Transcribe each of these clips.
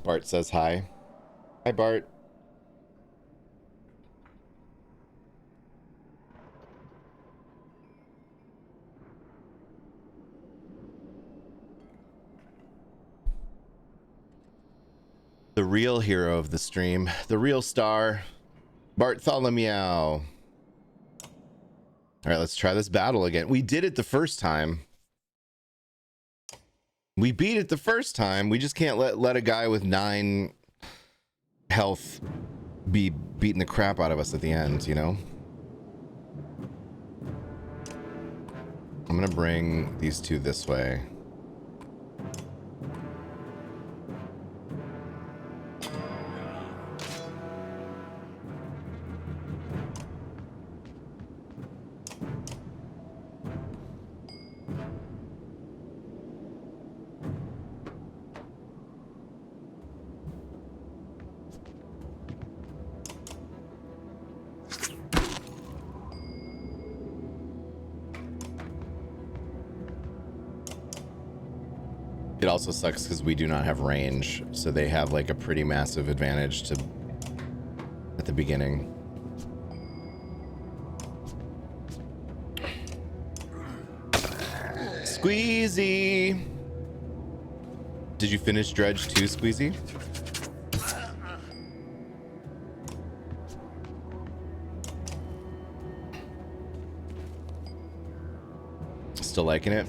Bart says hi. Hi, Bart. The real hero of the stream, the real star, Bartholomew. All right, let's try this battle again. We did it the first time. We beat it the first time. We just can't let a guy with 9 health be beating the crap out of us at the end, you know? I'm gonna bring these two this way. It also sucks because we do not have range, so they have like a pretty massive advantage to at the beginning. Squeezy! Did you finish Dredge 2, Squeezy? Still liking it?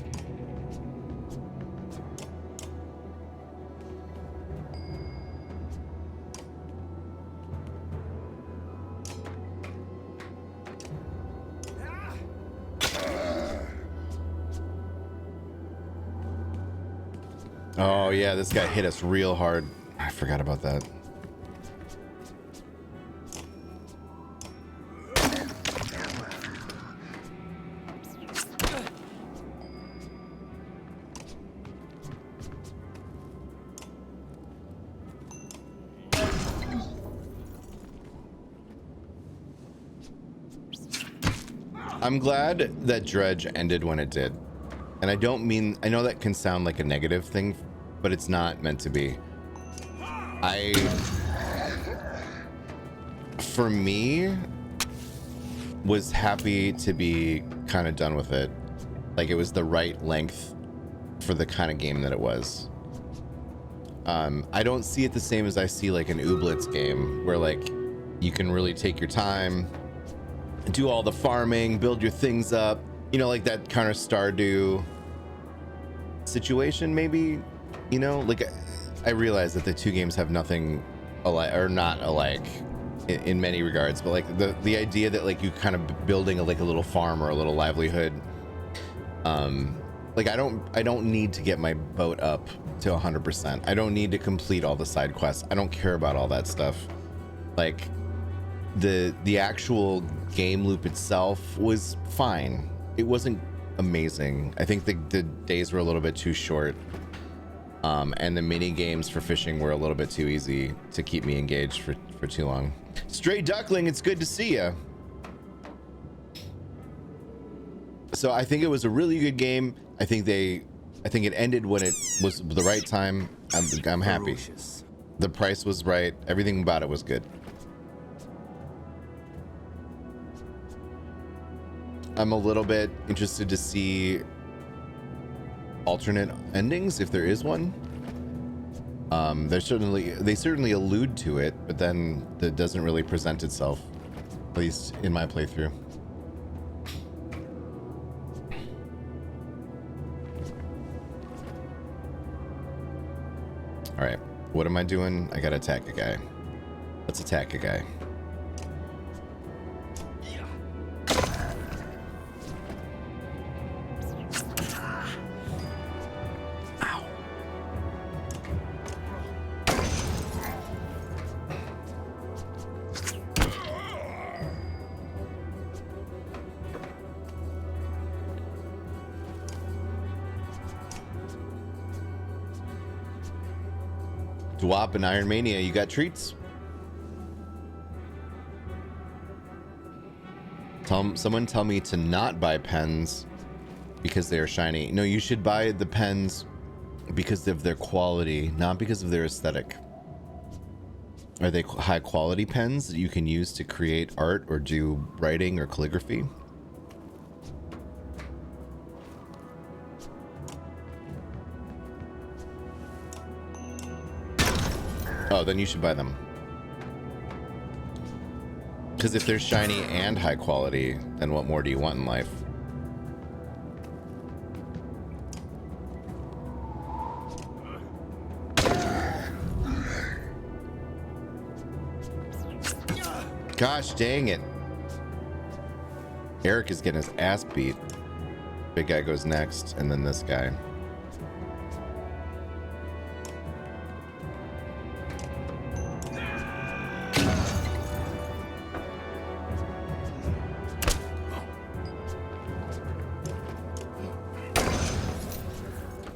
Oh yeah, this guy hit us real hard. I forgot about that. I'm glad that Dredge ended when it did. And I don't mean, I know that can sound like a negative thing, but it's not meant to be. For me, was happy to be kind of done with it. Like it was the right length for the kind of game that it was. I don't see it the same as I see like an Ooblets game where like you can really take your time, do all the farming, build your things up, you know, like that kind of Stardew situation maybe, you know, like I realize that the two games have nothing alike or not alike in many regards, but like the idea that like you kind of building like a little farm or a little livelihood, like I don't need to get my boat up to 100%. I don't need to complete all the side quests. I don't care about all that stuff. Like the actual game loop itself was fine. It wasn't amazing. I think the days were a little bit too short, and the mini games for fishing were a little bit too easy to keep me engaged for too long. Stray Duckling, it's good to see you. So I think it was a really good game. I think it ended when it was the right time. I'm happy. The price was right. Everything about it was good. I'm a little bit interested to see alternate endings if there is one. They certainly allude to it, but then that doesn't really present itself, at least in my playthrough. All right, what am I doing? I gotta attack a guy. Let's attack a guy. Dwop and Iron Mania, you got treats? Someone tell me to not buy pens because they are shiny. No, you should buy the pens because of their quality, not because of their aesthetic. Are they high quality pens that you can use to create art or do writing or calligraphy? Oh, then you should buy them. Because if they're shiny and high quality, then what more do you want in life? Gosh dang it. Eric is getting his ass beat. Big guy goes next, and then this guy.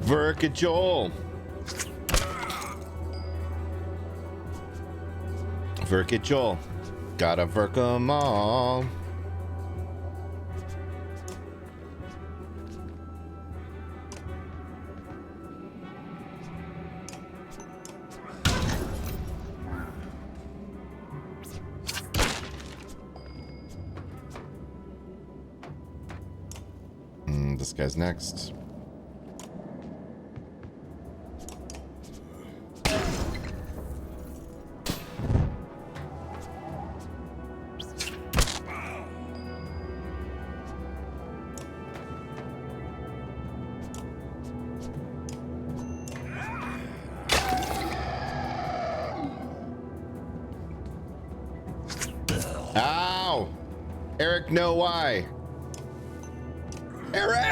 Verka Joel. Verka Joel. Gotta verk 'em all. This guy's next. Ow! Eric, no, why? Eric!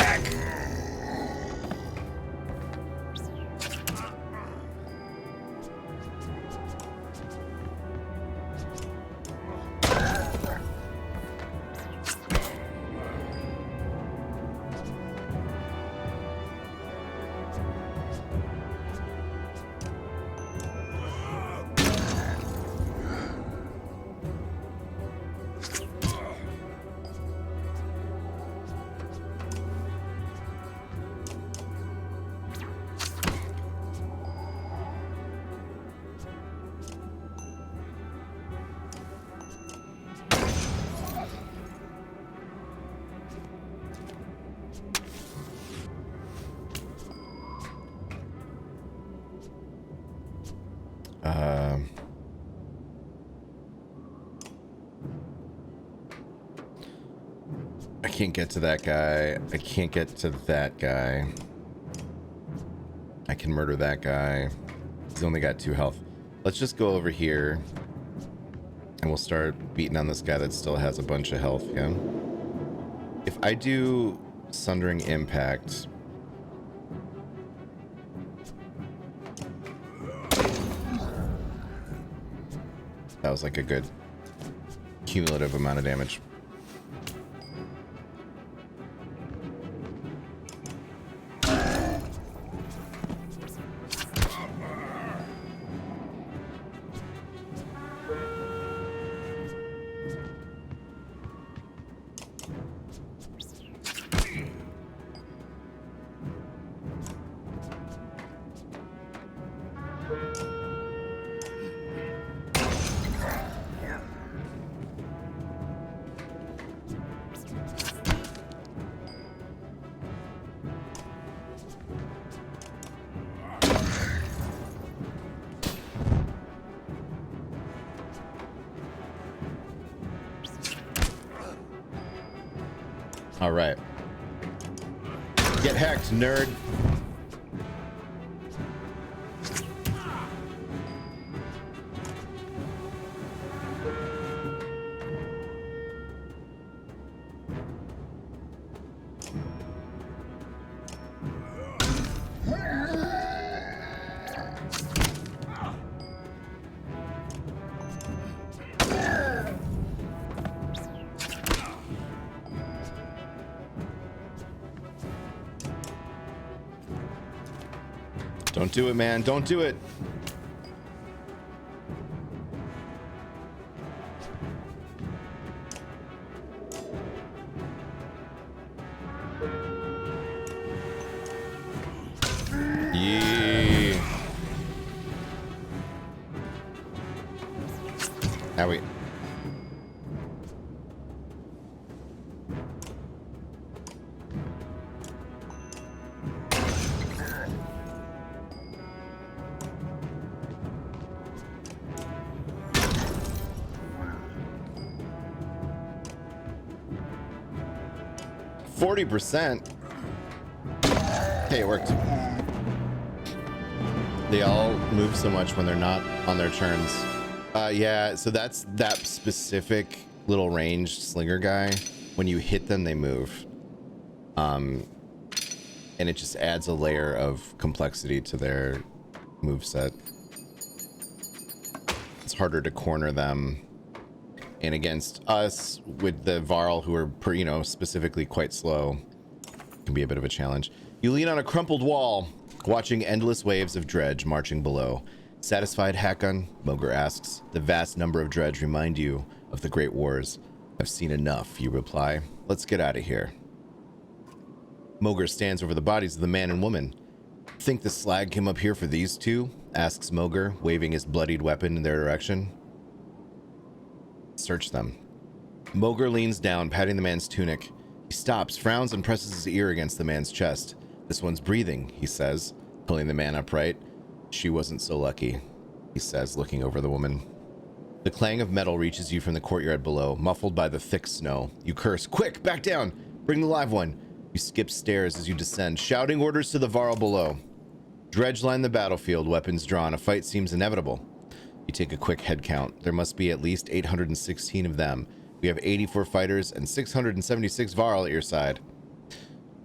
I can't get to that guy. I can't get to that guy. I can murder that guy. He's only got 2 health. Let's just go over here and we'll start beating on this guy that still has a bunch of health, yeah? If I do Sundering Impact... That was like a good cumulative amount of damage. All right. Get hacked, nerd. Don't do it, man. Don't do it. Yeah. Now we... %. Hey, it worked. They all move so much when they're not on their turns. Yeah, so that's that specific little ranged slinger guy. When you hit them, they move. And it just adds a layer of complexity to their moveset. It's harder to corner them. And against us, with the Varl, who are, you know, specifically quite slow, can be a bit of a challenge. You lean on a crumpled wall, watching endless waves of dredge marching below. Satisfied, Hakon? Moger asks. The vast number of dredge remind you of the Great Wars. I've seen enough, you reply. Let's get out of here. Moger stands over the bodies of the man and woman. Think the slag came up here for these two? Asks Moger, waving his bloodied weapon in their direction. Search them. Moger leans down, patting the man's tunic. He stops, frowns, and presses his ear against the man's chest. This one's breathing, he says, pulling the man upright. She wasn't so lucky, he says, looking over the woman. The clang of metal reaches you from the courtyard below, muffled by the thick snow. You curse, quick, back down! Bring the live one! You skip stairs as you descend, shouting orders to the Varl below. Dredge line the battlefield, weapons drawn. A fight seems inevitable. You take a quick head count. There must be at least 816 of them. We have 84 fighters and 676 Varl at your side.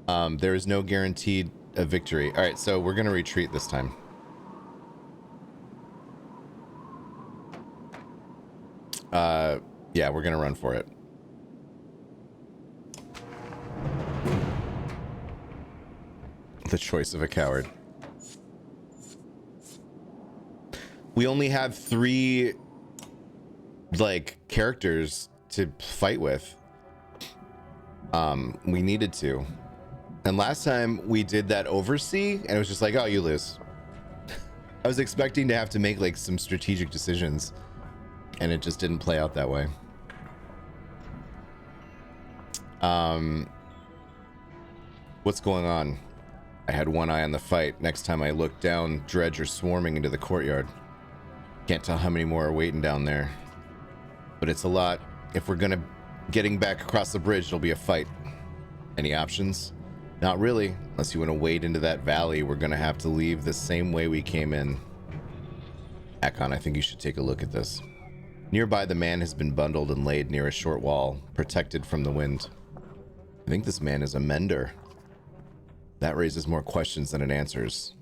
There is no guaranteed a victory. All right, so we're going to retreat this time. Yeah, we're going to run for it. The choice of a coward. We only have 3 like characters to fight with. We needed to. And last time we did that oversea and it was just like, oh, you lose. I was expecting to have to make like some strategic decisions and it just didn't play out that way. What's going on? I had one eye on the fight. Next time I looked down, dredge are swarming into the courtyard. Can't tell how many more are waiting down there. But it's a lot. If we're gonna getting back across the bridge, it'll be a fight. Any options? Not really. Unless you want to wade into that valley, we're gonna have to leave the same way we came in. Hakon, I think you should take a look at this. Nearby, the man has been bundled and laid near a short wall, protected from the wind. I think this man is a mender. That raises more questions than it answers.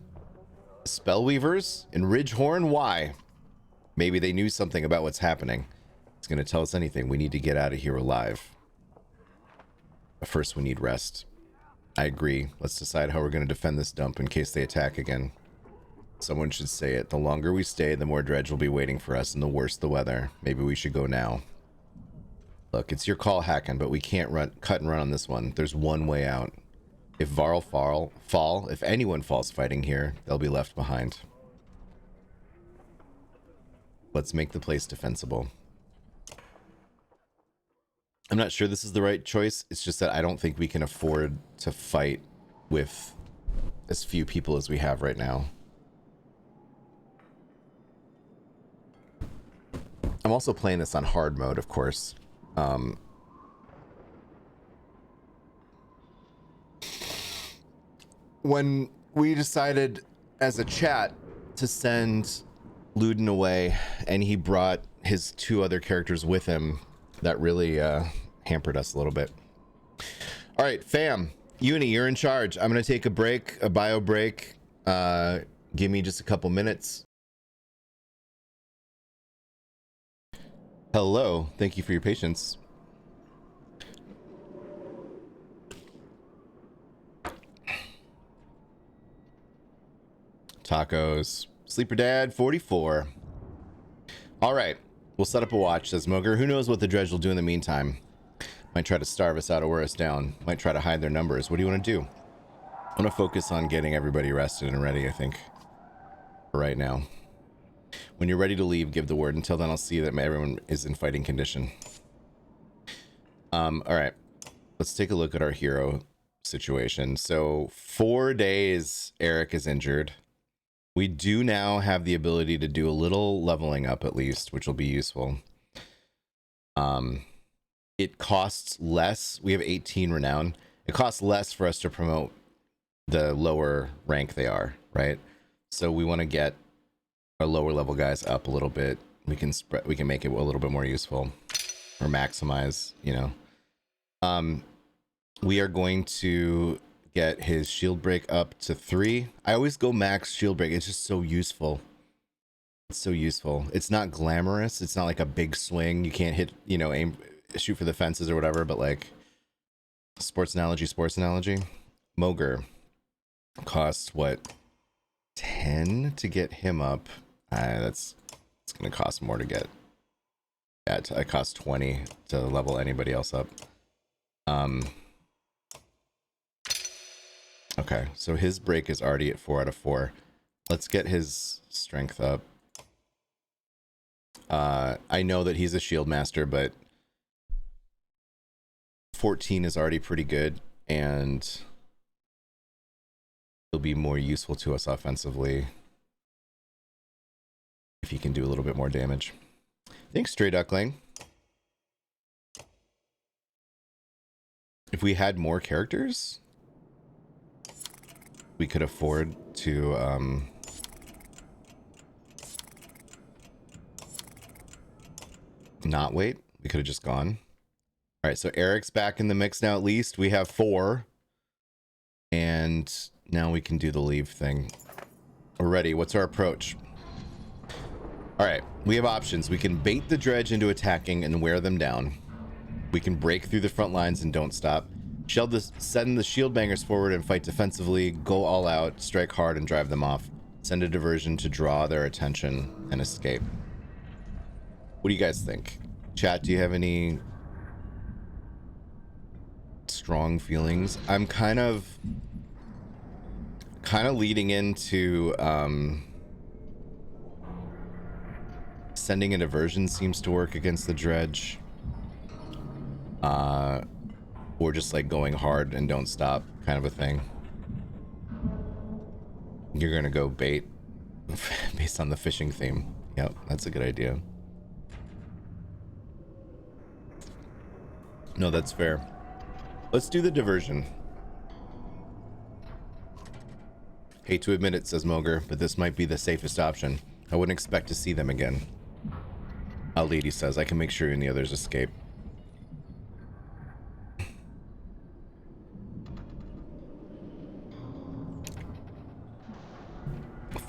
Spellweavers? In Ridgehorn? Why? Maybe they knew something about what's happening. It's going to tell us anything. We need to get out of here alive. But first, we need rest. I agree. Let's decide how we're going to defend this dump in case they attack again. Someone should say it. The longer we stay, the more dredge will be waiting for us, and the worse the weather. Maybe we should go now. Look, it's your call, Hakon, but we can't cut and run on this one. There's one way out. If Varl fall, if anyone falls fighting here, they'll be left behind. Let's make the place defensible. I'm not sure this is the right choice. It's just that I don't think we can afford to fight with as few people as we have right now. I'm also playing this on hard mode, of course. When we decided as a chat to send Luden away, and he brought his 2 other characters with him, that really hampered us a little bit. All right, fam, Uni, you're in charge. I'm gonna take a break, a bio break. Give me just a couple minutes. Hello, thank you for your patience. Tacos. Sleeper Dad 44. All right, we'll set up a watch, says Moger. Who knows what the dredge will do in the meantime? Might try to starve us out or wear us down. Might try to hide their numbers. What do you want to do? I want to focus on getting everybody rested and ready, I think, for right now. When you're ready to leave, give the word. Until then, I'll see that everyone is in fighting condition. All right. Let's take a look at our hero situation. So 4 days, Eric is injured. We do now have the ability to do a little leveling up at least, which will be useful. It costs less. We have 18 renown. It costs less for us to promote the lower rank they are, right? So we want to get our lower level guys up a little bit. We can make it a little bit more useful or maximize, you know. We are going to get his shield break up to 3. I always go max shield break. It's just so useful. It's so useful. It's not glamorous. It's not like a big swing. You can't hit, you know, aim, shoot for the fences or whatever, but like sports analogy. Moger costs what, 10 to get him up. It's gonna cost more to get. Yeah, it costs 20 to level anybody else up. Okay, so his break is already at 4 out of 4. Let's get his strength up. I know that he's a shield master, but 14 is already pretty good, and he'll be more useful to us offensively if he can do a little bit more damage. Thanks, Stray Duckling. If we had more characters, we could afford to not wait. We could have just gone. All right, so Eric's back in the mix now. At least we have 4, and now we can do the leave thing. We're ready. What's our approach? All right, we have options. We can bait the dredge into attacking and wear them down. We can break through the front lines and don't stop. Send the shield bangers forward and fight defensively. Go all out, strike hard, and drive them off. Send a diversion to draw their attention and escape. What do you guys think? Chat, do you have any strong feelings? I'm kind of leading into sending a diversion seems to work against the dredge. Or just like going hard and don't stop kind of a thing. You're gonna go bait based on the fishing theme. Yep, that's a good idea. No, that's fair. Let's do the diversion. Hate to admit it, says Moger, but this might be the safest option. I wouldn't expect to see them again. Lady says, I can make sure you and the others escape.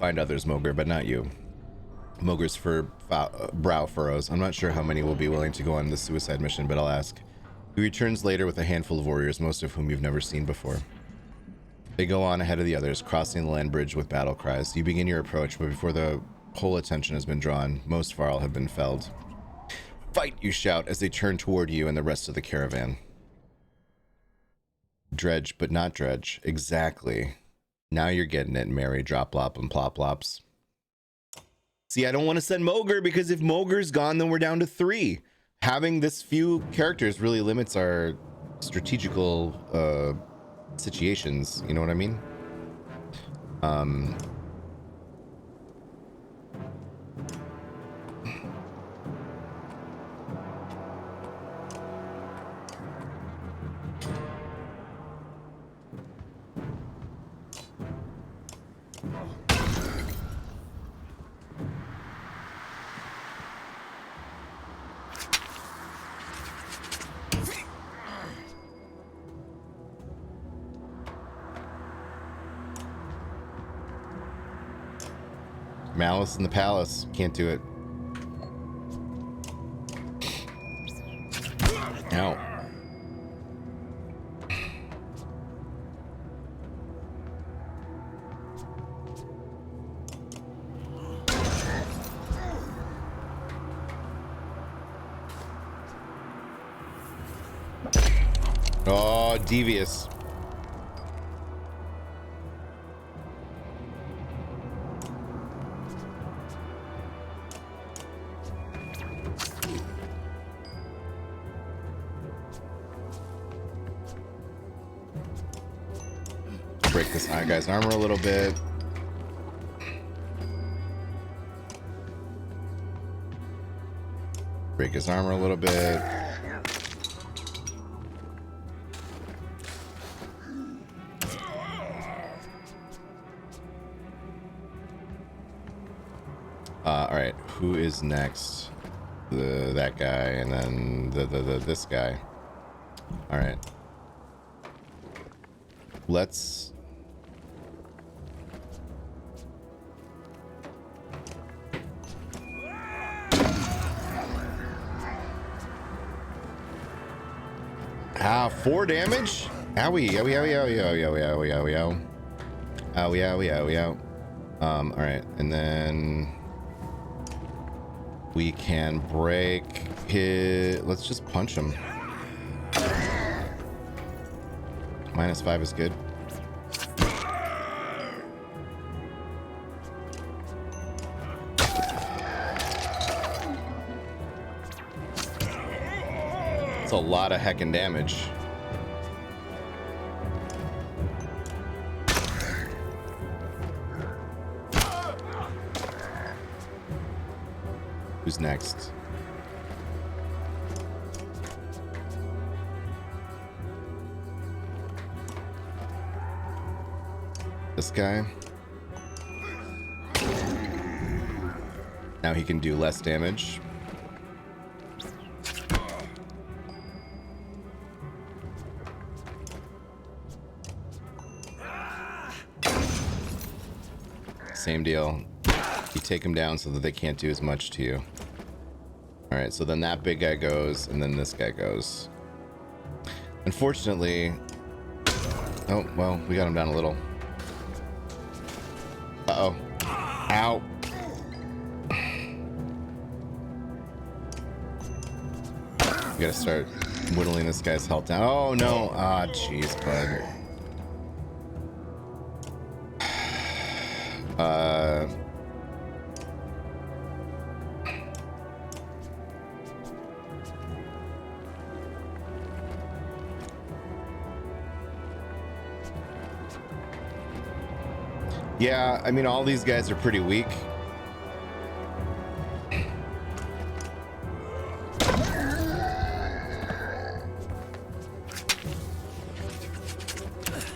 Find others, Moger, but not you. Moger's for brow furrows. I'm not sure how many will be willing to go on this suicide mission, but I'll ask. He returns later with a handful of warriors, most of whom you've never seen before. They go on ahead of the others, crossing the land bridge with battle cries. You begin your approach, but before the whole attention has been drawn, most Varl have been felled. Fight, you shout as they turn toward you and the rest of the caravan. Dredge, but not dredge. Exactly. Now you're getting it, Mary, drop lop and plop lops. See, I don't want to send Moger because if Moger's gone, then we're down to 3. Having this few characters really limits our strategical situations. You know what I mean? Malice in the palace. Can't do it. Ow. Oh, devious. break this guy's armor a little bit. Break his armor a little bit. All right, who is next? That guy, and then this guy. All right, let's. Ah, 4 damage. Owie, owie, owie, owie, owie, owie, owie, owie, owie. Owie, owie, owie, owie. All right, and then we can break his. Let's just punch him. -5 is good. That's a lot of heckin' damage. Who's next? This guy. Now he can do less damage. Same deal. You take them down so that they can't do as much to you. All right, so then that big guy goes, and then this guy goes. Unfortunately, oh, well, we got him down a little. Uh-oh. Ow. We gotta start whittling this guy's health down. Oh, no. Ah, jeez, bud. Yeah, I mean, all these guys are pretty weak.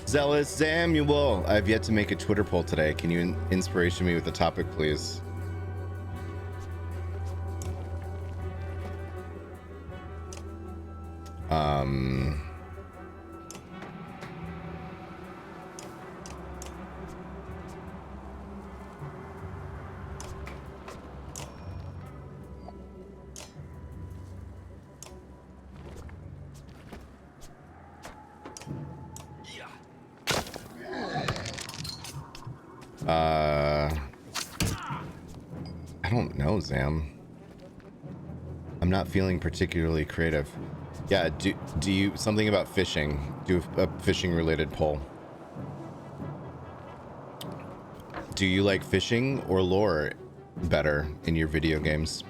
Zealous Samuel, I've yet to make a Twitter poll today. Can you inspiration me with the topic, please? I don't know, Zam. I'm not feeling particularly creative. Yeah, do you something about fishing? Do a fishing related poll. Do you like fishing or lore better in your video games?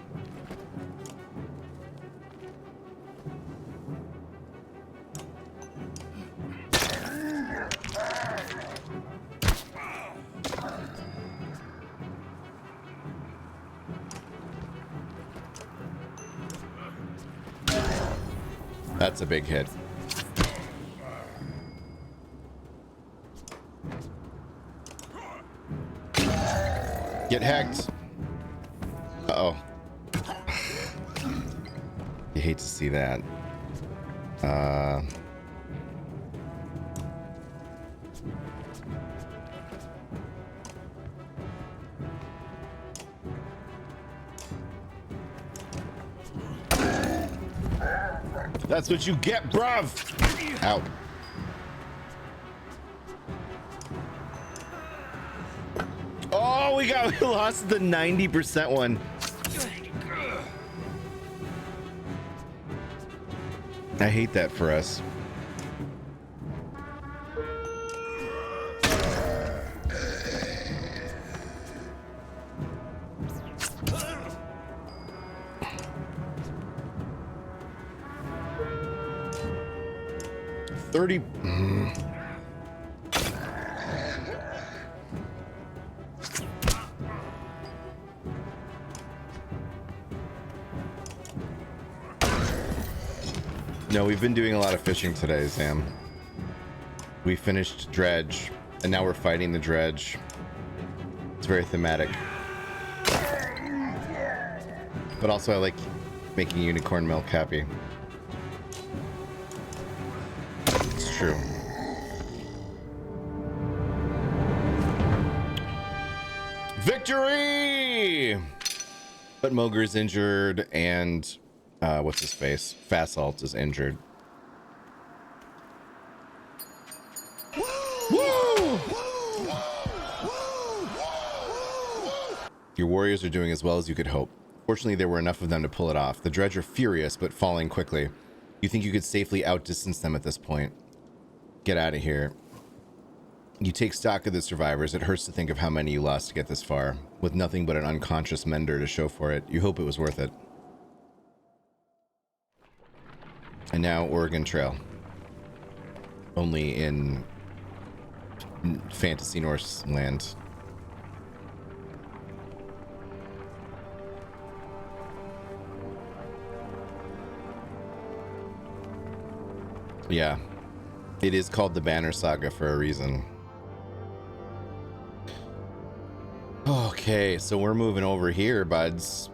That's a big hit. Get hacked. Uh-oh. You hate to see that. That's what you get, bruv. Ow. Oh, we lost the 90% one. I hate that for us. No, we've been doing a lot of fishing today, Sam. We finished Dredge, and now we're fighting the Dredge. It's very thematic. But also I like making unicorn milk happy. It's true. Victory! But Moger's injured, and what's his face? Fasalt is injured. Woo! Your warriors are doing as well as you could hope. Fortunately, there were enough of them to pull it off. The Dredge are furious, but falling quickly. You think you could safely outdistance them at this point? Get out of here. You take stock of the survivors. It hurts to think of how many you lost to get this far. With nothing but an unconscious Mender to show for it, you hope it was worth it. And now Oregon Trail. Only in Fantasy Norse land. Yeah. It is called the Banner Saga for a reason. Okay, so we're moving over here, buds.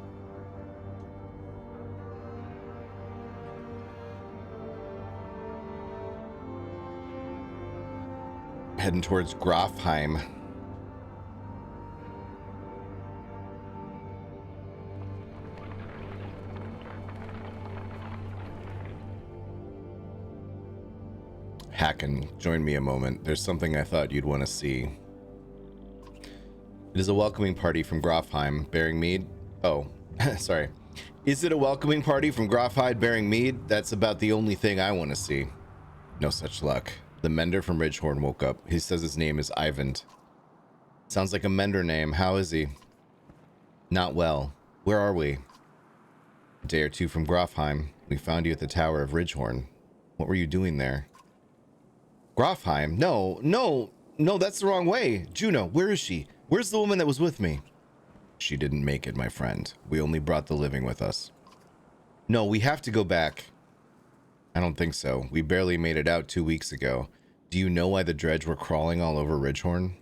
Heading towards Grofheim. Hacken, join me a moment. There's something I thought you'd want to see. It is a welcoming party from Grofheim bearing mead. Oh, sorry. Is it a welcoming party from Grofheim bearing mead? That's about the only thing I want to see. No such luck. The Mender from Ridgehorn woke up. He says his name is Ivan. Sounds like a Mender name. How is he? Not well. Where are we? A day or two from Grofheim. We found you at the Tower of Ridgehorn. What were you doing there? Grofheim? No, that's the wrong way. Juno, where is she? Where's the woman that was with me? She didn't make it, my friend. We only brought the living with us. No, we have to go back. I don't think so. We barely made it out 2 weeks ago. Do you know why the Dredge were crawling all over Ridgehorn?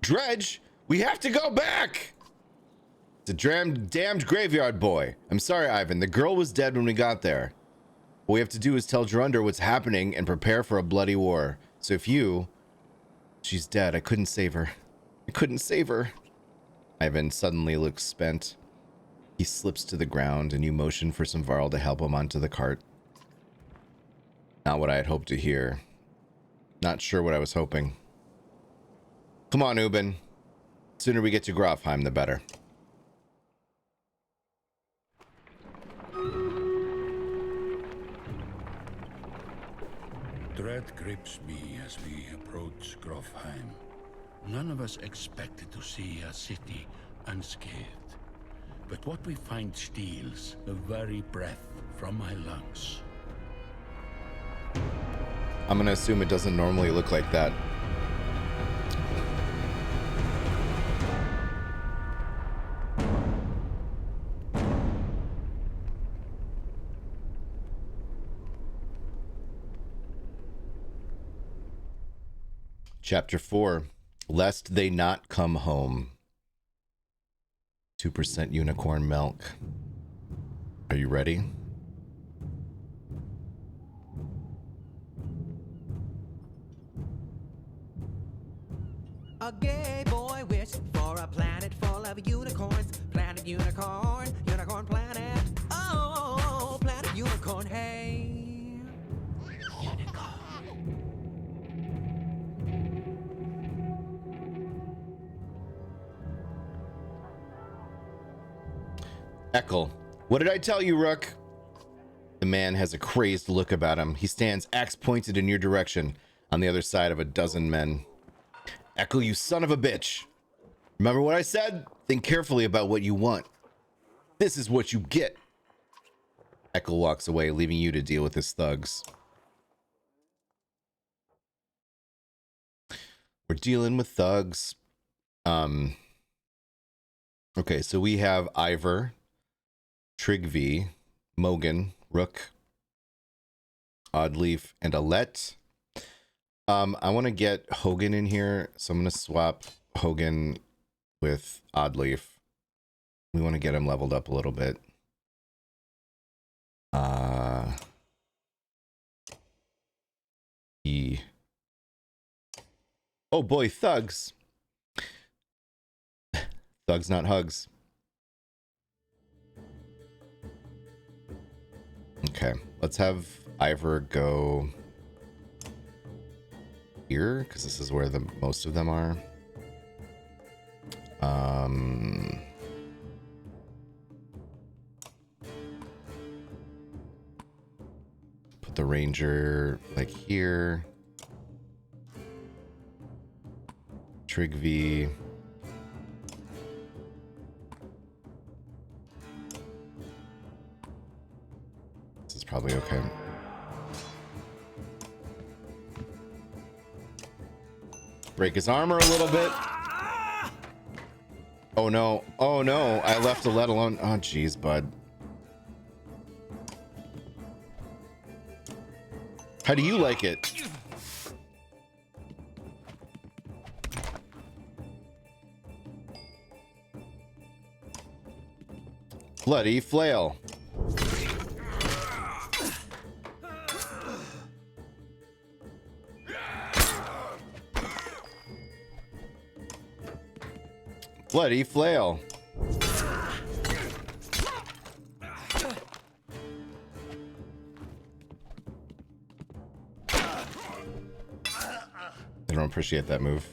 Dredge? We have to go back! It's a damned graveyard boy. I'm sorry, Ivan. The girl was dead when we got there. What we have to do is tell Drunder what's happening and prepare for a bloody war. So if you... She's dead. I couldn't save her. I couldn't save her. Ivan suddenly looks spent. He slips to the ground and you motion for Samvarl to help him onto the cart. Not what I had hoped to hear. Not sure what I was hoping. Come on, Ubin. The sooner we get to Grofheim, the better. Dread grips me as we approach Grofheim. None of us expected to see a city unscathed. But what we find steals the very breath from my lungs. I'm gonna assume it doesn't normally look like that. Chapter 4, Lest They Not Come Home. 2% unicorn milk. Are you ready? A gay boy wished for a planet full of unicorns. Planet unicorn, unicorn planet. Oh, planet unicorn, hey. Unicorn. Eckel. What did I tell you, Rook? The man has a crazed look about him. He stands axe pointed in your direction on the other side of a dozen men. Eckel, you son of a bitch. Remember what I said? Think carefully about what you want. This is what you get. Eckel walks away, leaving you to deal with his thugs. We're dealing with thugs. Okay, so we have Ivor, Trigvi, Mogan, Rook, Oddleaf, and Alette. I want to get Hogan in here, so I'm going to swap Hogan with Oddleaf. We want to get him leveled up a little bit. Oh boy, thugs. Thugs, not hugs. Okay, let's have Ivor go here, because this is where the most of them are. Put the ranger like here. Trigv. This is probably okay. Break his armor a little bit. Oh no. Oh no. I left Alette alone. Oh jeez, bud. How do you like it? Bloody flail. Bloody flail. I don't appreciate that move.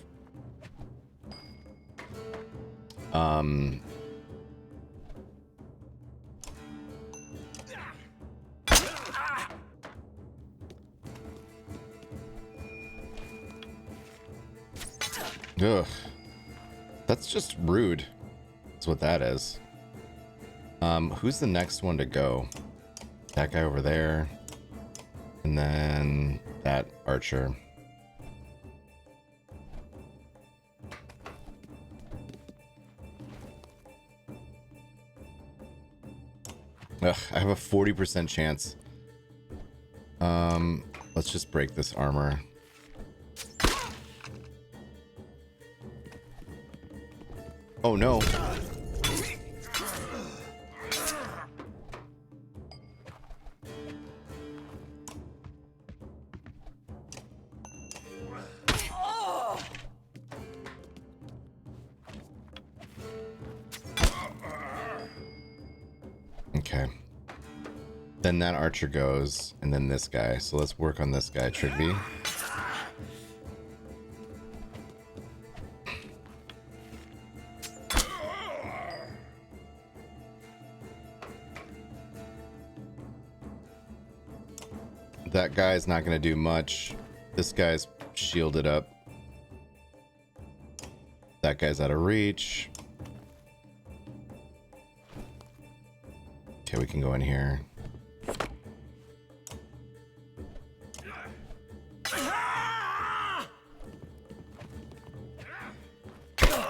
Ugh. That's just rude. That's what that is. Who's the next one to go? That guy over there. And then that archer. Ugh, I have a 40% chance. Let's just break this armor. Oh no. Okay. Then that archer goes, and then this guy. So let's work on this guy, Trigv. That guy's not going to do much. This guy's shielded up. That guy's out of reach. Okay, we can go in here.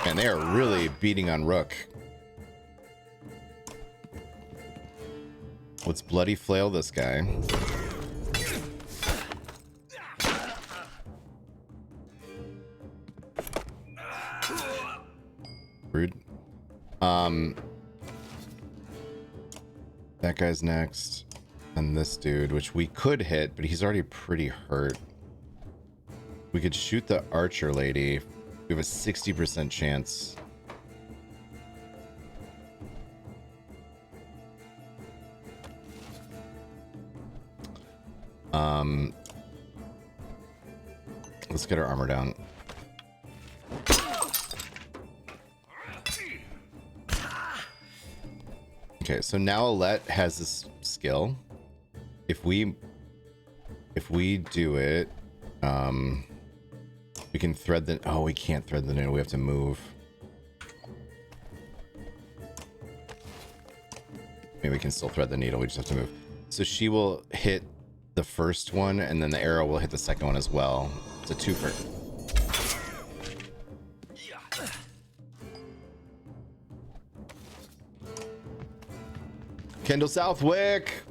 And they are really beating on Rook. Let's bloody flail this guy. Rude. That guy's next. And this dude, which we could hit, but he's already pretty hurt. We could shoot the archer lady. We have a 60% chance. Let's get our armor down. Okay, so now Alette has this skill. If we do it, we can thread the... Oh, we can't thread the needle. We have to move. Maybe we can still thread the needle. We just have to move. So she will hit the first one, and then the arrow will hit the second one as well. It's a twofer. Kendall Southwick.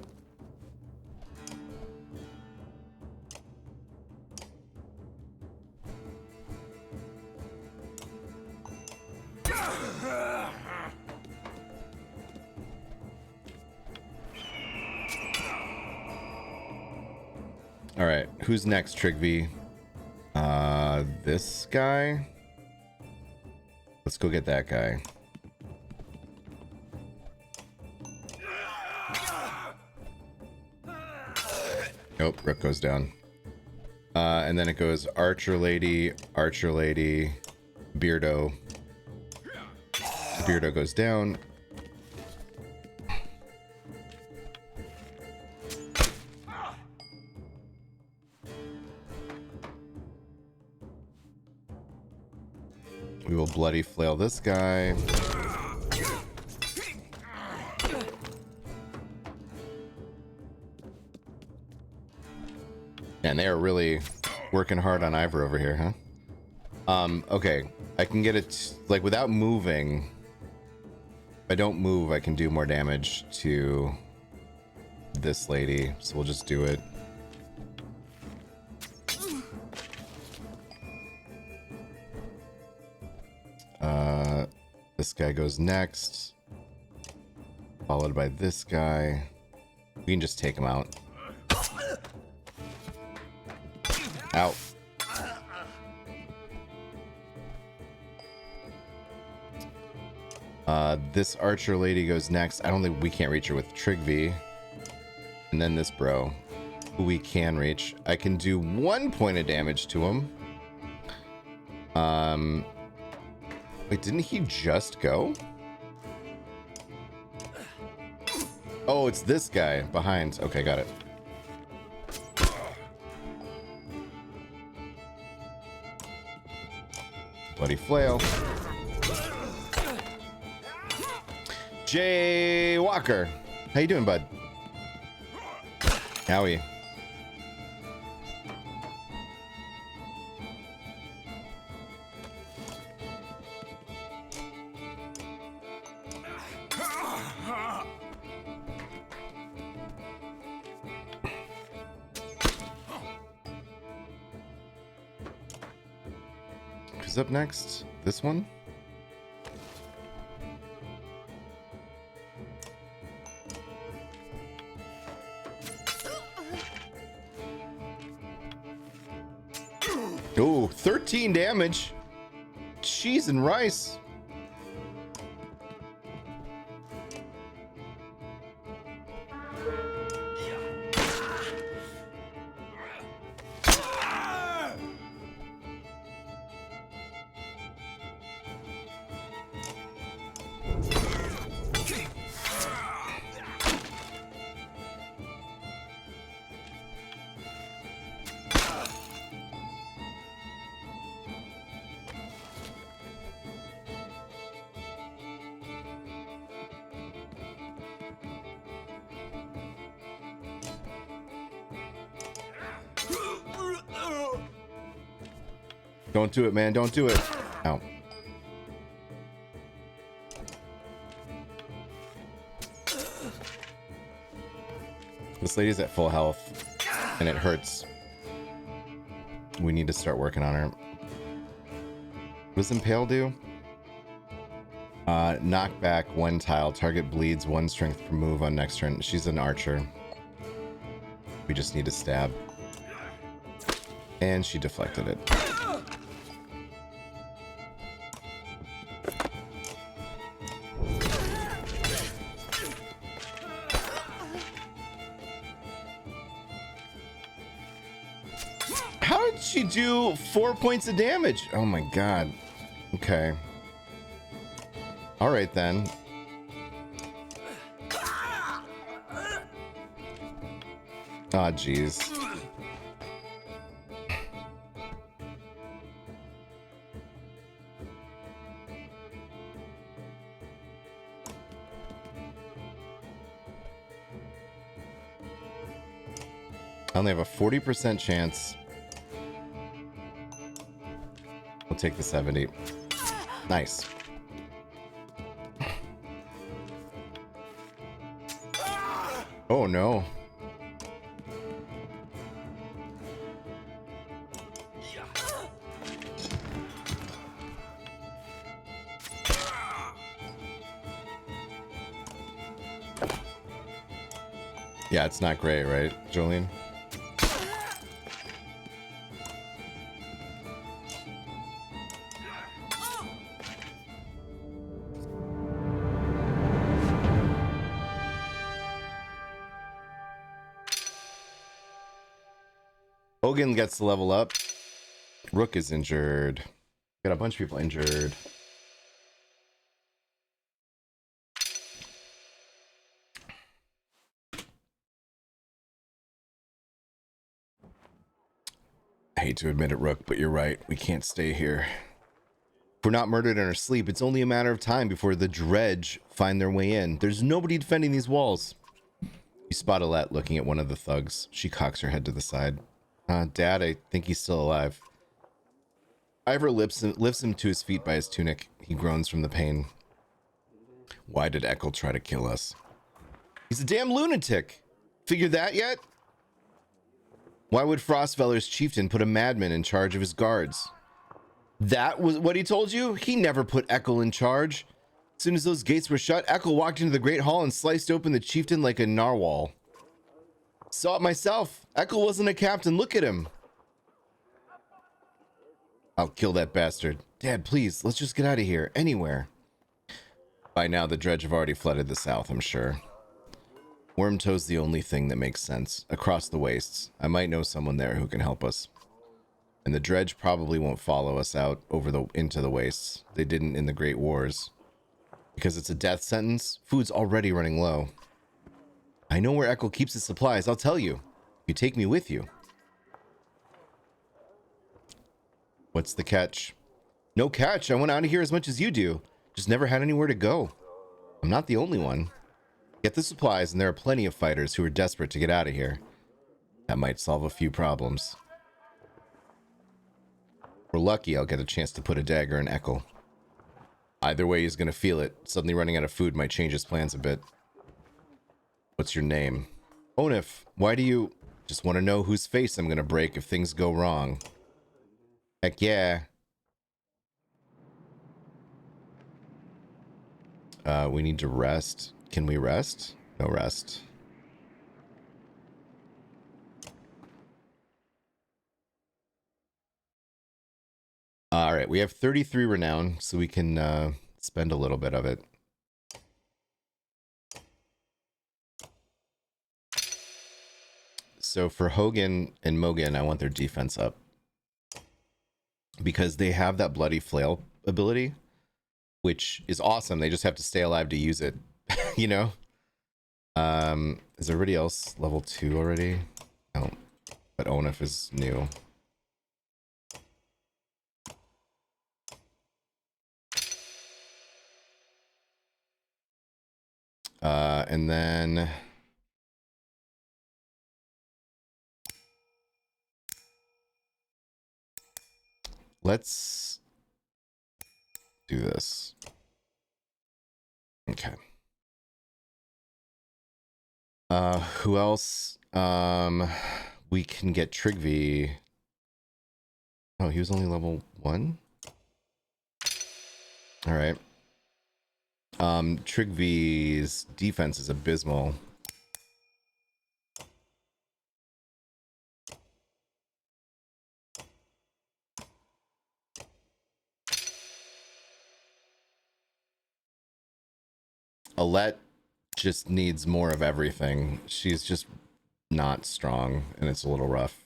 All right, who's next, Trigv? This guy. Let's go get that guy. Nope, Rook goes down. And then it goes Archer Lady, Beardo. Beardo goes down. We will bloody flail this guy. And they are really working hard on Ivor over here, huh? Okay. I can get it, like, without moving. If I don't move, I can do more damage to this lady. So we'll just do it. This guy goes next. Followed by this guy. We can just take him out. Ow. This Archer lady goes next. I don't think we can't reach her with Trigv. And then this bro, who we can reach. I can do 1 point of damage to him. Wait, didn't he just go? Oh, it's this guy behind. Okay, got it. Bloody flail. Jay Walker. How you doing, bud? Howie. Who's up next? This one? Oh, 13 damage. Cheese and rice. Don't do it, man. Don't do it. Ow. This lady's at full health, and it hurts. We need to start working on her. What does Impale do? Knock back 1 tile. Target bleeds 1 strength per move on next turn. She's an archer. We just need to stab. And she deflected it. How did she do 4 points of damage? Oh my god. Okay. All right then. Ah, jeez. I only have a 40% chance. We'll take the 70. Nice. Oh no. Yeah, it's not great, right, Jolene? Hogan gets to level up. Rook is injured. Got a bunch of people injured. I hate to admit it, Rook, but you're right. We can't stay here. If we're not murdered in our sleep, it's only a matter of time before the dredge find their way in. There's nobody defending these walls. You spot Alette looking at one of the thugs. She cocks her head to the side. Dad, I think he's still alive. Ivor lifts him to his feet by his tunic. He groans from the pain. Why did Eckel try to kill us? He's a damn lunatic. Figured that yet? Why would Frostfeller's chieftain put a madman in charge of his guards? That was what he told you? He never put Eckel in charge. As soon as those gates were shut, Eckel walked into the great hall and sliced open the chieftain like a narwhal. Saw it myself. Eckel wasn't a captain. Look at him. I'll kill that bastard. Dad, please, let's just get out of here. Anywhere. By now, the dredge have already flooded the south, I'm sure. Wormtoe's the only thing that makes sense. Across the wastes. I might know someone there who can help us. And the dredge probably won't follow us out into the wastes. They didn't in the Great Wars. Because it's a death sentence, food's already running low. I know where Eckel keeps his supplies, I'll tell you. You take me with you. What's the catch? No catch, I want out of here as much as you do. Just never had anywhere to go. I'm not the only one. Get the supplies, and there are plenty of fighters who are desperate to get out of here. That might solve a few problems. If we're lucky, I'll get a chance to put a dagger in Eckel. Either way, he's going to feel it. Suddenly running out of food might change his plans a bit. What's your name? Onif, why do you... Just want to know whose face I'm going to break if things go wrong. Heck yeah. We need to rest. Can we rest? No rest. All right, we have 33 renown, so we can spend a little bit of it. So for Hogan and Mogan, I want their defense up. Because they have that bloody flail ability, which is awesome. They just have to stay alive to use it, you know? Is everybody else level 2 already? No, but Onif is new. And then let's do this. Okay. Who else? We can get Trigvi. Oh, he was only level 1? All right. Trigvi's defense is abysmal. Alette just needs more of everything. She's just not strong, and it's a little rough.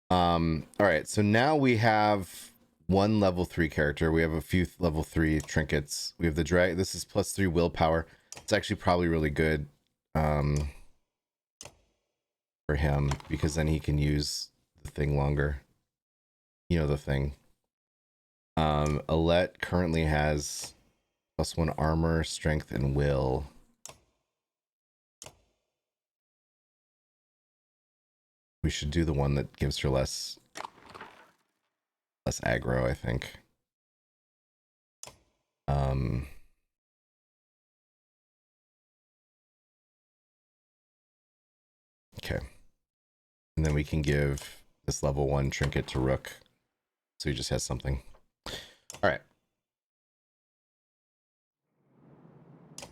All right, so now we have one level 3 character. We have a few level 3 trinkets. We have the drag. This is +3 willpower. It's actually probably really good for him, because then he can use the thing longer. You know, the thing. Alette currently has +1 armor, strength, and will. We should do the one that gives her less aggro, I think. Okay. And then we can give this level 1 trinket to Rook, so he just has something. All right.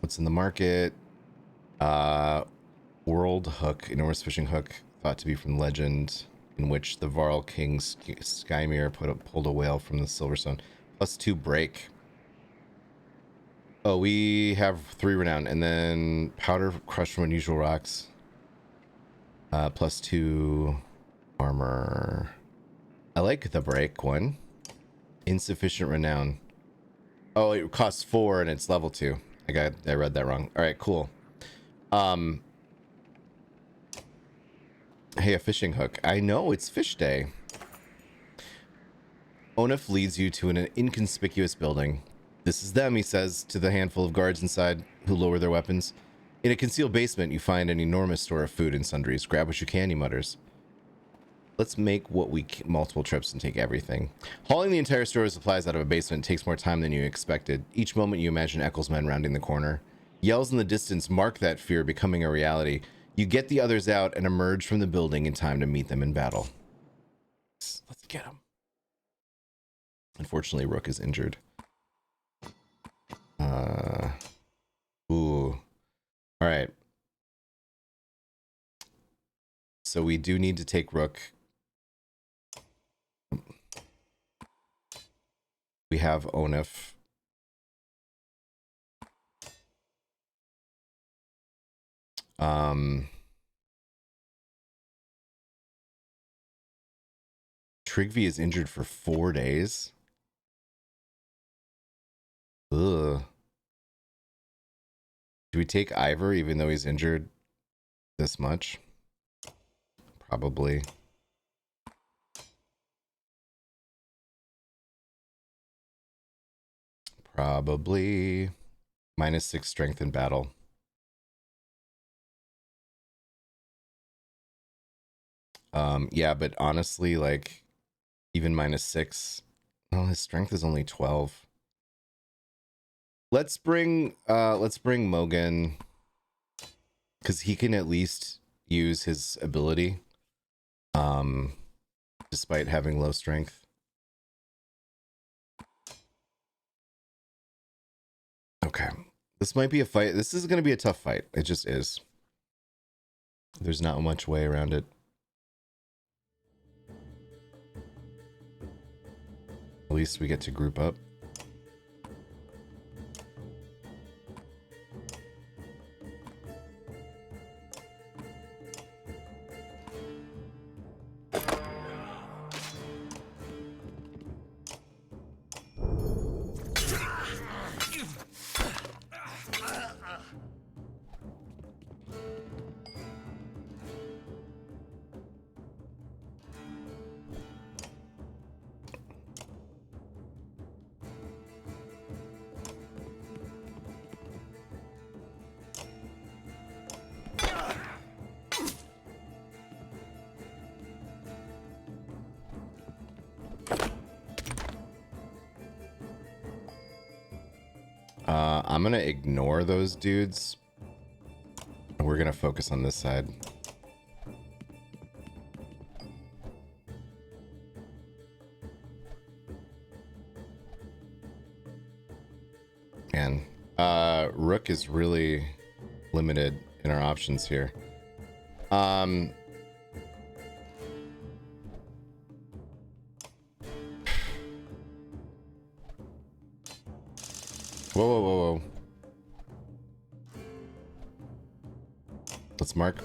What's in the market? World hook, enormous fishing hook, thought to be from legend, in which the Varl King Skymir pulled a whale from the Silverstone. +2 break. Oh, we have 3 renown, and then powder crushed from unusual rocks. +2 armor. I like the break one. Insufficient renown. Oh, it costs 4 and it's level 2. I read that wrong. All right, cool. Hey, a fishing hook. I know, it's fish day. Onif leads you to an inconspicuous building. This is them, he says to the handful of guards inside who lower their weapons. In a concealed basement, you find an enormous store of food and sundries. Grab what you can, he mutters. Let's make what we can, multiple trips and take everything. Hauling the entire store of supplies out of a basement takes more time than you expected. Each moment you imagine Eccles' men rounding the corner. Yells in the distance mark that fear becoming a reality. You get the others out and emerge from the building in time to meet them in battle. Let's get them. Unfortunately, Rook is injured. Ooh. All right. So we do need to take Rook. We have Onif. Trigvi is injured for 4 days. Ugh. Do we take Ivor even though he's injured this much? Probably. Probably. -6 strength in battle. Yeah, but honestly, like, even -6. Well, his strength is only 12. Let's bring Mogan, because he can at least use his ability, despite having low strength. Okay, this might be a fight. This is going to be a tough fight. It just is. There's not much way around it. At least we get to group up. I'm gonna ignore those dudes. We're gonna focus on this side. Man, Rook is really limited in our options here. Whoa, whoa, whoa, whoa. Let's mark.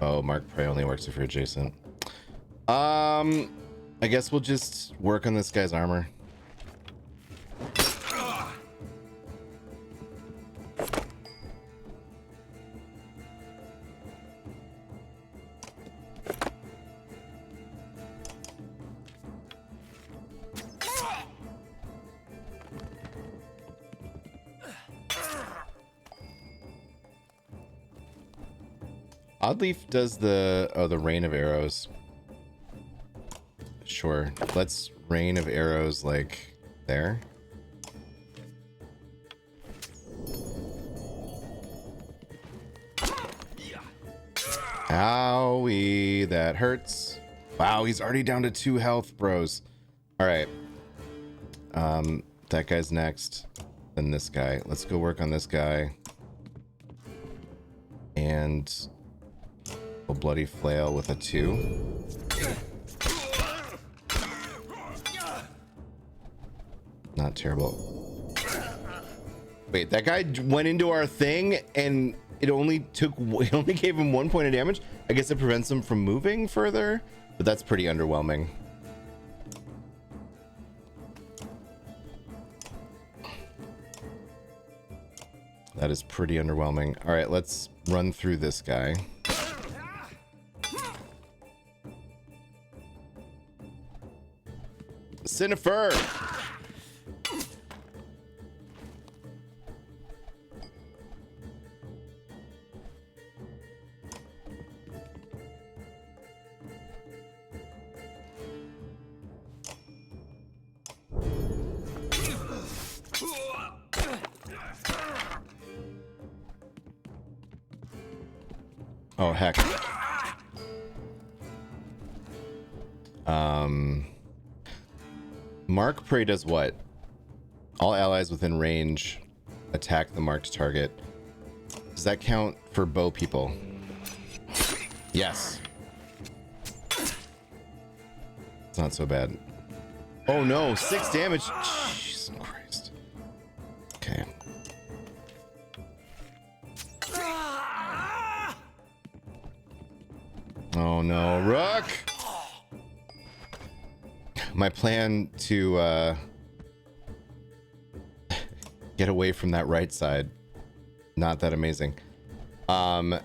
Oh, mark prey only works if you're adjacent. I guess we'll just work on this guy's armor. Oddleaf does the rain of arrows. Sure, let's rain of arrows like there. Owie, that hurts. Wow, he's already down to 2 health, bros. All right. That guy's next. Then this guy. Let's go work on this guy. And a bloody flail with a 2. Not terrible. Wait, that guy went into our thing and it only gave him 1 point of damage. I guess it prevents him from moving further, but that's pretty underwhelming. That is pretty underwhelming. All right, let's run through this guy. Cinnifer! Oh, heck. Mark Prey does what? All allies within range attack the marked target. Does that count for bow people? Yes. It's not so bad. Oh no, 6 damage. Jesus Christ. Okay. Oh no, Rook! My plan to get away from that right side, not that amazing. Ow.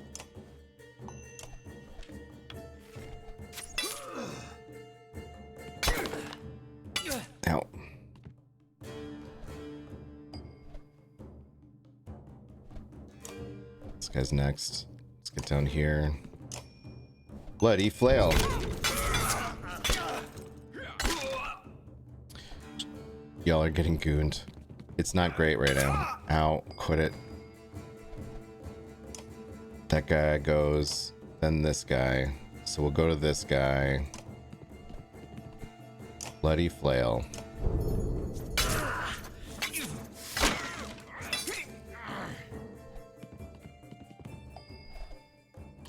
This guy's next. Let's get down here. Bloody flail. Y'all are getting gooned. It's not great right now. Ow, quit it. That guy goes, then this guy. So we'll go to this guy. Bloody flail.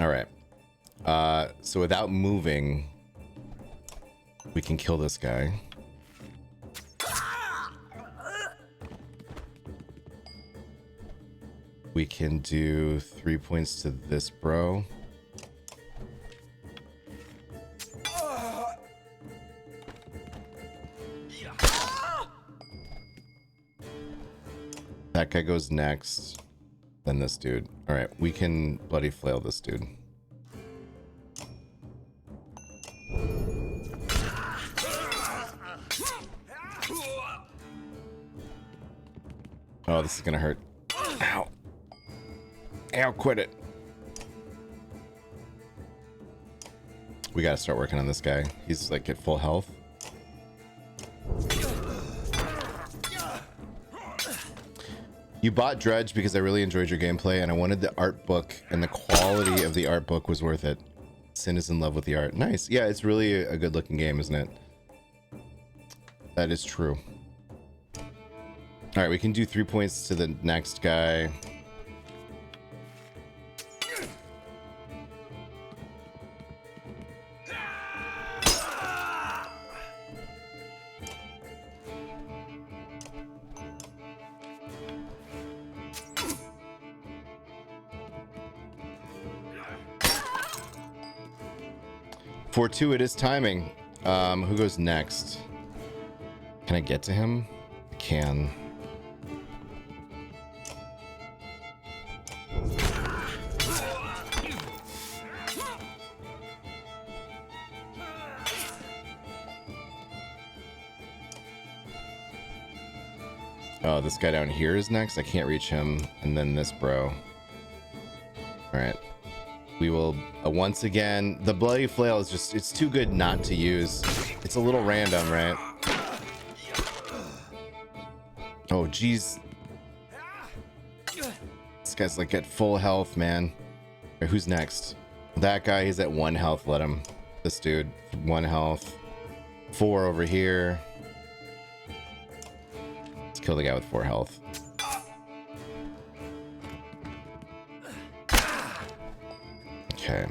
All right. So without moving, we can kill this guy. We can do 3 points to this bro. That guy goes next. Then this dude. All right, we can bloody flail this dude. Oh, this is gonna hurt. Ow. Ow, quit it. We gotta start working on this guy. He's like at full health. You bought Dredge because I really enjoyed your gameplay and I wanted the art book, and the quality of the art book was worth it. Sin is in love with the art. Nice. Yeah, it's really a good looking game, isn't it? That is true. All right, we can do 3 points to the next guy. Fortuitous timing. Who goes next? Can I get to him? I can. Oh, this guy down here is next. I can't reach him. And then this bro. All right. We will once again. The bloody flail is just, it's too good not to use. It's a little random, right? Oh, geez. This guy's like at full health, man. Right, who's next? That guy, he's at 1 health. Let him. This dude, 1 health. 4 over here. Let's kill the guy with 4 health. Okay.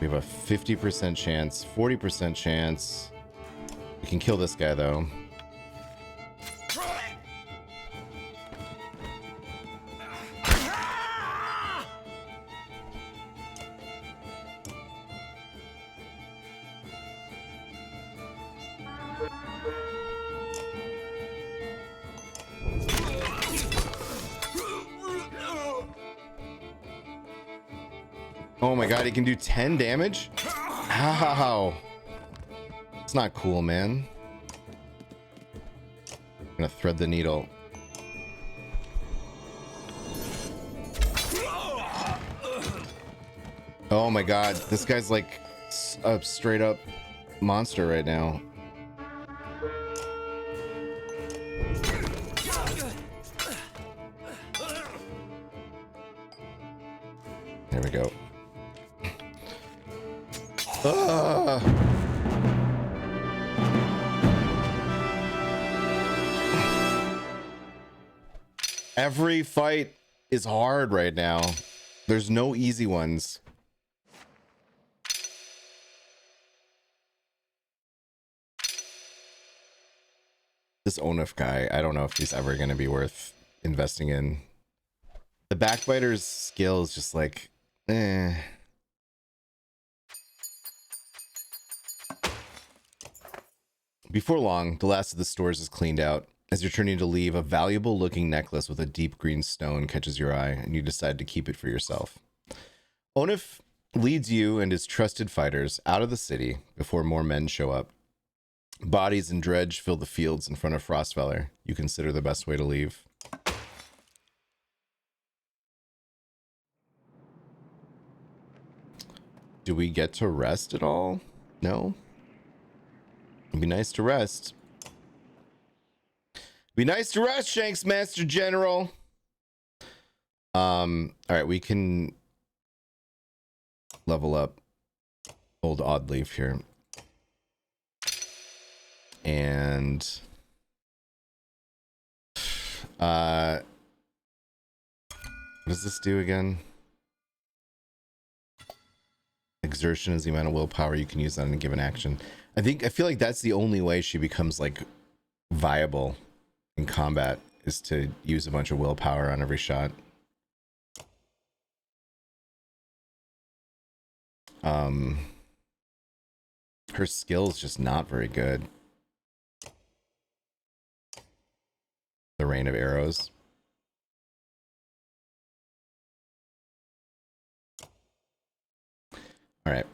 We have a 50% chance, 40% chance. We can kill this guy though. Oh my god, he can do 10 damage? Ow. It's not cool, man. I'm gonna thread the needle. Oh my god, this guy's like a straight up monster right now. There we go. Every fight is hard right now. There's no easy ones. This Onif guy, I don't know if he's ever going to be worth investing in. The Backbiter's skill is just like, eh. Before long, the last of the stores is cleaned out. As you're turning to leave, a valuable looking necklace with a deep green stone catches your eye, and you decide to keep it for yourself. Onif leads you and his trusted fighters out of the city before more men show up. Bodies and dredge fill the fields in front of Frostfeller. You consider the best way to leave. Do we get to rest at all? No? It'd be nice to rest. Be nice to rest, Shanks Master General. All right, we can level up old Oddleaf here. And what does this do again? Exertion is the amount of willpower you can use on a given action. I feel like that's the only way she becomes like viable in combat, is to use a bunch of willpower on every shot. Her skill's just not very good. The rain of arrows. All right.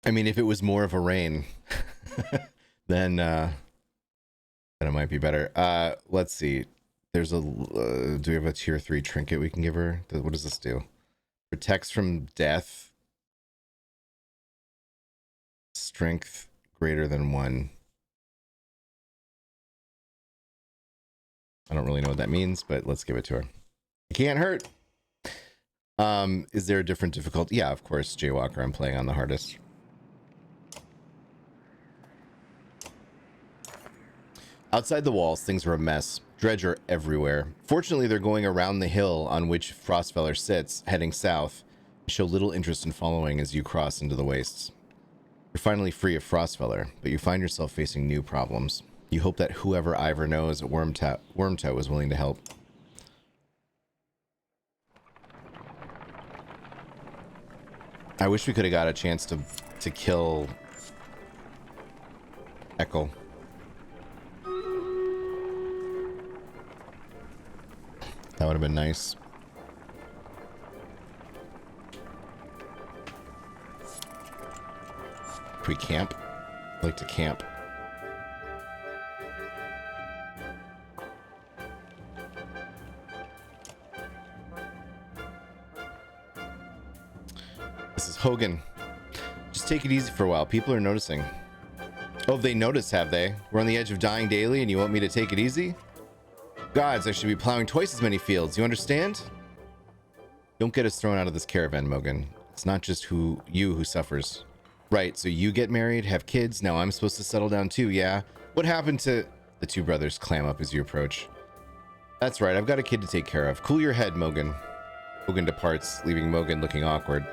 I mean, if it was more of a rain, then it might be better. Let's see. There's a do we have a tier 3 trinket we can give her? What does this do? Protects from death. Strength greater than 1. I don't really know what that means, but let's give it to her. It can't hurt. Is there a different difficulty? Yeah, of course, Jaywalker. I'm playing on the hardest. Outside the walls, things are a mess. Dredge are everywhere. Fortunately, they're going around the hill on which Frostfeller sits, heading south. They show little interest in following as you cross into the wastes. You're finally free of Frostfeller, but you find yourself facing new problems. You hope that whoever Ivor knows at Wormtow is willing to help. I wish we could have got a chance to kill Echo. That would have been nice. Can we camp? I'd like to camp. This is Hogan. Just take it easy for a while. People are noticing. Oh, they noticed, have they? We're on the edge of dying daily and you want me to take it easy? Gods, I should be plowing twice as many fields. You understand? Don't get us thrown out of this caravan, Mogan. It's not just you who suffers. Right, so you get married, have kids, now I'm supposed to settle down too, yeah? What happened to... The two brothers clam up as you approach. That's right, I've got a kid to take care of. Cool your head, Mogan. Mogan departs, leaving Mogan looking awkward.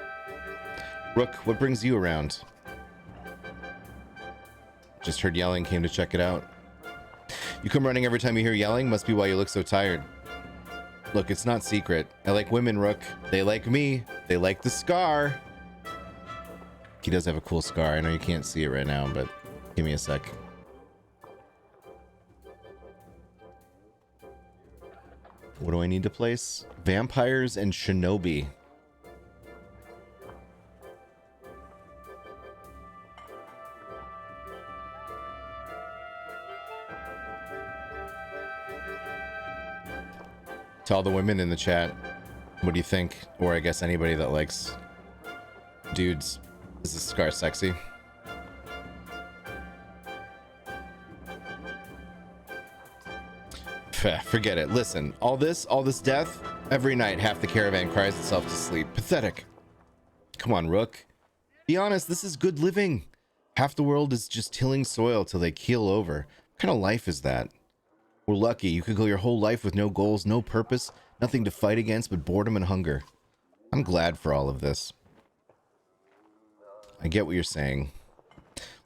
Rook, what brings you around? Just heard yelling, came to check it out. You come running every time you hear yelling? Must be why you look so tired. Look, it's not secret. I like women, Rook. They like me. They like the scar. He does have a cool scar. I know you can't see it right now, but give me a sec. What do I need to place? Vampires and Shinobi. To all the women in the chat, what do you think? Or I guess anybody that likes dudes. Is this scar sexy? Forget it. Listen, all this death, every night half the caravan cries itself to sleep. Pathetic. Come on, Rook. Be honest, this is good living. Half the world is just tilling soil till they keel over. What kind of life is that? We're lucky. You could go your whole life with no goals, no purpose, nothing to fight against but boredom and hunger. I'm glad for all of this. I get what you're saying.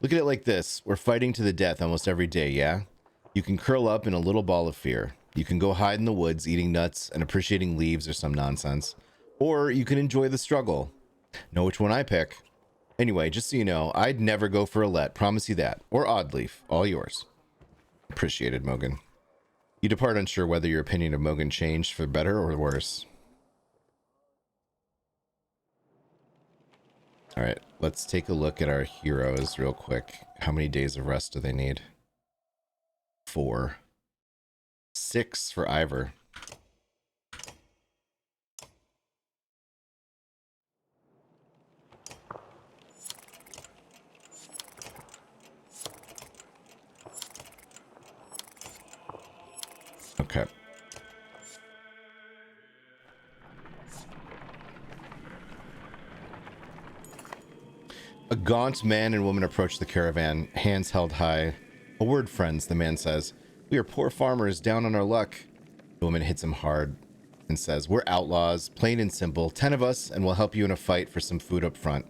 Look at it like this. We're fighting to the death almost every day, yeah? You can curl up in a little ball of fear. You can go hide in the woods eating nuts and appreciating leaves or some nonsense. Or you can enjoy the struggle. Know which one I pick. Anyway, just so you know, I'd never go for a let. Promise you that. Or Oddleaf. All yours. Appreciated, Mogan. You depart unsure whether your opinion of Mogan changed for better or worse. Alright, let's take a look at our heroes real quick. How many days of rest do they need? 4. 6 for Ivor. Okay. A gaunt man and woman approach the caravan, hands held high. A word, friends, the man says. We are poor farmers, down on our luck. The woman hits him hard and says, we're outlaws, plain and simple. 10 of us, and we'll help you in a fight for some food up front.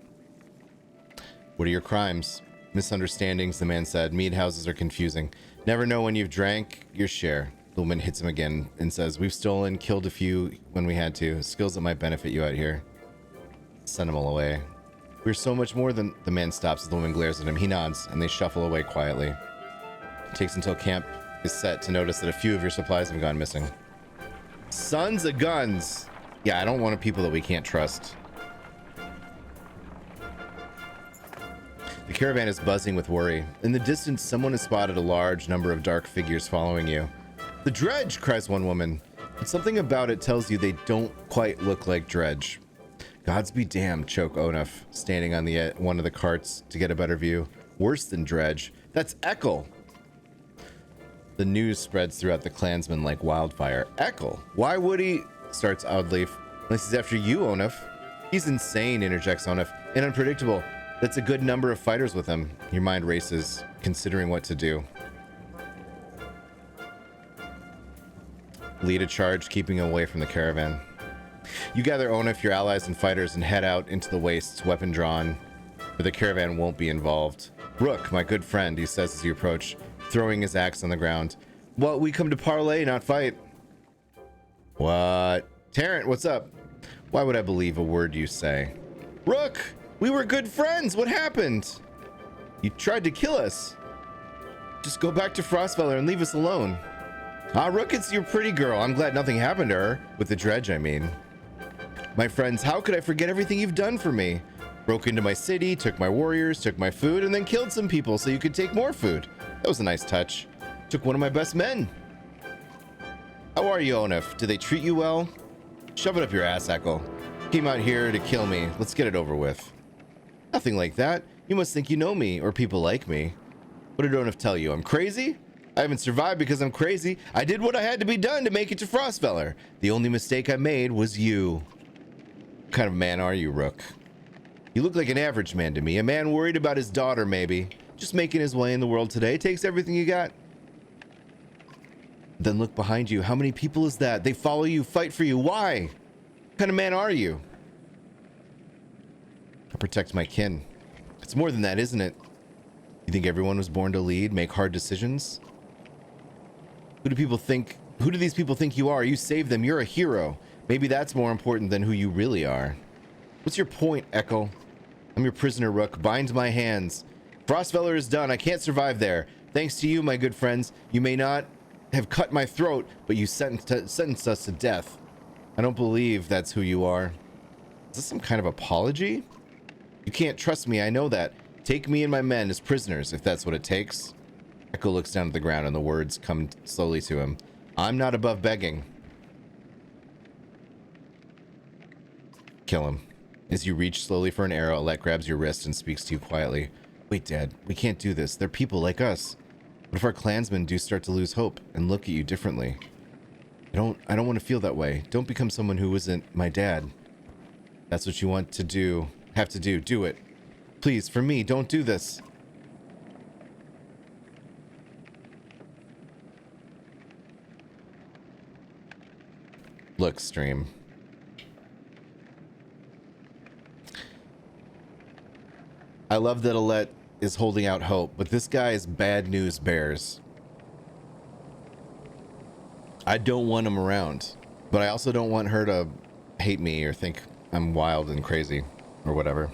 What are your crimes? Misunderstandings, the man said. Mead houses are confusing. Never know when you've drank your share. The woman hits him again and says, we've stolen, killed a few when we had to. Skills that might benefit you out here. Send them all away. We're so much more than... The man stops as the woman glares at him. He nods, and they shuffle away quietly. It takes until camp is set to notice that a few of your supplies have gone missing. Sons of guns! Yeah, I don't want people that we can't trust. The caravan is buzzing with worry. In the distance, someone has spotted a large number of dark figures following you. The Dredge! Cries one woman. But something about it tells you they don't quite look like Dredge. Gods be damned, choke Onuf, standing on the one of the carts to get a better view. Worse than Dredge. That's Ekel! The news spreads throughout the clansmen like wildfire. Ekel? Why would he... Starts Oddleaf. Unless he's after you, Onuf. He's insane, interjects Onuf. And unpredictable. That's a good number of fighters with him. Your mind races, considering what to do. Lead a charge, keeping away from the caravan. You gather Onuf, your allies and fighters, and head out into the wastes, weapon drawn, where the caravan won't be involved. Rook, my good friend, he says as you approach, throwing his axe on the ground. Well, we come to parley, not fight. What? Tarrant, what's up? Why would I believe a word you say? Rook, we were good friends. What happened? You tried to kill us. Just go back to Frostfeller and leave us alone. Ah, Rook, it's your pretty girl. I'm glad nothing happened to her. With the Dredge, I mean. My friends, how could I forget everything you've done for me? Broke into my city, took my warriors, took my food, and then killed some people so you could take more food. That was a nice touch. Took one of my best men. How are you, Onuf? Do they treat you well? Shove it up your ass, Ekel. Came out here to kill me. Let's get it over with. Nothing like that. You must think you know me, or people like me. What did Onuf tell you? I'm crazy? I haven't survived because I'm crazy. I did what I had to be done to make it to Frostfeller. The only mistake I made was you. What kind of man are you, Rook? You look like an average man to me. A man worried about his daughter, maybe. Just making his way in the world today. Takes everything you got. Then look behind you. How many people is that? They follow you, fight for you. Why? What kind of man are you? I protect my kin. It's more than that, isn't it? You think everyone was born to lead, make hard decisions? Who do these people think you are? You saved them. You're a hero. Maybe that's more important than who you really are. What's your point, Echo? I'm your prisoner, Rook. Bind my hands. Frostfeller is done. I can't survive there. Thanks to you, my good friends. You may not have cut my throat, but you sentenced us to death. I don't believe that's who you are. Is this some kind of apology? You can't trust me. I know that. Take me and my men as prisoners, if that's what it takes. Echo looks down at the ground and the words come slowly to him. I'm not above begging. Kill him. As you reach slowly for an arrow, Alec grabs your wrist and speaks to you quietly. Wait, Dad, we can't do this. They're people like us. What if our clansmen do start to lose hope and look at you differently? I don't want to feel that way. Don't become someone who isn't my dad. That's what you want to do. Have to do. Do it. Please, for me, don't do this. Look, stream. I love that Alette is holding out hope, but this guy is bad news bears. I don't want him around, but I also don't want her to hate me or think I'm wild and crazy or whatever.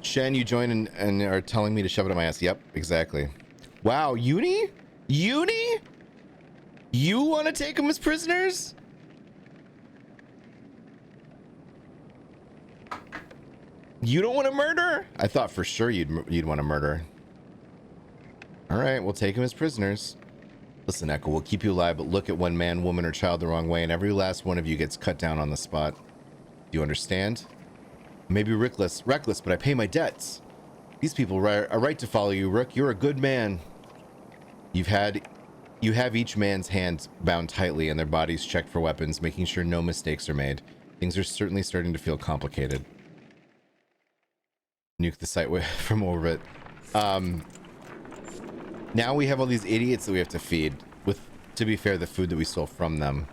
Shen, you join and are telling me to shove it on my ass. Yep, exactly. Wow, Uni? Uni? You want to take them as prisoners? You don't want to murder? I thought for sure you'd want to murder. All right, we'll take them as prisoners. Listen, Echo, we'll keep you alive, but look at one man, woman, or child the wrong way, and every last one of you gets cut down on the spot. Do you understand? Maybe reckless, but I pay my debts. These people are right to follow you, Rook. You're a good man. You have each man's hands bound tightly and their bodies checked for weapons, making sure no mistakes are made. Things are certainly starting to feel complicated. Nuke the site from orbit. Now we have all these idiots that we have to feed with, to be fair, the food that we stole from them.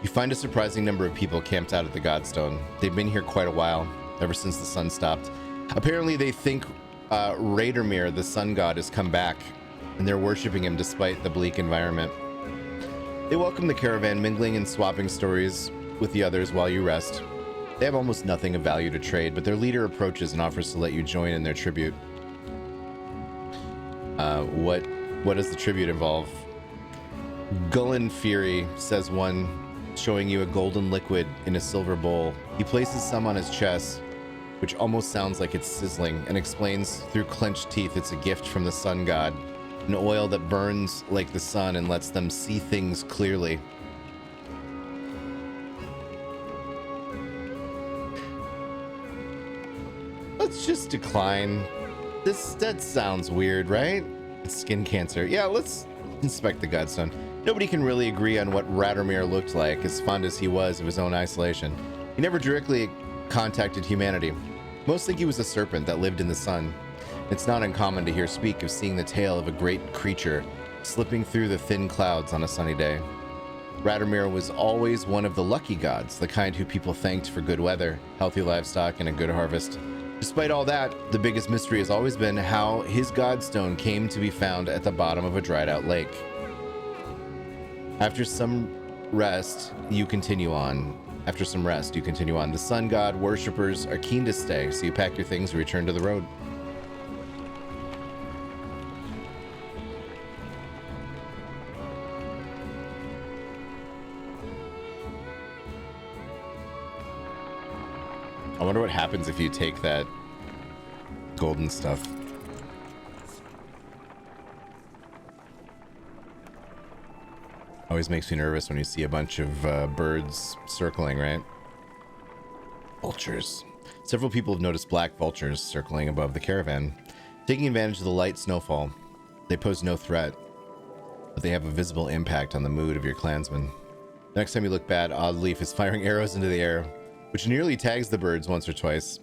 You find a surprising number of people camped out at the Godstone. They've been here quite a while, ever since the sun stopped. Apparently they think Raidermere, the sun god, has come back, and they're worshipping him despite the bleak environment. They welcome the caravan, mingling and swapping stories with the others while you rest. They have almost nothing of value to trade, but their leader approaches and offers to let you join in their tribute. What does the tribute involve? Gullen Fury, says one, showing you a golden liquid in a silver bowl. He places some on his chest, which almost sounds like it's sizzling, and explains through clenched teeth it's a gift from the sun god, an oil that burns like the sun and lets them see things clearly. Let's just decline. That sounds weird, right? It's skin cancer. Yeah, let's inspect the Godstone. Nobody can really agree on what Radomir looked like, as fond as he was of his own isolation. He never directly contacted humanity. Most think he was a serpent that lived in the sun. It's not uncommon to hear speak of seeing the tail of a great creature slipping through the thin clouds on a sunny day. Radomir was always one of the lucky gods, the kind who people thanked for good weather, healthy livestock, and a good harvest. Despite all that, the biggest mystery has always been how his Godstone came to be found at the bottom of a dried-out lake. After some rest, you continue on. The sun god worshippers are keen to stay, so you pack your things and return to the road. I wonder what happens if you take that golden stuff. Always makes me nervous when you see a bunch of birds circling, right? Vultures. Several people have noticed black vultures circling above the caravan, taking advantage of the light snowfall. They pose no threat, but they have a visible impact on the mood of your clansmen. Next time you look bad, Oddleaf is firing arrows into the air, which nearly tags the birds once or twice.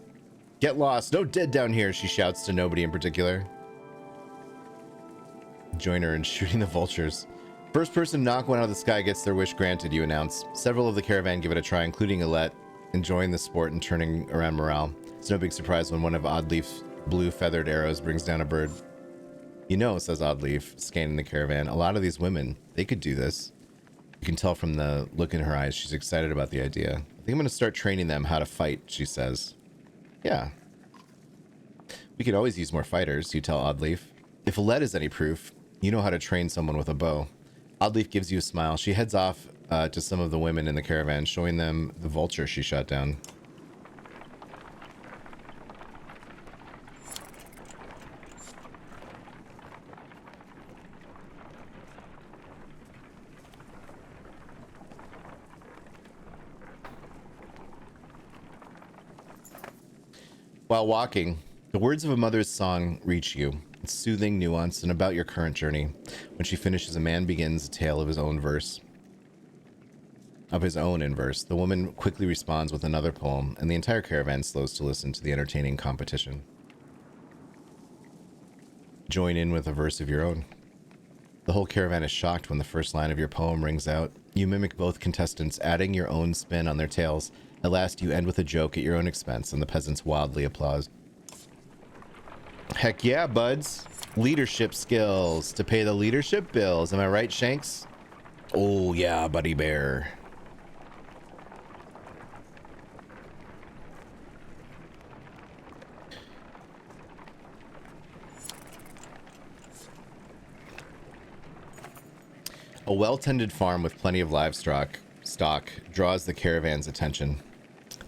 Get lost, no dead down here, she shouts to nobody in particular. Join her in shooting the vultures. First person to knock one out of the sky gets their wish granted, you announce. Several of the caravan give it a try, including Alette, enjoying the sport and turning around morale. It's no big surprise when one of Oddleaf's blue feathered arrows brings down a bird. You know, says Oddleaf, scanning the caravan, a lot of these women, they could do this. You can tell from the look in her eyes she's excited about the idea. I think I'm going to start training them how to fight, she says. Yeah. We could always use more fighters, you tell Oddleaf. If Alette is any proof, you know how to train someone with a bow. Oddleaf gives you a smile. She heads off to some of the women in the caravan, showing them the vulture she shot down. While walking, the words of a mother's song reach you. It's soothing, nuanced, and about your current journey. When she finishes, a man begins a tale of his own in verse. The woman quickly responds with another poem, and the entire caravan slows to listen to the entertaining competition. Join in with a verse of your own. The whole caravan is shocked when the first line of your poem rings out. You mimic both contestants, adding your own spin on their tales. At last, you end with a joke at your own expense, and the peasants wildly applaud. Heck yeah, buds. Leadership skills to pay the leadership bills. Am I right, Shanks? Oh, yeah, buddy bear. A well-tended farm with plenty of livestock draws the caravan's attention.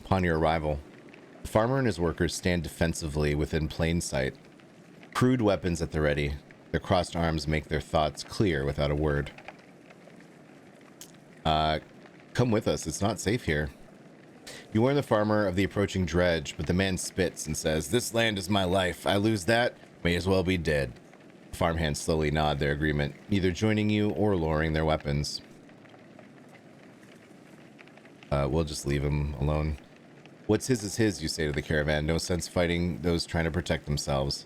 Upon your arrival, the farmer and his workers stand defensively within plain sight. Crude weapons at the ready. Their crossed arms make their thoughts clear without a word. Come with us. It's not safe here. You warn the farmer of the approaching dredge, but the man spits and says, "This land is my life. I lose that, may as well be dead." The farmhands slowly nod their agreement, neither joining you or lowering their weapons. We'll just leave him alone. What's his is his, you say to the caravan. No sense fighting those trying to protect themselves.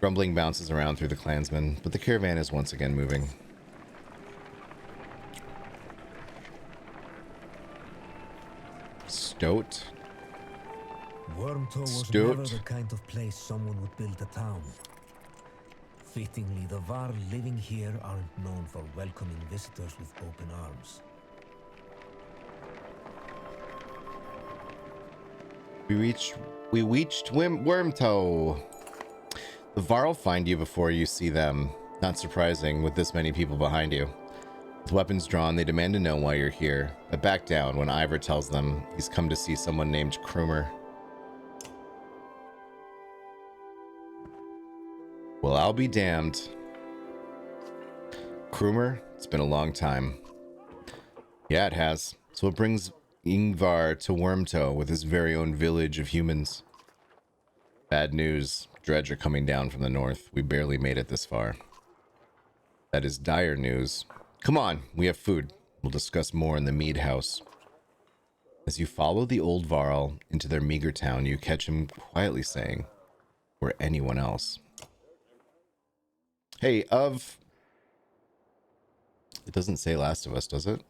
Grumbling bounces around through the clansmen, but the caravan is once again moving. Stoat. Wormtoe was Stoat. never the kind of place someone would build a town. Fittingly, the Varl living here aren't known for welcoming visitors with open arms. We reached Wormtoe. The Varl find you before you see them. Not surprising with this many people behind you. With weapons drawn, they demand to know why you're here, but back down when Ivor tells them he's come to see someone named Krumer. Well, I'll be damned. Krumer, it's been a long time. Yeah, it has. So it brings Ingvar to Wormtoe with his very own village of humans. Bad news. Dredge are coming down from the north. We barely made it this far. That is dire news. Come on, we have food. We'll discuss more in the mead house. As you follow the old Varl into their meager town, you catch him quietly saying, or anyone else. Hey, It doesn't say Last of Us, does it?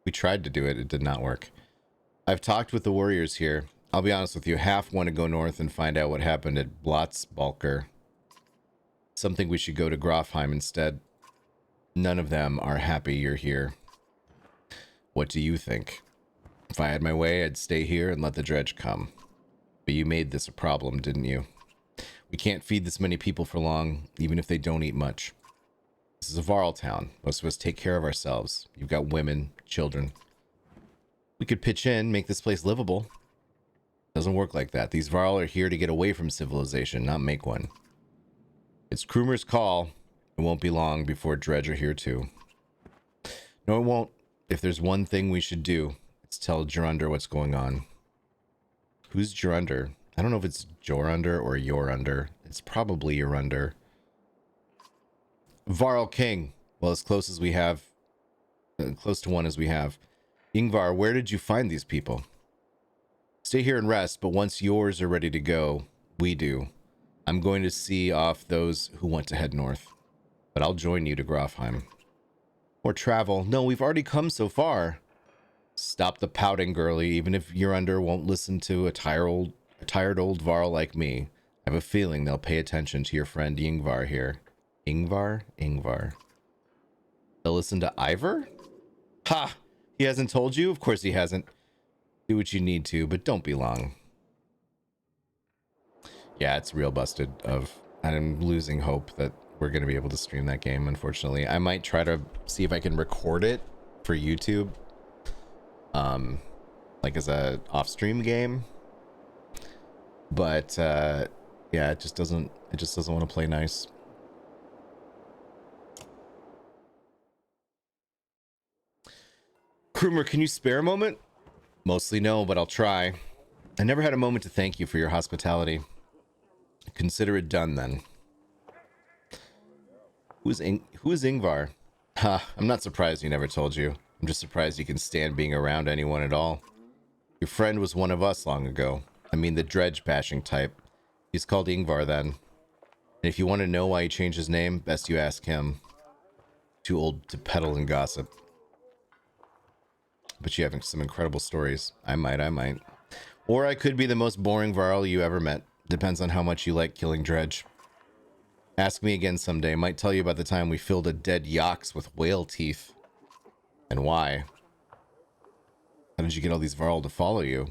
We tried to do it. It did not work. I've talked with the warriors here. I'll be honest with you. Half want to go north and find out what happened at Blotzbalker. Some think we should go to Grofheim instead. None of them are happy you're here. What do you think? If I had my way, I'd stay here and let the dredge come. But you made this a problem, didn't you? We can't feed this many people for long, even if they don't eat much. This is a Varl town. Most of us take care of ourselves. You've got women, children. We could pitch in, make this place livable. Doesn't work like that. These Varl are here to get away from civilization, not make one. It's Krumer's call. It won't be long before Dredge are here too. No, it won't. If there's one thing we should do, it's tell Jorunder what's going on. Who's Jorunder? I don't know if it's Jorunder or Yorunder. It's probably Yorunder. Varl King. Well, as close as we have close to one as we have. Ingvar, where did you find these people? Stay here and rest, but once yours are ready to go, we do. I'm going to see off those who want to head north. But I'll join you to Grofheim. Or travel. No, we've already come so far. Stop the pouting, girlie. Even if Urander won't listen to a tired old Varl like me, I have a feeling they'll pay attention to your friend Ingvar here. Ingvar? Ingvar. They'll listen to Ivor? Ha! He hasn't told you? Of course he hasn't. Do what you need to, but don't be long. Yeah, it's real busted of... I'm losing hope that we're going to be able to stream that game, unfortunately. I might try to see if I can record it for YouTube. Like as a off-stream game. But, yeah, it just doesn't want to play nice. Krumer, can you spare a moment? Mostly no, but I'll try. I never had a moment to thank you for your hospitality. Consider it done, then. Who is Ingvar? Ha, I'm not surprised he never told you. I'm just surprised he can stand being around anyone at all. Your friend was one of us long ago. I mean the dredge-bashing type. He's called Ingvar, then. And if you want to know why he changed his name, best you ask him. Too old to peddle and gossip. But you have some incredible stories. I might. Or I could be the most boring Varl you ever met. Depends on how much you like killing dredge. Ask me again someday. Might tell you about the time we filled a dead Yox with whale teeth. And why. How did you get all these Varl to follow you?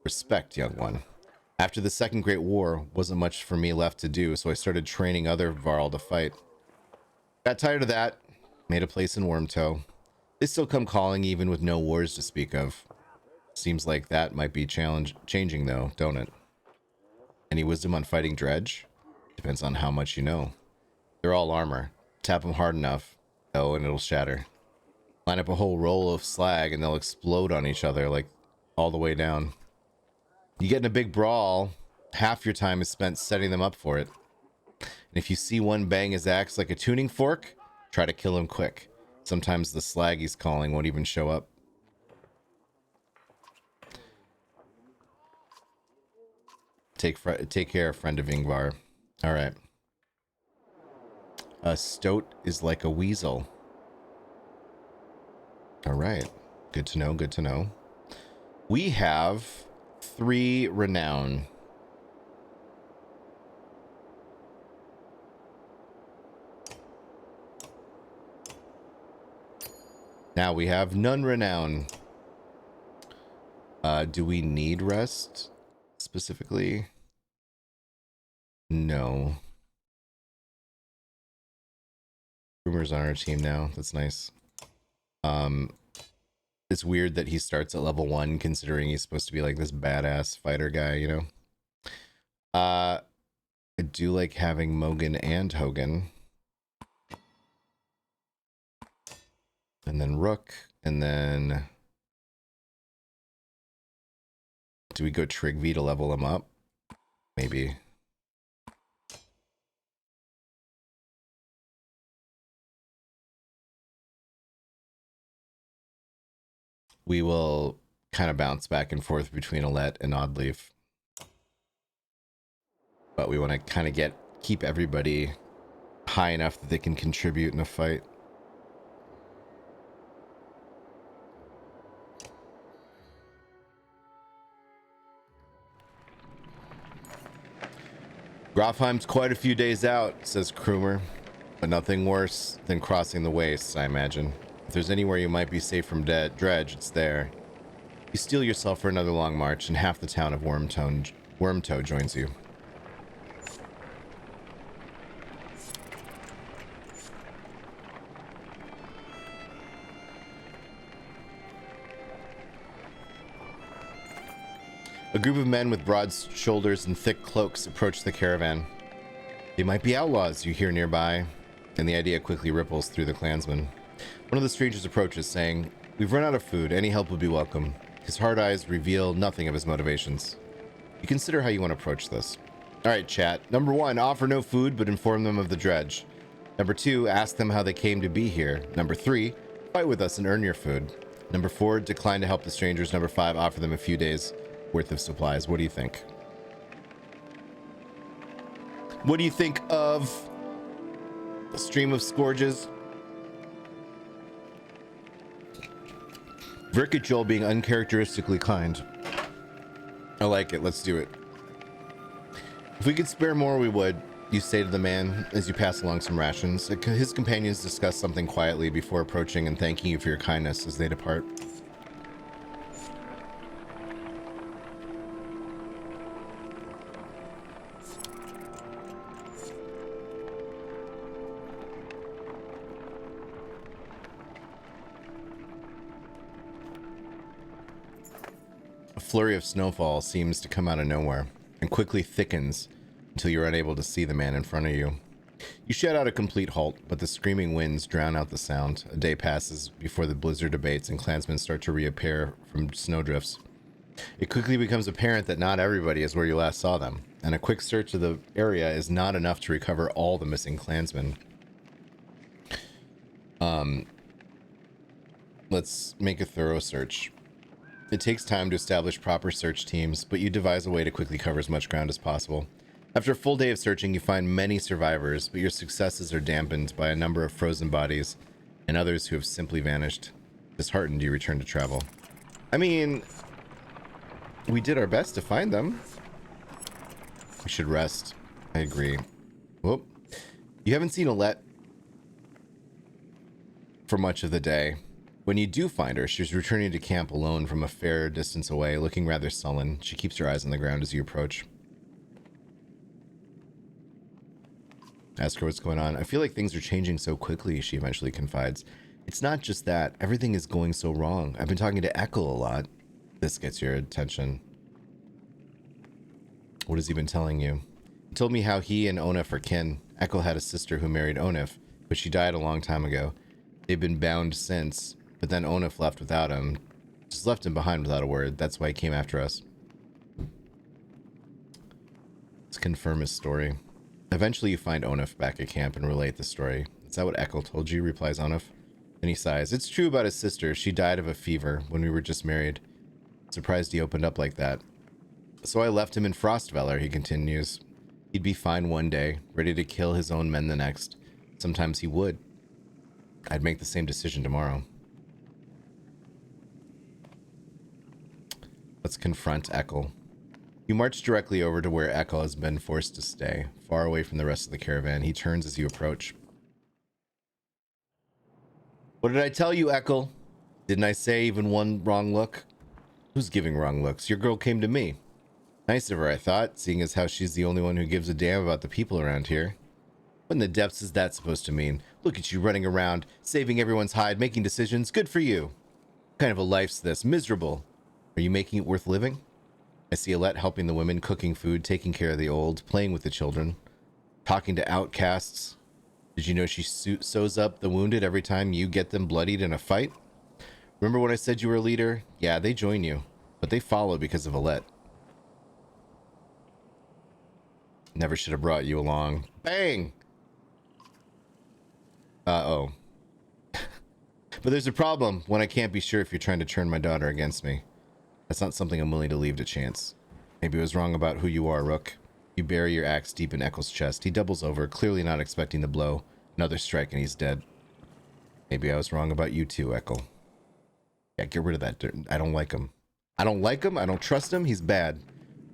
Respect, young one. After the Second Great War, wasn't much for me left to do, so I started training other Varl to fight. Got tired of that. Made a place in Wormtoe. They still come calling even with no wars to speak of. Seems like that might be changing though, don't it? Any wisdom on fighting dredge? Depends on how much you know. They're all armor. Tap them hard enough, though, and it'll shatter. Line up a whole roll of slag and they'll explode on each other, like, all the way down. You get in a big brawl, half your time is spent setting them up for it. And if you see one bang his axe like a tuning fork, try to kill him quick. Sometimes the slag he's calling won't even show up. Take care, friend of Ingvar. Alright. A stoat is like a weasel. Alright. Good to know, good to know. We have 3 renown. Now we have none renown. Do we need rest specifically? No. Rumor's on our team now. That's nice. It's weird that he starts at level 1 considering he's supposed to be like this badass fighter guy, you know? I do like having Mogan and Hogan. And then Rook, and then... Do we go Trig V to level him up? Maybe. We will kind of bounce back and forth between Alette and Oddleaf. But we want to kind of keep everybody high enough that they can contribute in a fight. Grofheim's quite a few days out, says Krumer, but nothing worse than crossing the wastes, I imagine. If there's anywhere you might be safe from dredge, it's there. You steel yourself for another long march, and half the town of Wormtoe joins you. A group of men with broad shoulders and thick cloaks approach the caravan. They might be outlaws, you hear nearby, and the idea quickly ripples through the clansmen. One of the strangers approaches, saying, "We've run out of food. Any help would be welcome." His hard eyes reveal nothing of his motivations. You consider how you want to approach this. Alright, chat. Number 1, offer no food, but inform them of the dredge. Number 2, ask them how they came to be here. Number 3, fight with us and earn your food. Number 4, decline to help the strangers. Number 5, offer them a few days worth of supplies. What do you think? What do you think of a stream of scourges? Virkajol being uncharacteristically kind. I like it. Let's do it. If we could spare more, we would, you say to the man as you pass along some rations. His companions discuss something quietly before approaching and thanking you for your kindness as they depart. A flurry of snowfall seems to come out of nowhere and quickly thickens until you're unable to see the man in front of you. You shout out a complete halt, but the screaming winds drown out the sound. A day passes before the blizzard abates and clansmen start to reappear from snowdrifts. It quickly becomes apparent that not everybody is where you last saw them, and a quick search of the area is not enough to recover all the missing clansmen. Let's make a thorough search. It takes time to establish proper search teams, but you devise a way to quickly cover as much ground as possible. After a full day of searching, you find many survivors, but your successes are dampened by a number of frozen bodies and others who have simply vanished. Disheartened, you return to travel. I mean, we did our best to find them. We should rest. I agree. Whoop. You haven't seen Alette for much of the day. When you do find her, she's returning to camp alone from a fair distance away, looking rather sullen. She keeps her eyes on the ground as you approach. Ask her what's going on. I feel like things are changing so quickly, she eventually confides. It's not just that. Everything is going so wrong. I've been talking to Ekel a lot. This gets your attention. What has he been telling you? He told me how he and Onif are kin. Ekel had a sister who married Onif, but she died a long time ago. They've been bound since, but then Onif left without him. Just left him behind without a word. That's why he came after us. Let's confirm his story. Eventually you find Onif back at camp and relate the story. Is that what Ekel told you? Replies Onif. Then he sighs. It's true about his sister. She died of a fever when we were just married. Surprised he opened up like that. So I left him in Frostveller, he continues. He'd be fine one day, ready to kill his own men the next. Sometimes he would. I'd make the same decision tomorrow. Let's confront Ekel. You march directly over to where Ekel has been forced to stay, far away from the rest of the caravan. He turns as you approach. What did I tell you, Ekel? Didn't I say even one wrong look? Who's giving wrong looks? Your girl came to me. Nice of her, I thought, seeing as how she's the only one who gives a damn about the people around here. What in the depths is that supposed to mean? Look at you running around, saving everyone's hide, making decisions. Good for you. What kind of a life's this? Miserable. Are you making it worth living? I see Alette helping the women, cooking food, taking care of the old, playing with the children, talking to outcasts. Did you know she sews up the wounded every time you get them bloodied in a fight? Remember when I said you were a leader? Yeah, they join you, but they follow because of Alette. Never should have brought you along. Bang! Uh-oh. But there's a problem when I can't be sure if you're trying to turn my daughter against me. That's not something I'm willing to leave to chance. Maybe I was wrong about who you are, Rook. You bury your axe deep in Ekel's chest. He doubles over, clearly not expecting the blow. Another strike and he's dead. Maybe I was wrong about you too, Ekel. Yeah, get rid of that dirt. I don't like him. I don't like him. I don't trust him. He's bad.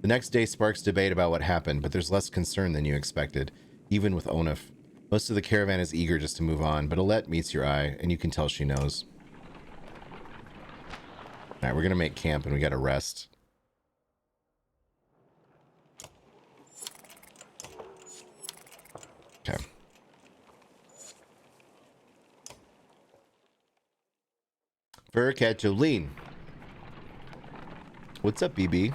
The next day sparks debate about what happened, but there's less concern than you expected, even with Onif. Most of the caravan is eager just to move on, but Alette meets your eye, and you can tell she knows. Alright, we're gonna make camp, and we gotta rest. Okay. Jolene. What's up, BB?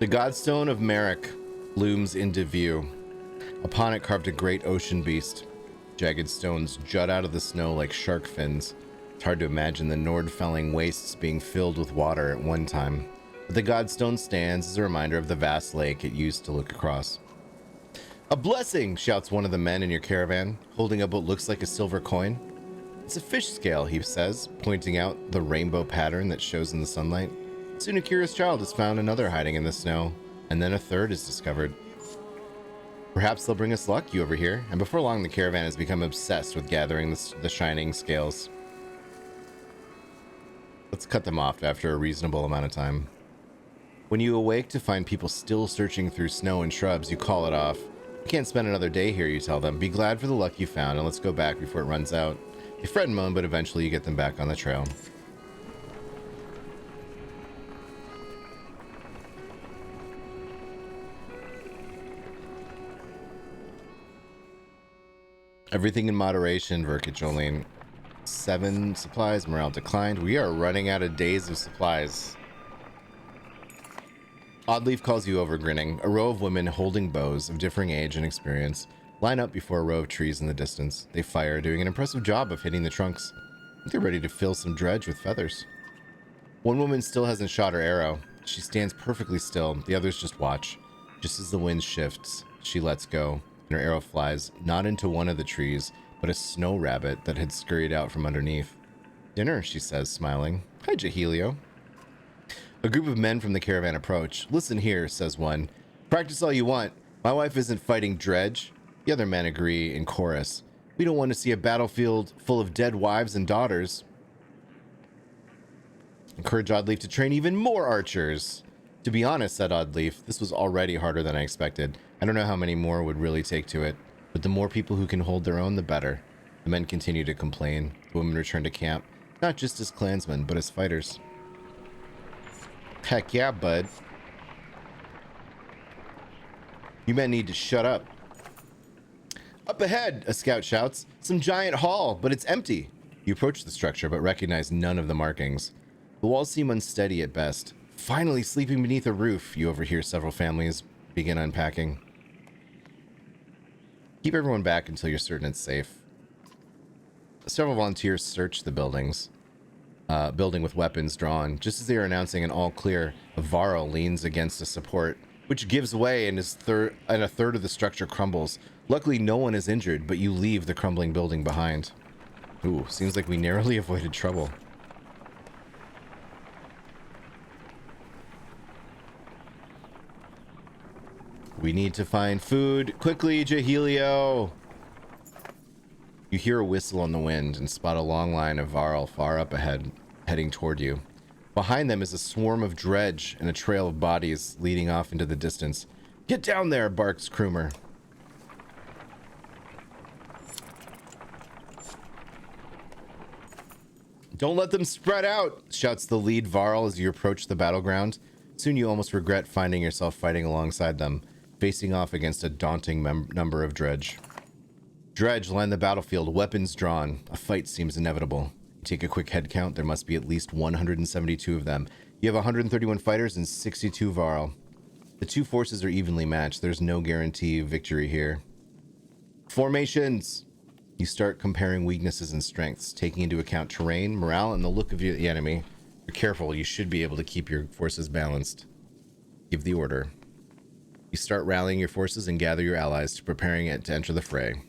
The godstone of Merrick looms into view. Upon it carved a great ocean beast. Jagged stones jut out of the snow like shark fins. It's hard to imagine the Nordfelling wastes being filled with water at one time. But the godstone stands as a reminder of the vast lake it used to look across. A blessing, shouts one of the men in your caravan, holding up what looks like a silver coin. It's a fish scale, he says, pointing out the rainbow pattern that shows in the sunlight. Soon a curious child is found, another hiding in the snow, and then a third is discovered. Perhaps they'll bring us luck, you overhear, and before long the caravan has become obsessed with gathering the shining scales. Let's cut them off after a reasonable amount of time. When you awake to find people still searching through snow and shrubs, you call it off. You can't spend another day here, you tell them. Be glad for the luck you found, and let's go back before it runs out. They fret and moan, but eventually you get them back on the trail. Everything in moderation, Verkich only 7 supplies, morale declined. We are running out of days of supplies. Oddleaf calls you over, grinning. A row of women holding bows of differing age and experience line up before a row of trees in the distance. They fire, doing an impressive job of hitting the trunks. They're ready to fill some dredge with feathers. One woman still hasn't shot her arrow. She stands perfectly still. The others just watch. Just as the wind shifts, she lets go, and her arrow flies not into one of the trees, but a snow rabbit that had scurried out from underneath. Dinner, she says, smiling. Hi, Jahilio. A group of men from the caravan approach. Listen here, says one. Practice all you want. My wife isn't fighting dredge. The other men agree in chorus. We don't want to see a battlefield full of dead wives and daughters. Encourage Oddleaf to train even more archers. To be honest, said Oddleaf, this was already harder than I expected. I don't know how many more would really take to it, but the more people who can hold their own, the better. The men continue to complain. The women return to camp, not just as clansmen, but as fighters. Heck yeah, bud. You men need to shut up. Up ahead, a scout shouts. Some giant hall, but it's empty. You approach the structure, but recognize none of the markings. The walls seem unsteady at best. Finally sleeping beneath a roof, you overhear several families begin unpacking. Keep everyone back until you're certain it's safe. Several volunteers search the building with weapons drawn. Just as they are announcing an all clear, a Varro leans against a support, which gives way and a third of the structure crumbles. Luckily, no one is injured, but you leave the crumbling building behind. Ooh, seems like we narrowly avoided trouble. We need to find food. Quickly, Jahilio! You hear a whistle on the wind and spot a long line of Varl far up ahead, heading toward you. Behind them is a swarm of dredge and a trail of bodies leading off into the distance. Get down there, barks Krumer. Don't let them spread out, shouts the lead Varl as you approach the battleground. Soon you almost regret finding yourself fighting alongside them, facing off against a daunting number of dredge. Dredge line the battlefield, weapons drawn. A fight seems inevitable. You take a quick head count. There must be at least 172 of them. You have 131 fighters and 62 Varl. The two forces are evenly matched. There's no guarantee of victory here. Formations! You start comparing weaknesses and strengths, taking into account terrain, morale, and the look of the enemy. Be careful, you should be able to keep your forces balanced. Give the order. You start rallying your forces and gather your allies, preparing it to enter the fray.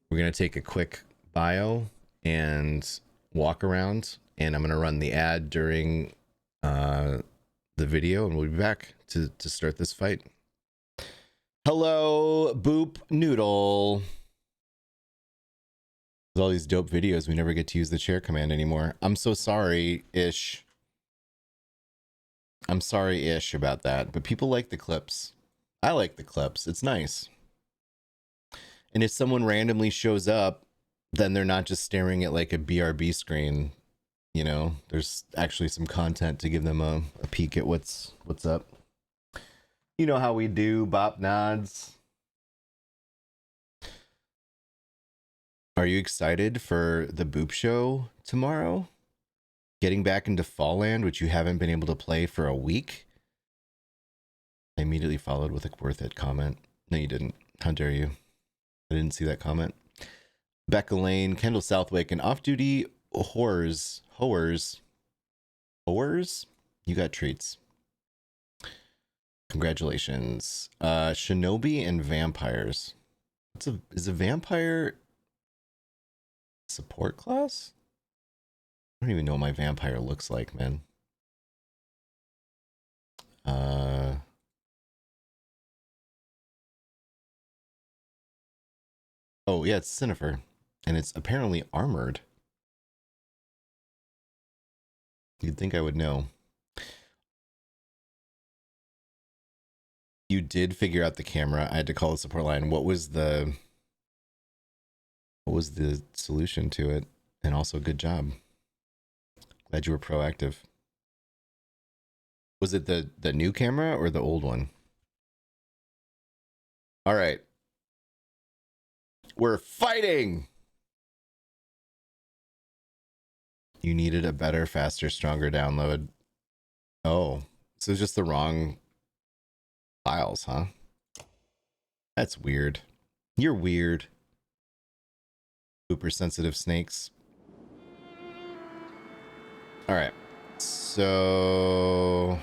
We're going to take a quick bio and walk around, and I'm going to run the ad during the video, and we'll be back to start this fight. Hello, Boop Noodle. There's all these dope videos. We never get to use the chair command anymore. I'm so sorry-ish. I'm sorry-ish about that, but people like the clips. I like the clips. It's nice. And if someone randomly shows up, then they're not just staring at like a BRB screen. You know, there's actually some content to give them a peek at what's up. You know how we do, bop nods. Are you excited for the Boop Show tomorrow? Getting back into Fall Land, which you haven't been able to play for a week? I immediately followed with a worth it comment. No, you didn't. How dare you? I didn't see that comment. Becca Lane, Kendall Southwick, and off-duty hoers. You got treats. Congratulations. Shinobi and vampires. Is a vampire support class? I don't even know what my vampire looks like, man. Oh yeah, it's Cinnifer. And it's apparently armored. You'd think I would know. You did figure out the camera. I had to call the support line. What was the solution to it? And also, good job. Glad you were proactive. Was it the new camera or the old one? All right. We're fighting. You needed a better, faster, stronger download. Oh, so it's just the wrong files, huh? That's weird. You're weird. Super sensitive snakes. All right. So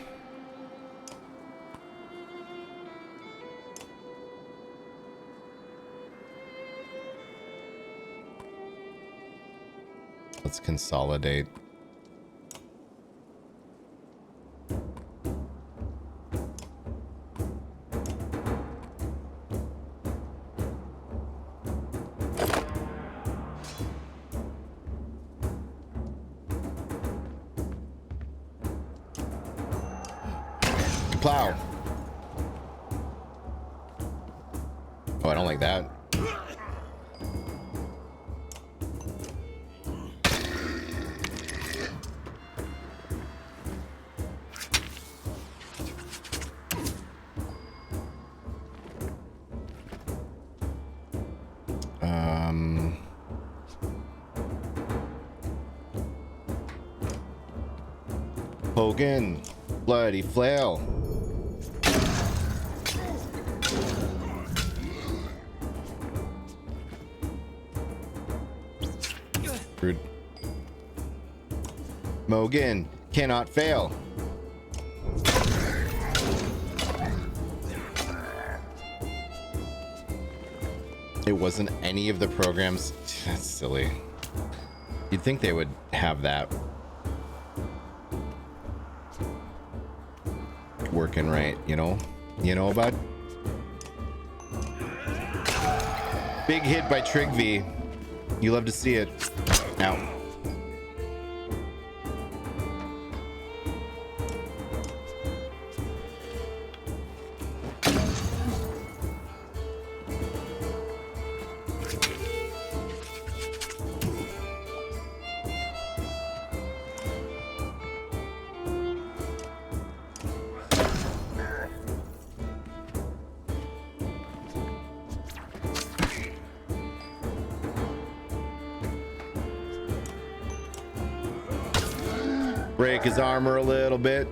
let's consolidate. Plow. Oh, I don't like that. Hogan, bloody flail. Rude. Mogan cannot fail. It wasn't any of the programs. That's silly. You'd think they would have that working right, you know? You know, bud? Big hit by Trigv. You love to see it. Ow. Break his armor a little bit.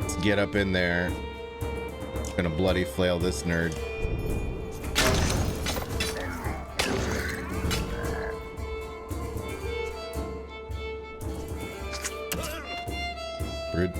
Let's get up in there. Gonna bloody flail this nerd. Rude.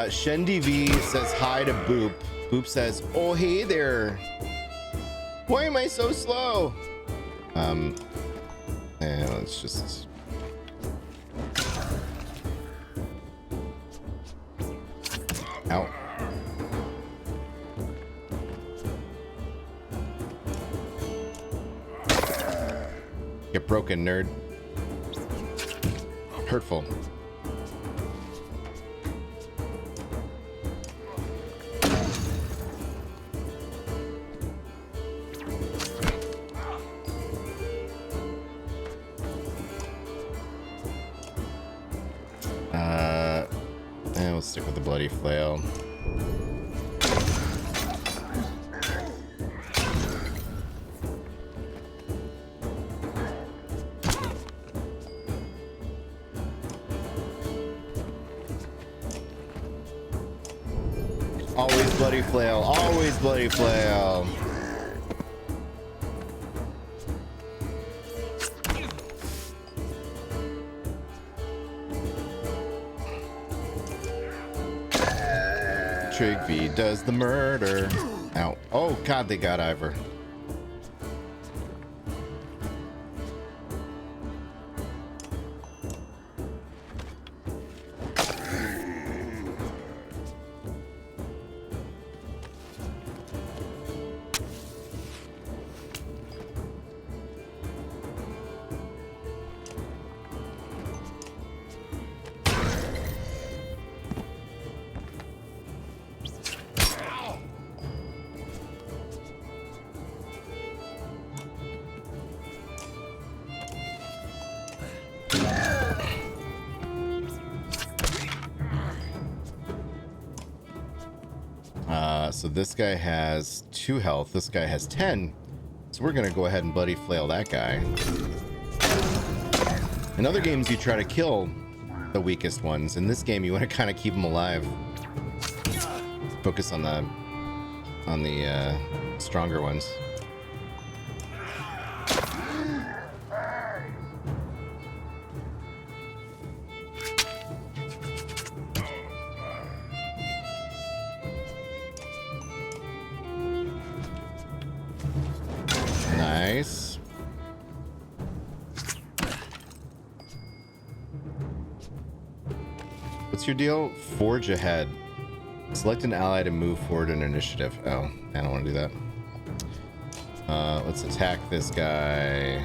Shendi V says hi to Boop. Boop says, oh, hey there. Why am I so slow? Let's just... Ow. Get broken, nerd. Hurtful. we'll stick with the bloody flail. Always bloody flail. Always bloody flail. Trigby does the murder. Ow. Oh god, they got Ivor. So this guy has 2 health. This guy has 10. So we're gonna go ahead and bloody flail that guy. In other games, you try to kill the weakest ones. In this game, you want to kind of keep them alive. Focus on the stronger ones. Nice. What's your deal? Forge ahead. Select an ally to move forward in initiative. Oh, I don't want to do that. Let's attack this guy.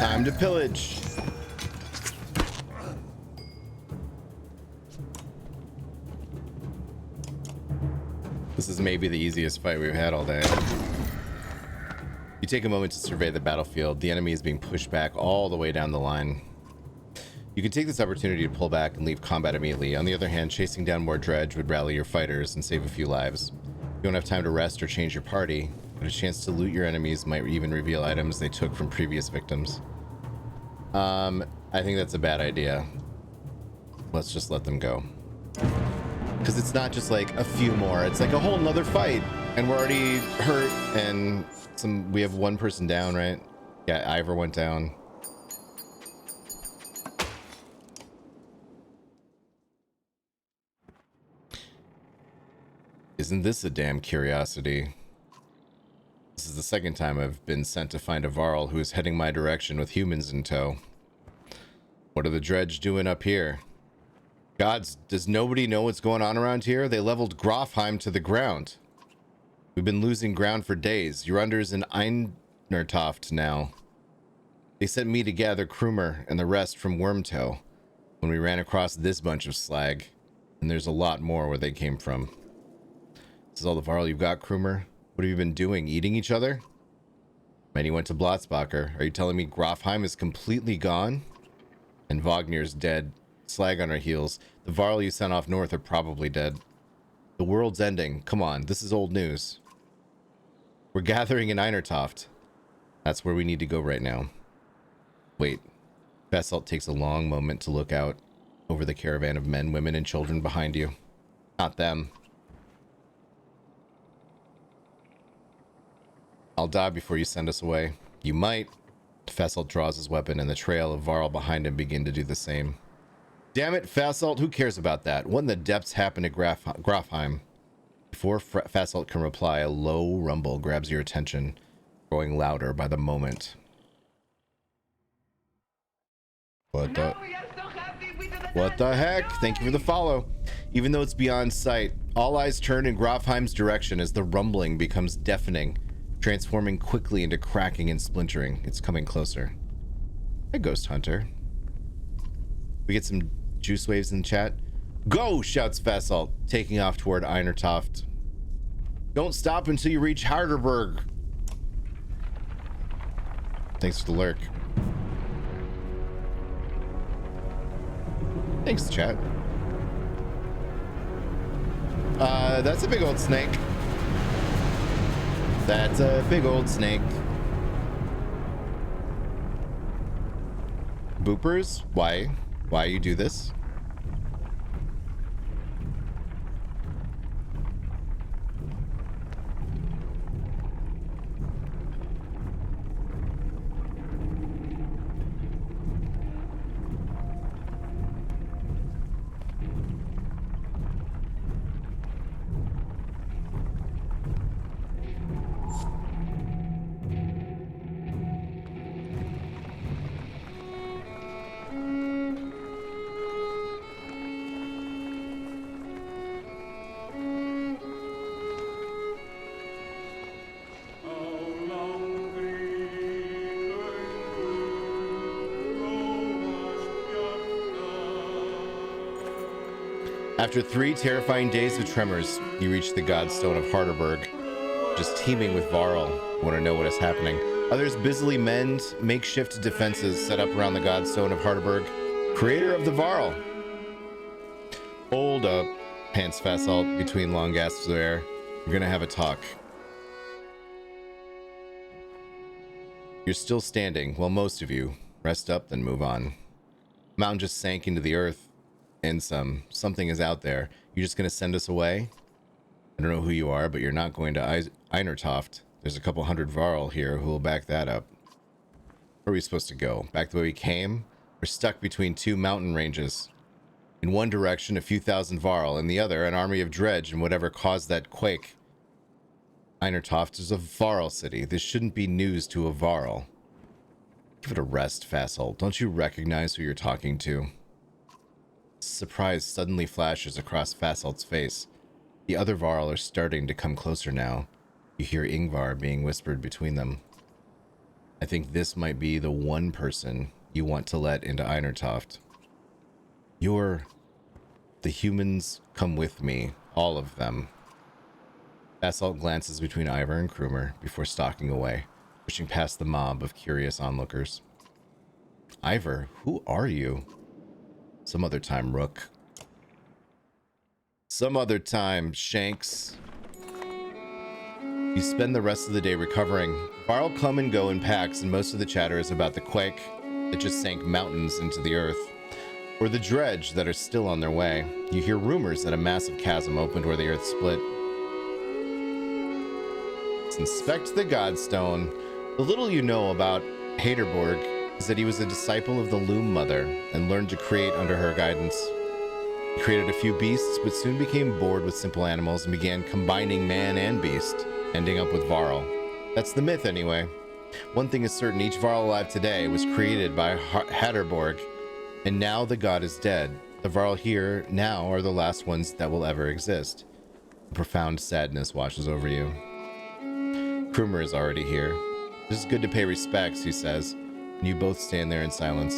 Time to pillage. This is maybe the easiest fight we've had all day. You take a moment to survey the battlefield. The enemy is being pushed back all the way down the line. You can take this opportunity to pull back and leave combat immediately. On the other hand, chasing down more dredge would rally your fighters and save a few lives. You don't have time to rest or change your party, but a chance to loot your enemies might even reveal items they took from previous victims. I think that's a bad idea. Let's just let them go. Because it's not just like a few more, it's like a whole nother fight. And we're already hurt, and we have one person down, right? Yeah, Ivor went down. Isn't this a damn curiosity? This is the second time I've been sent to find a Varl who is heading my direction with humans in tow. What are the dredge doing up here? Gods, does nobody know what's going on around here? They leveled Grofheim to the ground. We've been losing ground for days. You're under in Einertoft now. They sent me to gather Krumer and the rest from Wormtow when we ran across this bunch of slag. And there's a lot more where they came from. This is all the Varl you've got, Krumer? What have you been doing? Eating each other? Many went to Blotzbacher. Are you telling me Grofheim is completely gone? And Wagnir's dead. Slag on our heels. The Varl you sent off north are probably dead. The world's ending. Come on, this is old news. We're gathering in Einertoft. That's where we need to go right now. Wait. Fesselt takes a long moment to look out over the caravan of men, women, and children behind you. Not them. I'll die before you send us away. You might. Fesselt draws his weapon, and the trail of Varl behind him begin to do the same. Damn it, Fesselt, who cares about that? What in the depths happened to Grofheim? Before Fesselt can reply, a low rumble grabs your attention. Growing louder by the moment. What the? What the heck? Thank you for the follow. Even though it's beyond sight, all eyes turn in Grofheim's direction as the rumbling becomes deafening, transforming quickly into cracking and splintering. It's coming closer. Hey, Ghost Hunter. We get some juice waves in the chat. Go, shouts Vassalt, taking off toward Einertoft. Don't stop until you reach Harderberg. Thanks for the lurk. Thanks, chat. That's a big old snake. That's a big old snake. Boopers, why? Why you do this? After 3 terrifying days of tremors, you reach the Godstone of Harderberg, just teeming with Varl. Want to know what is happening? Others busily mend makeshift defenses set up around the Godstone of Harderberg, creator of the Varl. Hold up, pants Vassalt between long gasps of air. We're gonna have a talk. You're still standing, while most of you rest up, then move on. Mountain just sank into the earth. And something is out there. You're just gonna send us away? I don't know who you are, but you're not going to Einertoft. There's a couple hundred Varl here who will back that up. Where are we supposed to go? Back the way we came? We're stuck between 2 mountain ranges. In one direction, a few thousand Varl. In the other, an army of dredge and whatever caused that quake. Einertoft is a Varl city. This shouldn't be news to a Varl. Give it a rest, Vassal. Don't you recognize who you're talking to? Surprise suddenly flashes across Vassalt's face. The other Varl are starting to come closer now. You hear Ingvar being whispered between them. I think this might be the one person you want to let into Einertoft. The humans come with me, all of them. Vassalt glances between Ivar and Krumer before stalking away, pushing past the mob of curious onlookers. Ivar, who are you? Some other time, Rook. Some other time, Shanks. You spend the rest of the day recovering. Varl come and go in packs, and most of the chatter is about the quake that just sank mountains into the earth, or the dredge that are still on their way. You hear rumors that a massive chasm opened where the earth split. Let's inspect the Godstone. The little you know about Haderborg is that he was a disciple of the Loom Mother and learned to create under her guidance. He created a few beasts, but soon became bored with simple animals and began combining man and beast, ending up with Varl. That's the myth, anyway. One thing is certain, each Varl alive today was created by Haderborg, and now the god is dead. The Varl here now are the last ones that will ever exist. A profound sadness washes over you. Krumer is already here. This is good to pay respects, he says, and you both stand there in silence.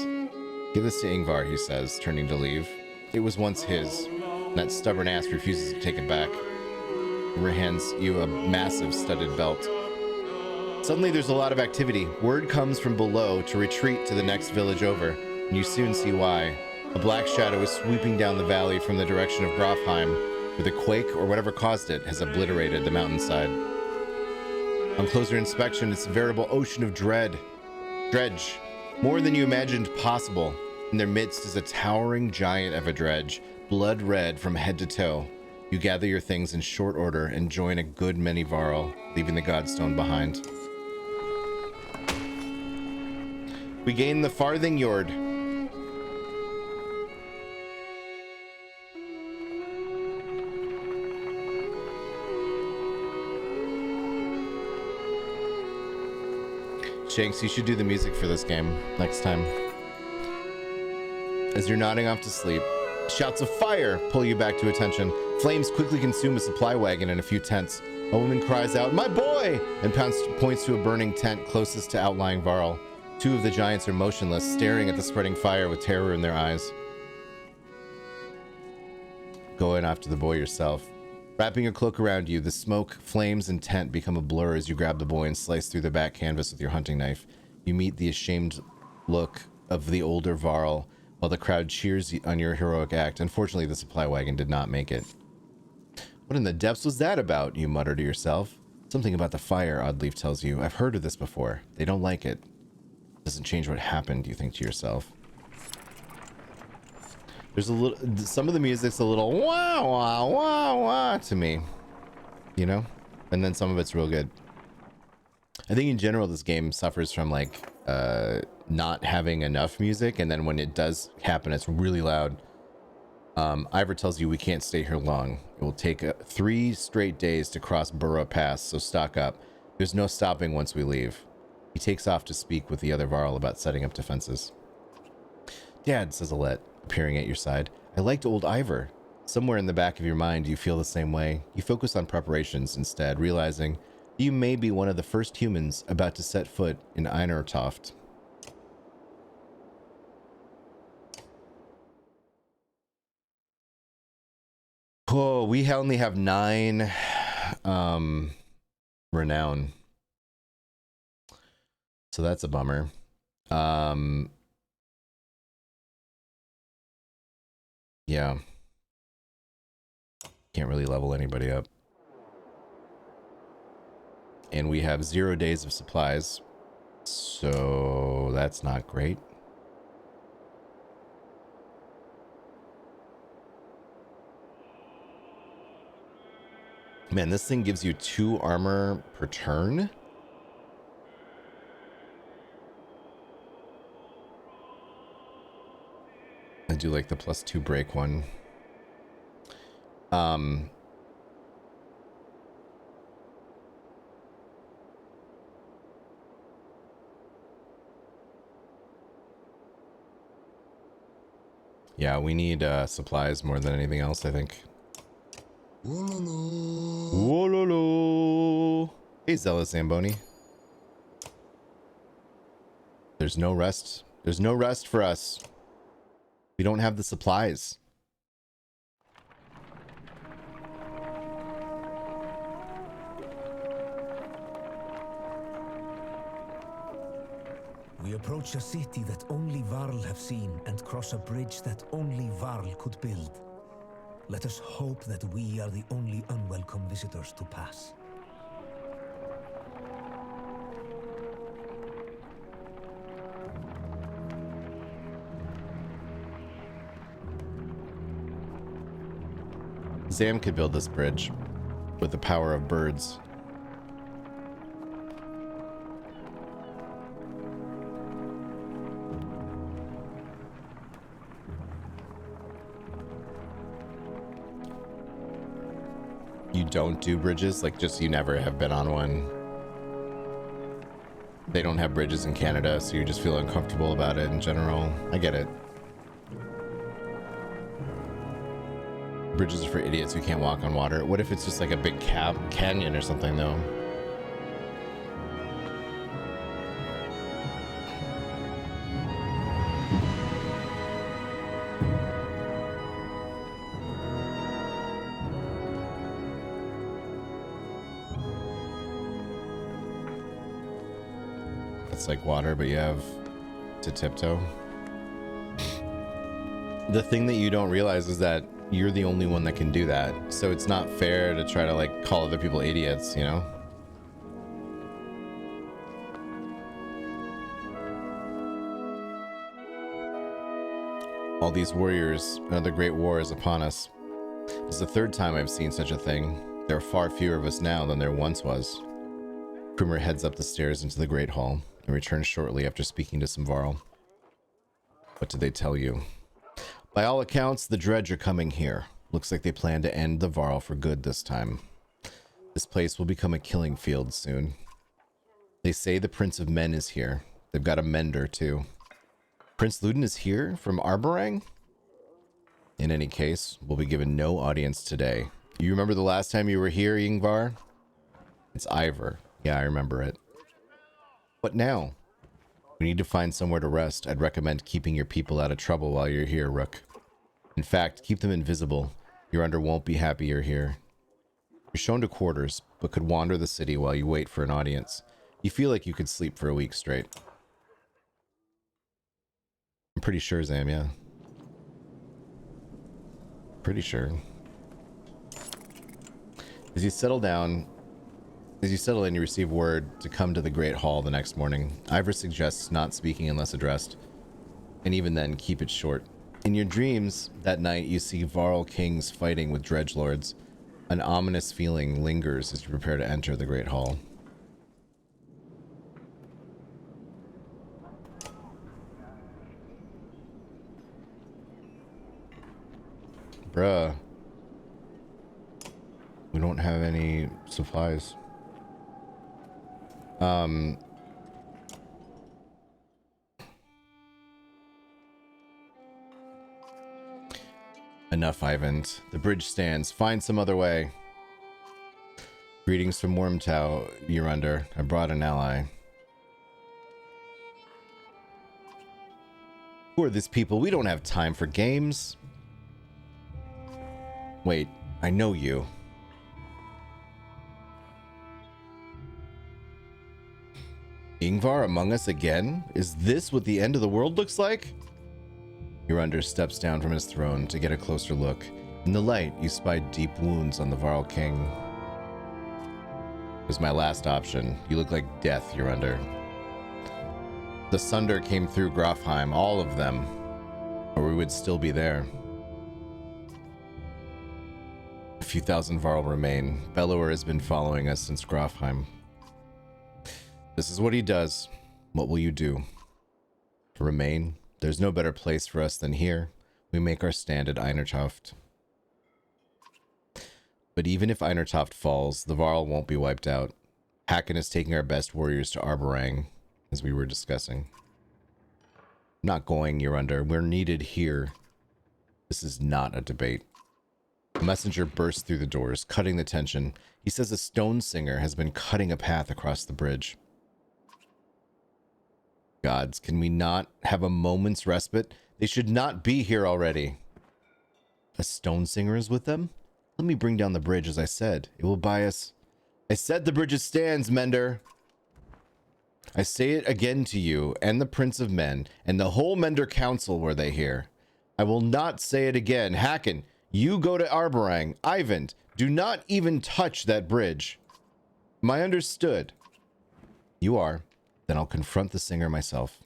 Give this to Ingvar, he says, turning to leave. It was once his, and that stubborn ass refuses to take it back. Krumer hands you a massive studded belt. Suddenly there's a lot of activity. Word comes from below to retreat to the next village over, and you soon see why. A black shadow is sweeping down the valley from the direction of Grofheim, where the quake or whatever caused it has obliterated the mountainside. On closer inspection, it's a veritable ocean of dredge, more than you imagined possible. In their midst is a towering giant of a dredge, blood red from head to toe. You gather your things in short order and join a good many Varl, leaving the Godstone behind. We gain the Farthing Yord. Shanks, you should do the music for this game next time. As you're nodding off to sleep, shouts of fire pull you back to attention. Flames quickly consume a supply wagon and a few tents. A woman cries out, "My boy!" and points to a burning tent closest to outlying Varl. Two of the giants are motionless, staring at the spreading fire with terror in their eyes. Go in after the boy yourself. Wrapping your cloak around you, the smoke, flames, and tent become a blur as you grab the boy and slice through the back canvas with your hunting knife. You meet the ashamed look of the older Varl, while the crowd cheers on your heroic act. Unfortunately, the supply wagon did not make it. What in the depths was that about? You mutter to yourself. Something about the fire, Oddleaf tells you. I've heard of this before. They don't like it. Doesn't change what happened, you think to yourself. There's a little, some of the music's a little wah wah wah wah to me, you know, and then some of it's real good. I think in general this game suffers from like not having enough music, and then when it does happen, it's really loud. Ivor tells you we can't stay here long. It will take 3 straight days to cross Burra Pass, so stock up. There's no stopping once we leave. He takes off to speak with the other Varl about setting up defenses. Dad, says Alette, appearing at your side. I liked old Ivor. Somewhere in the back of your mind, you feel the same way. You focus on preparations instead, realizing you may be one of the first humans about to set foot in Einertoft. Oh, we only have 9 renown. So that's a bummer. Yeah. Can't really level anybody up. And we have 0 days of supplies. So that's not great. Man, this thing gives you 2 armor per turn. I do like the +2 break one. Yeah, we need supplies more than anything else, I think. Wololo. Hey, Zealous Zamboni. There's no rest. There's no rest for us. We don't have the supplies. We approach a city that only Varl have seen and cross a bridge that only Varl could build. Let us hope that we are the only unwelcome visitors to pass. Zam could build this bridge with the power of birds. You don't do bridges? Like, just you never have been on one? They don't have bridges in Canada, so you just feel uncomfortable about it in general. I get it. Bridges are for idiots who can't walk on water. What if it's just like a big canyon or something, though? It's like water, but you have to tiptoe. The thing that you don't realize is that you're the only one that can do that. So it's not fair to try to like call other people idiots, you know? All these warriors, another great war is upon us. It's the 3rd time I've seen such a thing. There are far fewer of us now than there once was. Krimmer heads up the stairs into the Great Hall and returns shortly after speaking to some Varl. What did they tell you? By all accounts, the Dredge are coming here. Looks like they plan to end the Varl for good this time. This place will become a killing field soon. They say the Prince of Men is here. They've got a mender, too. Prince Ludin is here from Arborang? In any case, we'll be given no audience today. You remember the last time you were here, Yngvar? It's Ivor. Yeah, I remember it. What now? We need to find somewhere to rest. I'd recommend keeping your people out of trouble while you're here, Rook. In fact, keep them invisible. Your under won't be happy you're here. You're shown to quarters, but could wander the city while you wait for an audience. You feel like you could sleep for a week straight. I'm pretty sure, Zam, yeah. Pretty sure. As you settle in, you receive word to come to the Great Hall the next morning. Ivor suggests not speaking unless addressed, and even then, keep it short. In your dreams, that night, you see Varl kings fighting with dredgelords. An ominous feeling lingers as you prepare to enter the Great Hall. Bruh. We don't have any supplies. Enough, Ivan. The bridge stands. Find some other way. Greetings from Wormtow, you're under. I brought an ally. Who are these people? We don't have time for games. Wait, I know you. Yngvar among us again? Is this what the end of the world looks like? Yurander steps down from his throne to get a closer look. In the light, you spy deep wounds on the Varl King. It was my last option. You look like death, Yurander. The Sunder came through Grofheim, all of them, or we would still be there. A few thousand Varl remain. Bellower has been following us since Grofheim. This is what he does. What will you do? To remain? There's no better place for us than here. We make our stand at Einertoft. But even if Einertoft falls, the Varl won't be wiped out. Hakon is taking our best warriors to Arborang, as we were discussing. I'm not going, Yurander. We're needed here. This is not a debate. A messenger bursts through the doors, cutting the tension. He says a stone singer has been cutting a path across the bridge. Gods, can we not have a moment's respite? They should not be here already. A stone singer is with them? Let me bring down the bridge, as I said. It will buy us... I said the bridge stands, Mender! I say it again to you, and the Prince of Men, and the whole Mender Council were they here. I will not say it again. Hakon, you go to Arborang. Ivan, do not even touch that bridge. Am I understood? You are. Then I'll confront the singer myself.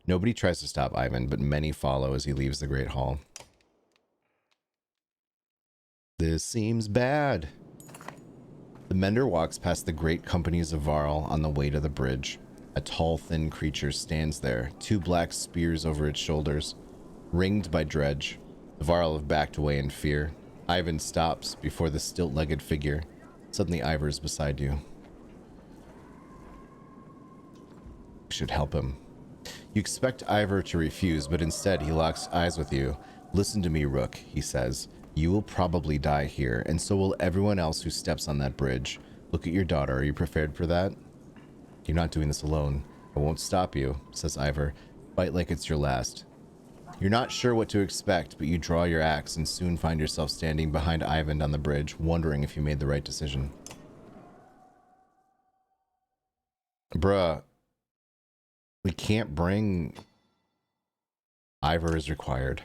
Nobody tries to stop Ivan, but many follow as he leaves the Great Hall. This seems bad. The Mender walks past the great companies of Varl on the way to the bridge. A tall, thin creature stands there, two black spears over its shoulders, ringed by dredge. The Varl have backed away in fear. Ivan stops before the stilt-legged figure. Suddenly Ivor is beside you. Should help him. You expect Ivor to refuse, but instead he locks eyes with you. Listen to me, Rook, he says. You will probably die here, and so will everyone else who steps on that bridge. Look at your daughter. Are you prepared for that? You're not doing this alone. I won't stop you, says Ivor. Fight like it's your last. You're not sure what to expect, but you draw your axe and soon find yourself standing behind Ivan on the bridge, wondering if you made the right decision. Bruh. We can't bring... Ivor is required.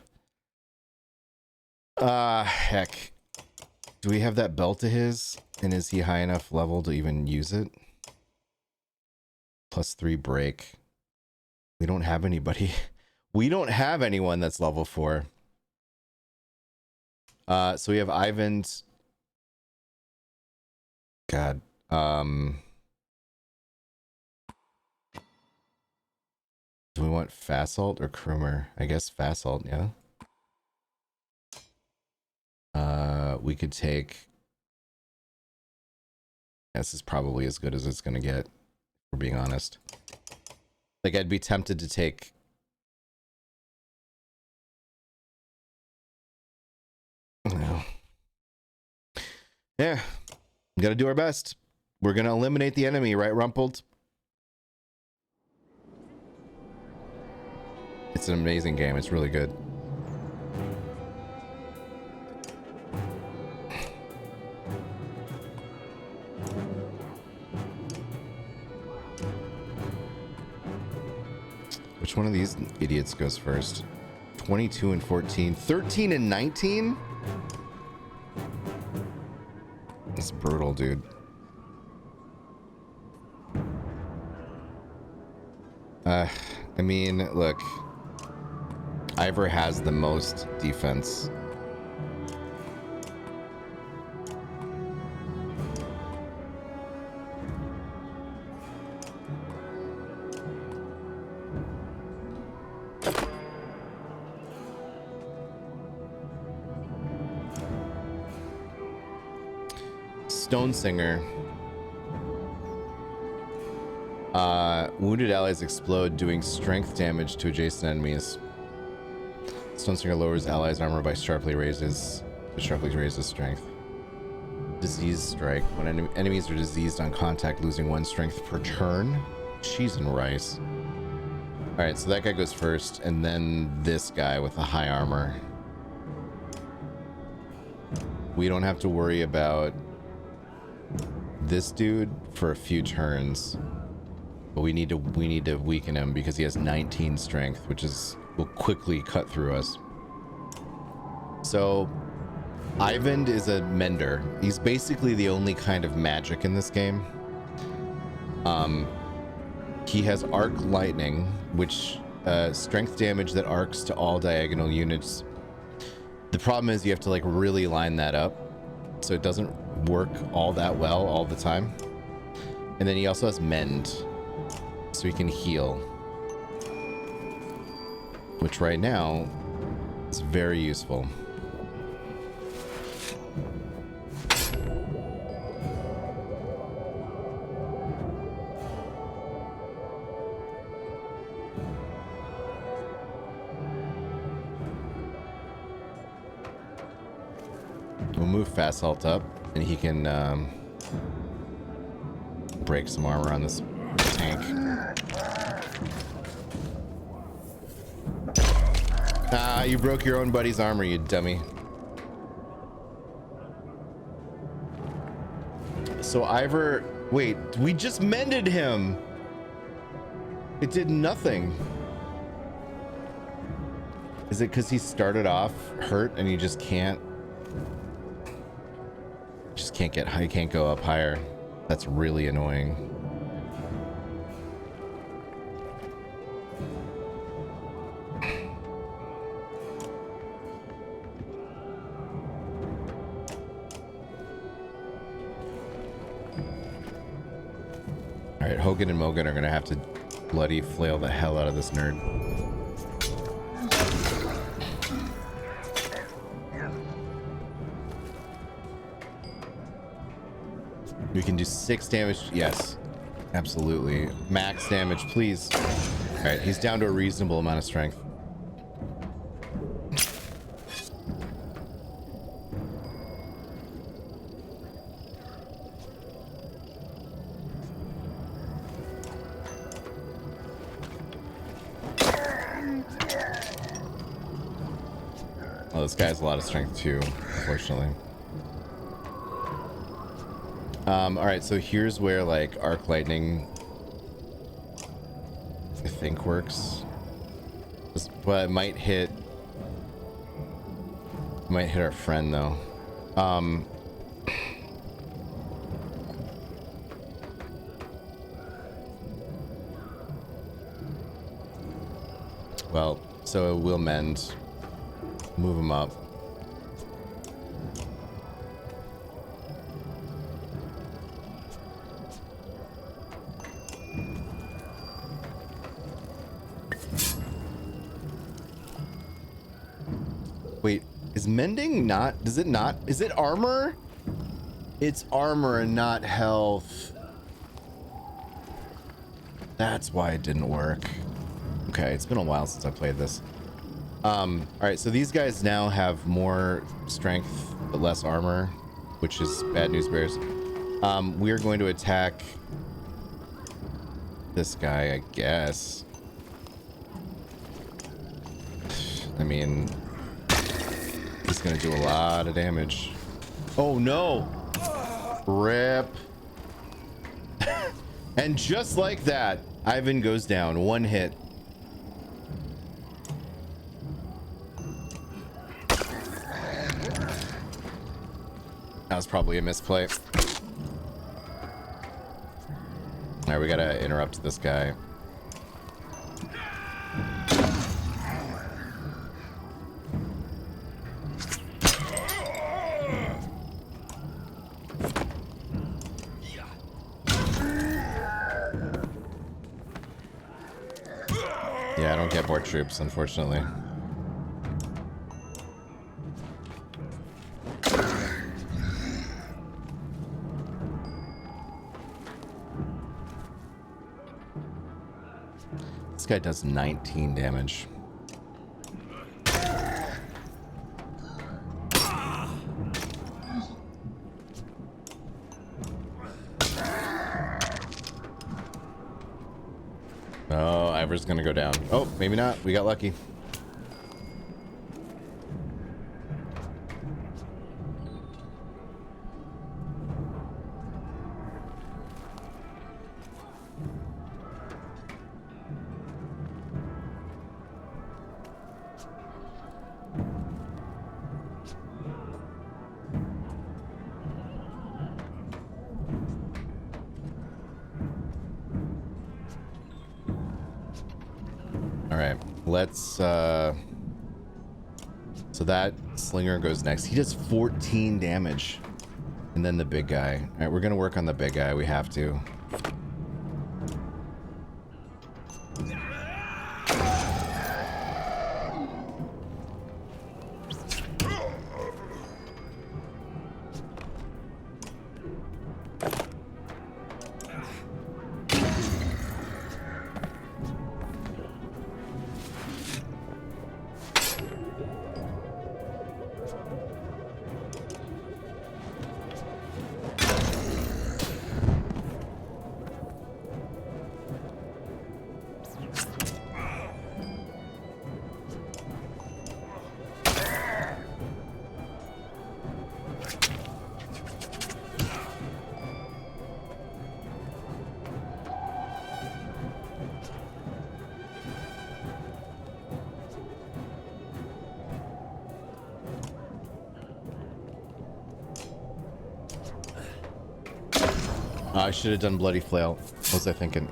Heck. Do we have that belt of his? And is he high enough level to even use it? +3 break. We don't have anybody. We don't have anyone that's level 4. So we have Ivan's... God. Do we want Fasalt or Krumer? I guess Fasalt, yeah. We could take... This is probably as good as it's gonna get. we're being honest. Like, I'd be tempted to take... No. Yeah. We gotta do our best. We're gonna eliminate the enemy, right, Rumpled? It's an amazing game. It's really good. Which one of these idiots goes first? 22 and 14. 13 and 19? That's brutal, dude. I mean, look. Ivor has the most defense. Stone Singer. Wounded allies explode, doing strength damage to adjacent enemies. Stone Singer lowers allies' armor by sharply raises strength. Disease Strike. When enemies are diseased on contact, losing 1 strength per turn. Cheese and rice. Alright, so that guy goes first, and then this guy with the high armor. We don't have to worry about this dude for a few turns. But we need to weaken him because he has 19 strength, which will quickly cut through us. So Ivan is a mender. He's basically the only kind of magic in this game. He has arc lightning, which strength damage that arcs to all diagonal units. The problem is you have to like really line that up, so it doesn't work all that well all the time. And then he also has mend, so he can heal, which right now is very useful. We'll move Fast Halt up, and he can break some armor on this tank. Ah, you broke your own buddy's armor, you dummy. So Ivor... Wait, we just mended him! It did nothing. Is it because he started off hurt and he just can't... get high, can't go up higher? That's really annoying. Alright, Hogan and Mogan are gonna have to bloody flail the hell out of this nerd. We can do 6 damage. Yes, absolutely. Max damage, please. All right, he's down to a reasonable amount of strength. Oh, this guy has a lot of strength too, unfortunately. All right, so here's where like arc lightning, I think, works. But it might hit our friend though. Well, so we'll mend, move him up. Wait, is mending not, does it not, is it armor? It's armor and not health. That's why it didn't work. Okay, it's been a while since I played this. All right, so these guys now have more strength but less armor, which is bad news bears. We are going to attack this guy, I guess. I mean, he's gonna do a lot of damage. Oh no! Rip. And just like that, Ivan goes down. One hit. That was probably a misplay. All right, we gotta interrupt this guy. Yeah, I don't get more troops, unfortunately. This guy does 19 damage. Oh, Ivor's gonna go down. Oh, maybe not. We got lucky. Let's so that slinger goes next. He does 14 damage. And then the big guy. All right, we're gonna work on the big guy. We have to. I should have done Bloody Flail. What was I thinking?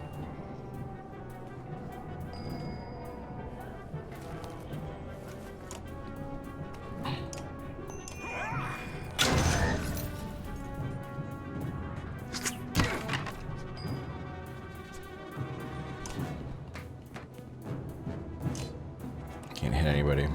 Can't hit anybody.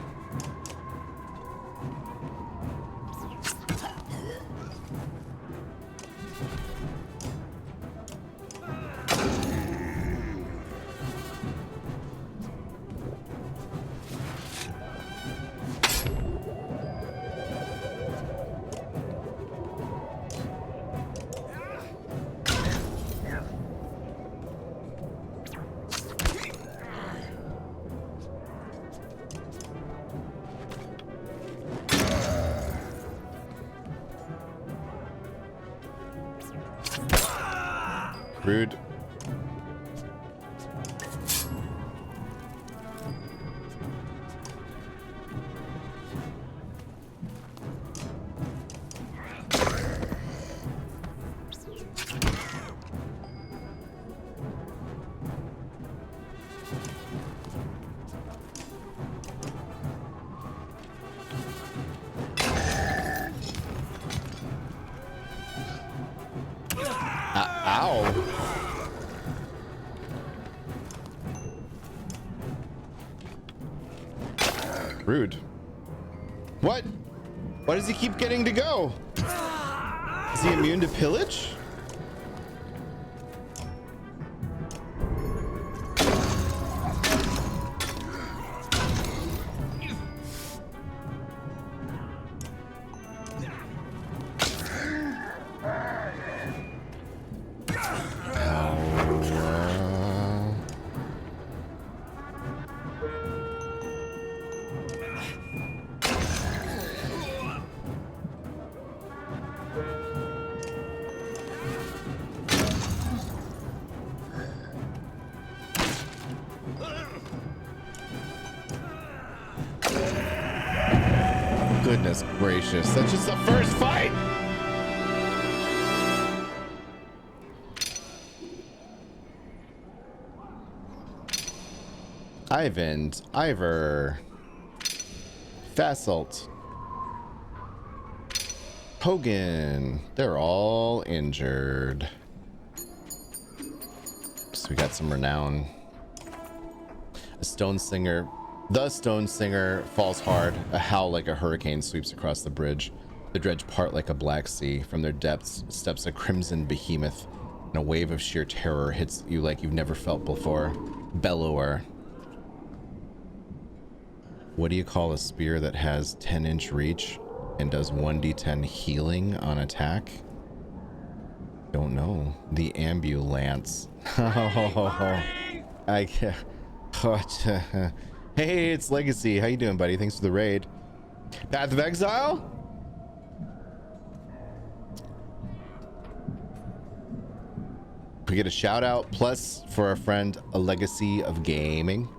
Rude. Ow. Rude. What? Why does he keep getting to go? Is he immune to pillage? goodness gracious. That's just the first fight. Ivan, Ivor, Fassalt, Hogan, they're all injured. So we got some renown. The Stone Singer falls hard. A howl like a hurricane sweeps across the bridge. The dredge part like a black sea. From their depths steps a crimson behemoth, and a wave of sheer terror hits you like you've never felt before. Bellower. What do you call a spear that has 10-inch reach and does 1d10 healing on attack? Don't know. The ambulance. Oh, I can't. Hey, it's Legacy. How you doing, buddy? Thanks for the raid. Path of Exile? We get a shout out plus for our friend A Legacy of Gaming.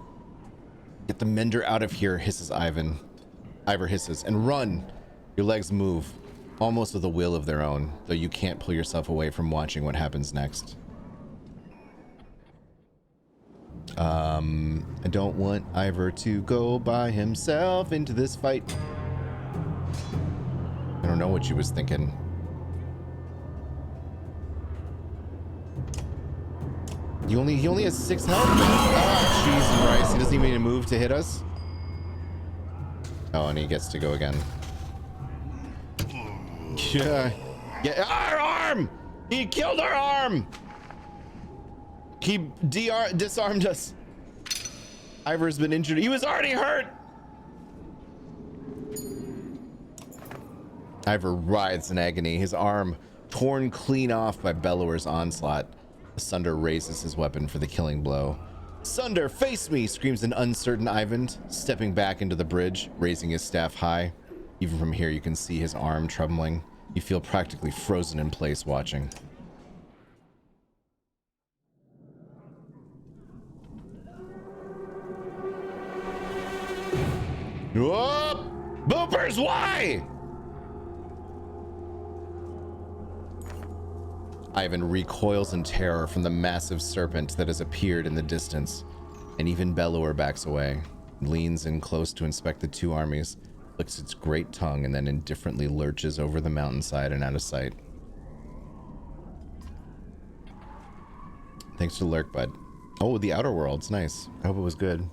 Get the mender out of here, hisses Ivan. Ivor hisses, and run. Your legs move, almost with a will of their own, though you can't pull yourself away from watching what happens next. I don't want Ivor to go by himself into this fight. I don't know what she was thinking. He only has 6 health. Oh, Jesus Christ. He doesn't even need to move to hit us. Oh, and he gets to go again. Yeah. Our arm! He killed our arm! He disarmed us. Ivor's been injured. He was already hurt. Ivor writhes in agony, his arm torn clean off by Bellower's onslaught. Sunder raises his weapon for the killing blow. Sunder, face me, screams an uncertain Ivan, stepping back into the bridge, raising his staff high. Even from here, you can see his arm trembling. You feel practically frozen in place watching. Whoop! Boopers, why? Ivan recoils in terror from the massive serpent that has appeared in the distance, and even Bellower backs away, leans in close to inspect the two armies, licks its great tongue, and then indifferently lurches over the mountainside and out of sight. Thanks for the lurk, bud. Oh, the Outer Worlds, nice. I hope it was good.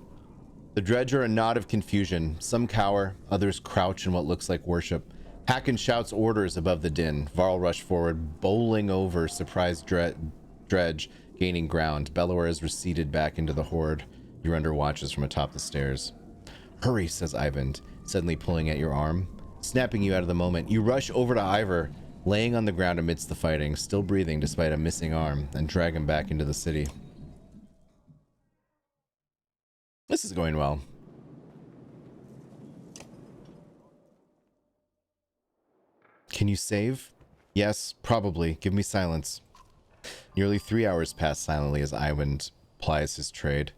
The dredge are a knot of confusion. Some cower, others crouch in what looks like worship. Hacken shouts orders above the din. Varl rush forward, bowling over surprised dredge, gaining ground. Bellower is receded back into the horde. You're under watches from atop the stairs. Hurry, says Ivan, suddenly pulling at your arm, snapping you out of the moment. You rush over to Ivor, laying on the ground amidst the fighting, still breathing despite a missing arm, and drag him back into the city. This is going well. Can you save? Yes, probably. Give me silence. Nearly 3 hours pass silently as Ivan plies his trade.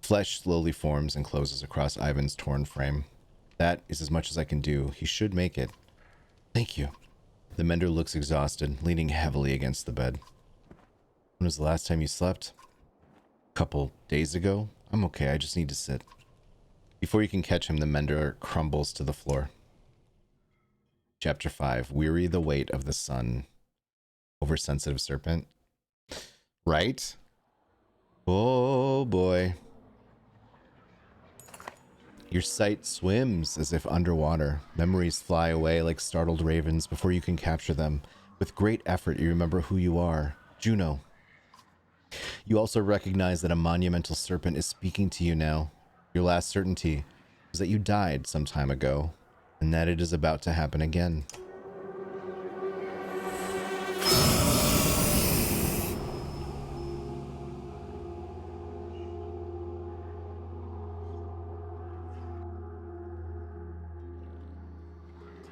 Flesh slowly forms and closes across Ivan's torn frame. That is as much as I can do. He should make it. Thank you. The mender looks exhausted, leaning heavily against the bed. When was the last time you slept? A couple days ago? I'm okay, I just need to sit. Before you can catch him, the mender crumbles to the floor. Chapter 5. Weary the weight of the sun. Oversensitive serpent. Right? Oh boy. Your sight swims as if underwater. Memories fly away like startled ravens before you can capture them. With great effort, you remember who you are. Juno. You also recognize that a monumental serpent is speaking to you now. Your last certainty is that you died some time ago, and that it is about to happen again.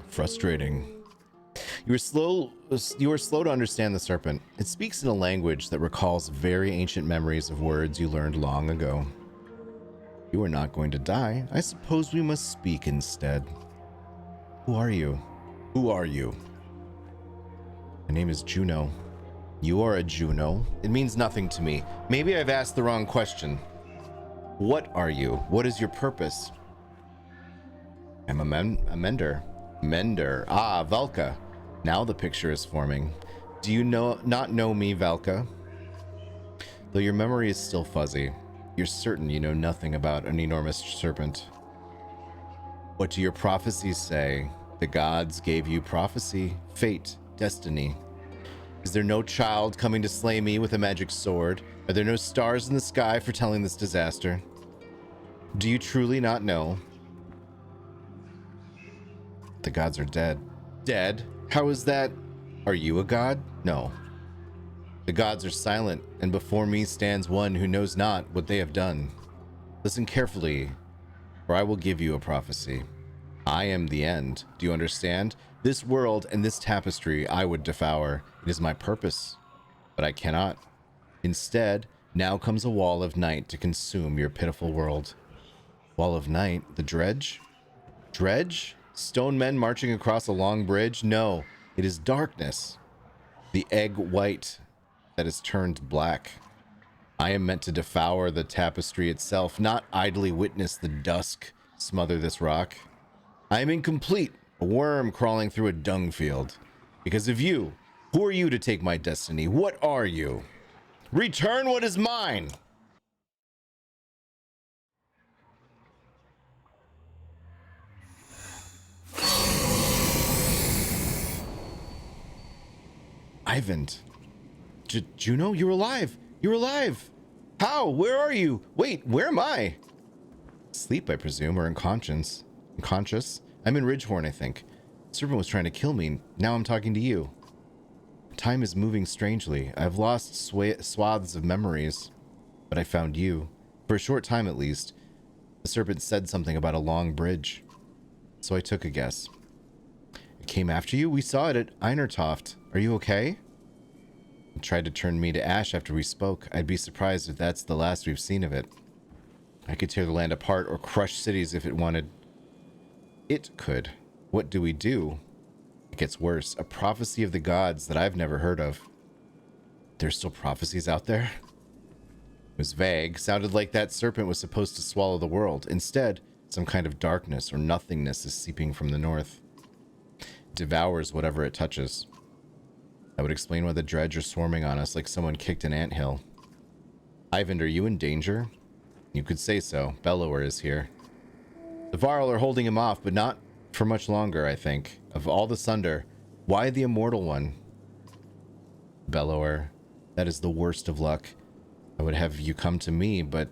Frustrating. You are slow to understand the serpent. It speaks in a language that recalls very ancient memories of words you learned long ago. You are not going to die. I suppose we must speak instead. Who are you? Who are you? My name is Juno. You are a Juno. It means nothing to me. Maybe I've asked the wrong question. What are you? What is your purpose? I'm a mender. Mender. Ah, Valka. Now the picture is forming. Do you not know me, Valka? Though your memory is still fuzzy, you're certain you know nothing about an enormous serpent. What do your prophecies say? The gods gave you prophecy, fate, destiny. Is there no child coming to slay me with a magic sword? Are there no stars in the sky foretelling this disaster? Do you truly not know? The gods are dead. Dead? How is that? Are you a god? No. The gods are silent, and before me stands one who knows not what they have done. Listen carefully, for I will give you a prophecy. I am the end. Do you understand? This world and this tapestry I would devour. It is my purpose, but I cannot. Instead, now comes a wall of night to consume your pitiful world. Wall of night? The dredge? Dredge? Stone men marching across a long bridge? No, it is darkness. The egg white that is turned black. I am meant to devour the tapestry itself, not idly witness the dusk smother this rock. I am incomplete, a worm crawling through a dung field. Because of you. Who are you to take my destiny? What are you? Return what is mine! Ivan. Juno, you're alive! You're alive! How? Where are you? Wait, where am I? Sleep, I presume, or unconscious. Unconscious? I'm in Ridgehorn, I think. The serpent was trying to kill me. Now I'm talking to you. Time is moving strangely. I've lost swaths of memories. But I found you. For a short time, at least. The serpent said something about a long bridge. So I took a guess. It came after you? We saw it at Einertoft. Are you okay? It tried to turn me to ash after we spoke. I'd be surprised if that's the last we've seen of it. I could tear the land apart or crush cities if it wanted. It could. What do we do? It gets worse. A prophecy of the gods that I've never heard of. There's still prophecies out there? It was vague. Sounded like that serpent was supposed to swallow the world. Instead, some kind of darkness or nothingness is seeping from the north. It devours whatever it touches. That would explain why the dredge are swarming on us like someone kicked an anthill. Ivan, are you in danger? You could say so. Bellower is here. The Varl are holding him off, but not for much longer, I think. Of all the Sunder, why the immortal one? Bellower, that is the worst of luck. I would have you come to me, but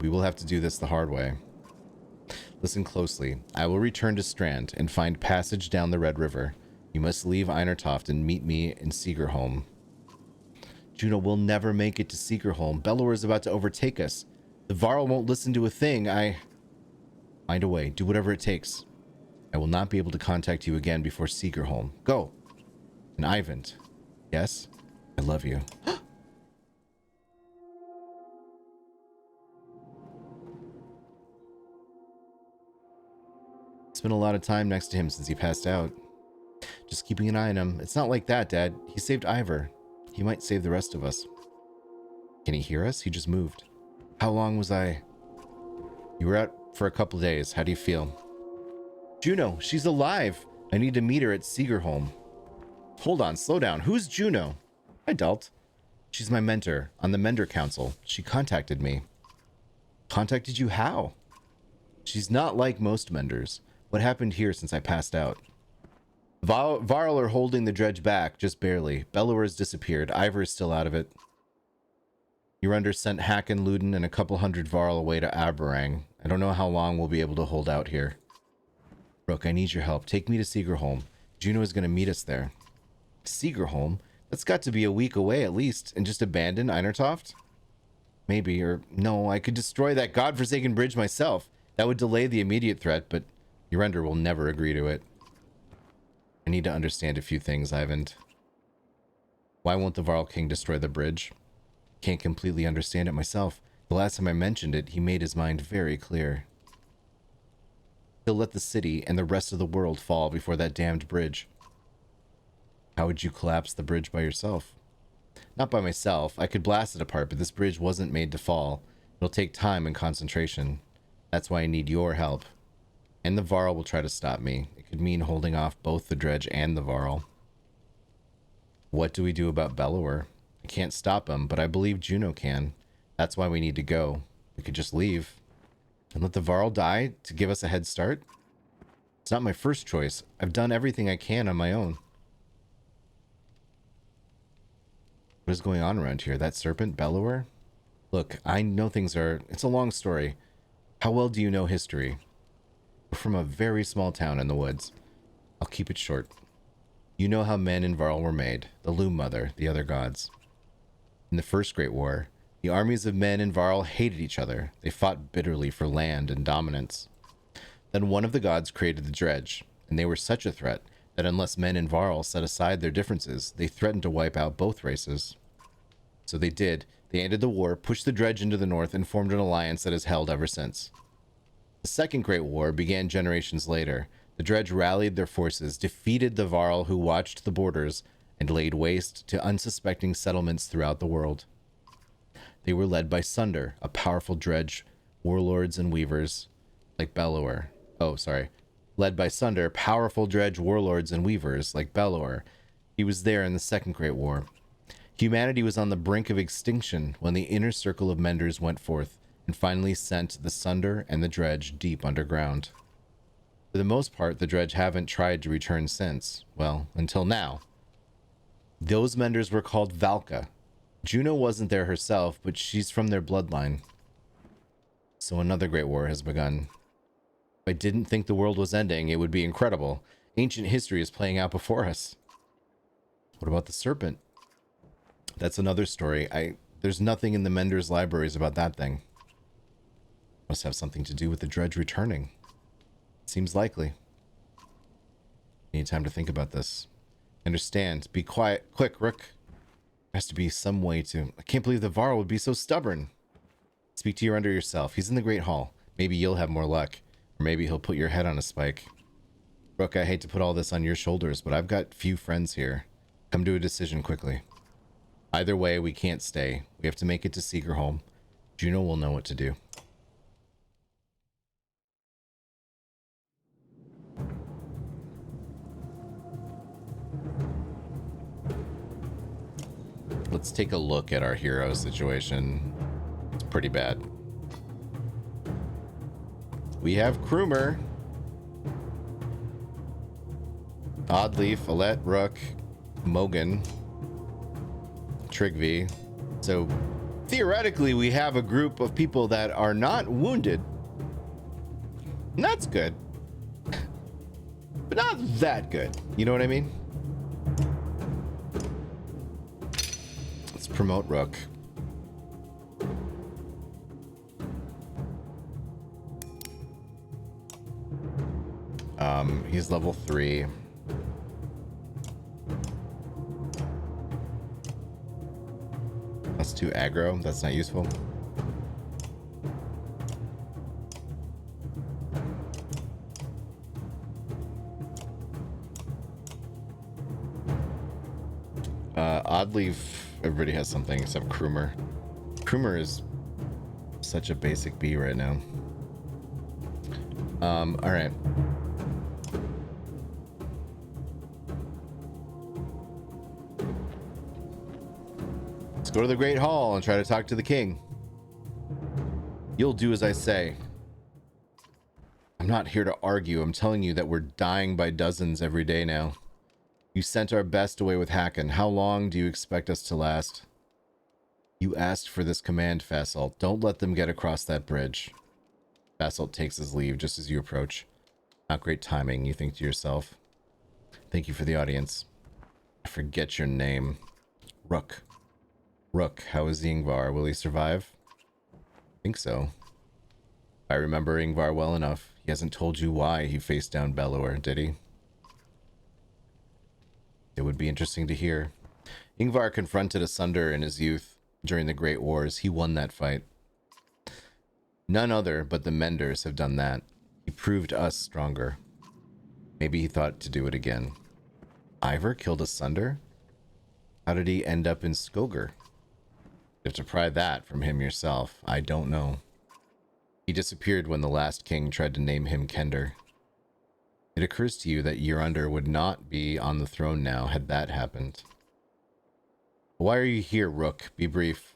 we will have to do this the hard way. Listen closely. I will return to Strand and find passage down the Red River. You must leave Einertoft and meet me in Seegerholm. Juno will never make it to Seegerholm. Bellower is about to overtake us. The Varl won't listen to a thing. Find a way. Do whatever it takes. I will not be able to contact you again before Seegerholm. Go. And Ivan. Yes? I love you. Spent a lot of time next to him since he passed out. Just keeping an eye on him. It's not like that, Dad. He saved Ivor. He might save the rest of us. Can he hear us? He just moved. How long was I? You were out for a couple days. How do you feel? Juno, she's alive. I need to meet her at Seegerholm. Hold on, slow down. Who's Juno? Hi, Dalt. She's my mentor on the Mender Council. She contacted me. Contacted you how? She's not like most Menders. What happened here since I passed out? Varl are holding the dredge back, just barely. Bellower has disappeared. Ivor is still out of it. Urander sent Hacken, Luden, and a couple hundred Varl away to Aberrang. I don't know how long we'll be able to hold out here. Rook, I need your help. Take me to Seegerholm. Juno is going to meet us there. Seegerholm? That's got to be a week away at least. And just abandon Einertoft? Maybe, or no, I could destroy that godforsaken bridge myself. That would delay the immediate threat, but Urander will never agree to it. I need to understand a few things, Ivan. Why won't the Varl King destroy the bridge? Can't completely understand it myself. The last time I mentioned it, he made his mind very clear. He'll let the city and the rest of the world fall before that damned bridge. How would you collapse the bridge by yourself? Not by myself. I could blast it apart, but this bridge wasn't made to fall. It'll take time and concentration. That's why I need your help. And the Varl will try to stop me. It could mean holding off both the dredge and the Varl. What do we do about Bellower? I can't stop him, but I believe Juno can. That's why we need to go. We could just leave. And let the Varl die to give us a head start? It's not my first choice. I've done everything I can on my own. What is going on around here? That serpent, Bellower? Look, I know things are... It's a long story. How well do you know history? We're from a very small town in the woods. I'll keep it short. You know how men in Varl were made. The Loom Mother, the other gods. In the First Great War, the armies of men in Varl hated each other. They fought bitterly for land and dominance. Then one of the gods created the dredge, and they were such a threat that unless men in Varl set aside their differences, they threatened to wipe out both races. So they did. They ended the war, pushed the dredge into the north, and formed an alliance that has held ever since. The Second Great War began generations later. The dredge rallied their forces, defeated the Varl who watched the borders, and laid waste to unsuspecting settlements throughout the world. They were led by Sunder, a powerful dredge, warlords and weavers, like Bellower. Led by Sunder, powerful dredge warlords and weavers, like Bellower. He was there in the Second Great War. Humanity was on the brink of extinction when the inner circle of menders went forth and finally sent the Sunder and the dredge deep underground. For the most part, the dredge haven't tried to return since. Well, until now. Those menders were called Valka. Juno wasn't there herself, but she's from their bloodline. So another great war has begun. If I didn't think the world was ending, it would be incredible. Ancient history is playing out before us. What about the serpent? That's another story. There's nothing in the Mender's libraries about that thing. Must have something to do with the dredge returning. Seems likely. Need time to think about this. Understand. Be quiet. Quick, Rook. There has to be some way to... I can't believe the Varl would be so stubborn. Speak to your under yourself. He's in the Great Hall. Maybe you'll have more luck. Or maybe he'll put your head on a spike. Rook, I hate to put all this on your shoulders, but I've got few friends here. Come to a decision quickly. Either way, we can't stay. We have to make it to Seegerholm. Juno will know what to do. Let's take a look at our hero situation. It's pretty bad. We have Krumer, Oddleaf, Alette, Rook, Mogan, Trigvi. So theoretically, we have a group of people that are not wounded. And that's good. But not that good. You know what I mean? Let's promote Rook. He's level 3. That's 2 aggro. That's not useful. Oddly, everybody has something except Krumer. Krumer is such a basic B right now. All right. Let's go to the Great Hall and try to talk to the king. You'll do as I say. I'm not here to argue. I'm telling you that we're dying by dozens every day now. You sent our best away with Hacken. How long do you expect us to last? You asked for this command, Fassalt. Don't let them get across that bridge. Fassalt takes his leave just as you approach. Not great timing, you think to yourself. Thank you for the audience. I forget your name. Rook. Rook, how is Ingvar? Will he survive? I think so. I remember Ingvar well enough. He hasn't told you why he faced down Bellower, did he? It would be interesting to hear. Ingvar confronted Asunder in his youth during the Great Wars. He won that fight. None other but the Menders have done that. He He proved us stronger. Maybe he thought to do it again. Ivor killed Asunder? How did he end up in Skoger? You have to pry that from him yourself. I don't know. He disappeared when the last king tried to name him Kender. It occurs to you that Yurander would not be on the throne now had that happened. Why are you here, Rook? Be brief.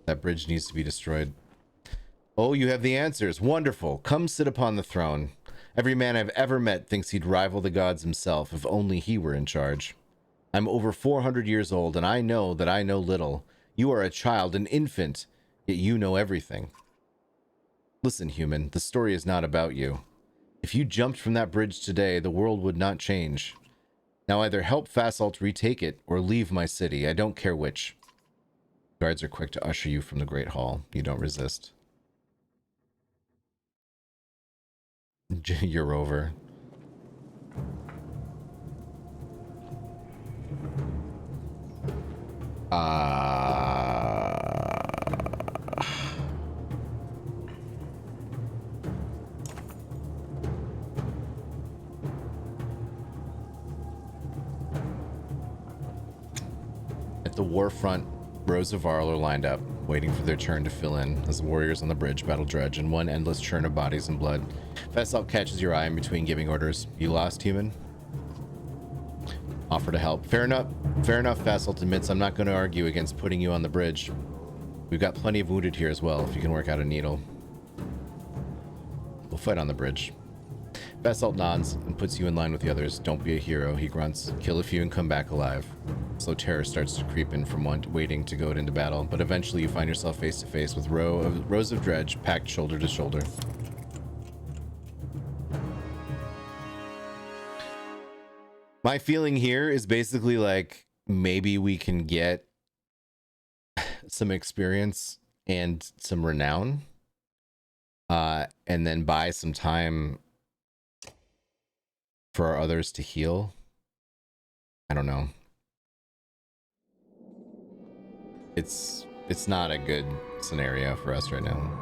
That bridge needs to be destroyed. Oh, you have the answers. Wonderful. Come sit upon the throne. Every man I've ever met thinks he'd rival the gods himself if only he were in charge. I'm over 400 years old, and I know that I know little. You are a child, an infant, yet you know everything. Listen, human, the story is not about you. If you jumped from that bridge today, the world would not change. Now either help Fasalt retake it, or leave my city. I don't care which. Guards are quick to usher you from the Great Hall. You don't resist. You're over. At the war front, rows of Varl are lined up, waiting for their turn to fill in as the warriors on the bridge battle dredge in one endless churn of bodies and blood. Fasalt catches your eye in between giving orders. You lost, human? Offer to help. Fair enough. Fair enough, Fasalt admits. I'm not going to argue against putting you on the bridge. We've got plenty of wounded here as well, if you can work out a needle. We'll fight on the bridge. Fasalt nods and puts you in line with the others. Don't be a hero, he grunts. Kill a few and come back alive. Slow terror starts to creep in from one waiting to go into battle, but eventually you find yourself face to face with rows of dredge packed shoulder to shoulder. My feeling here is basically like maybe we can get some experience and some renown, and then buy some time for our others to heal. I don't know. It's not a good scenario for us right now.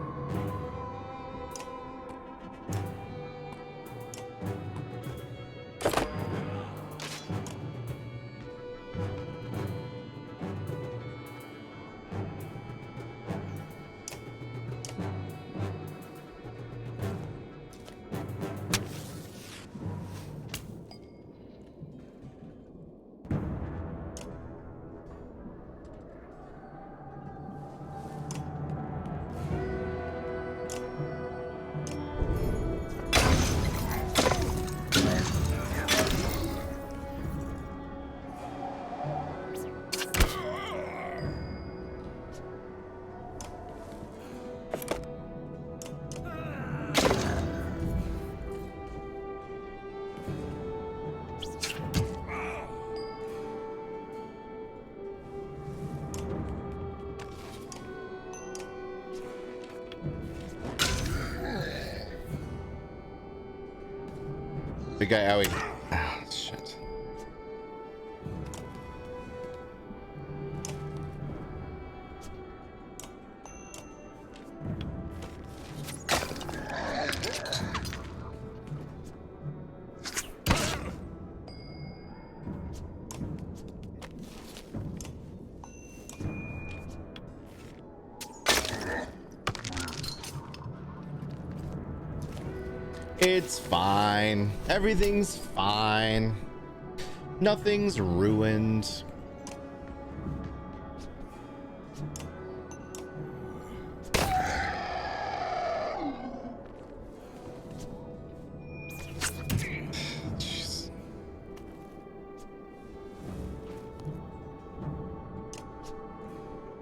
Big guy, owie. Ah, shit. It's fine. Everything's fine. Nothing's ruined. Jeez.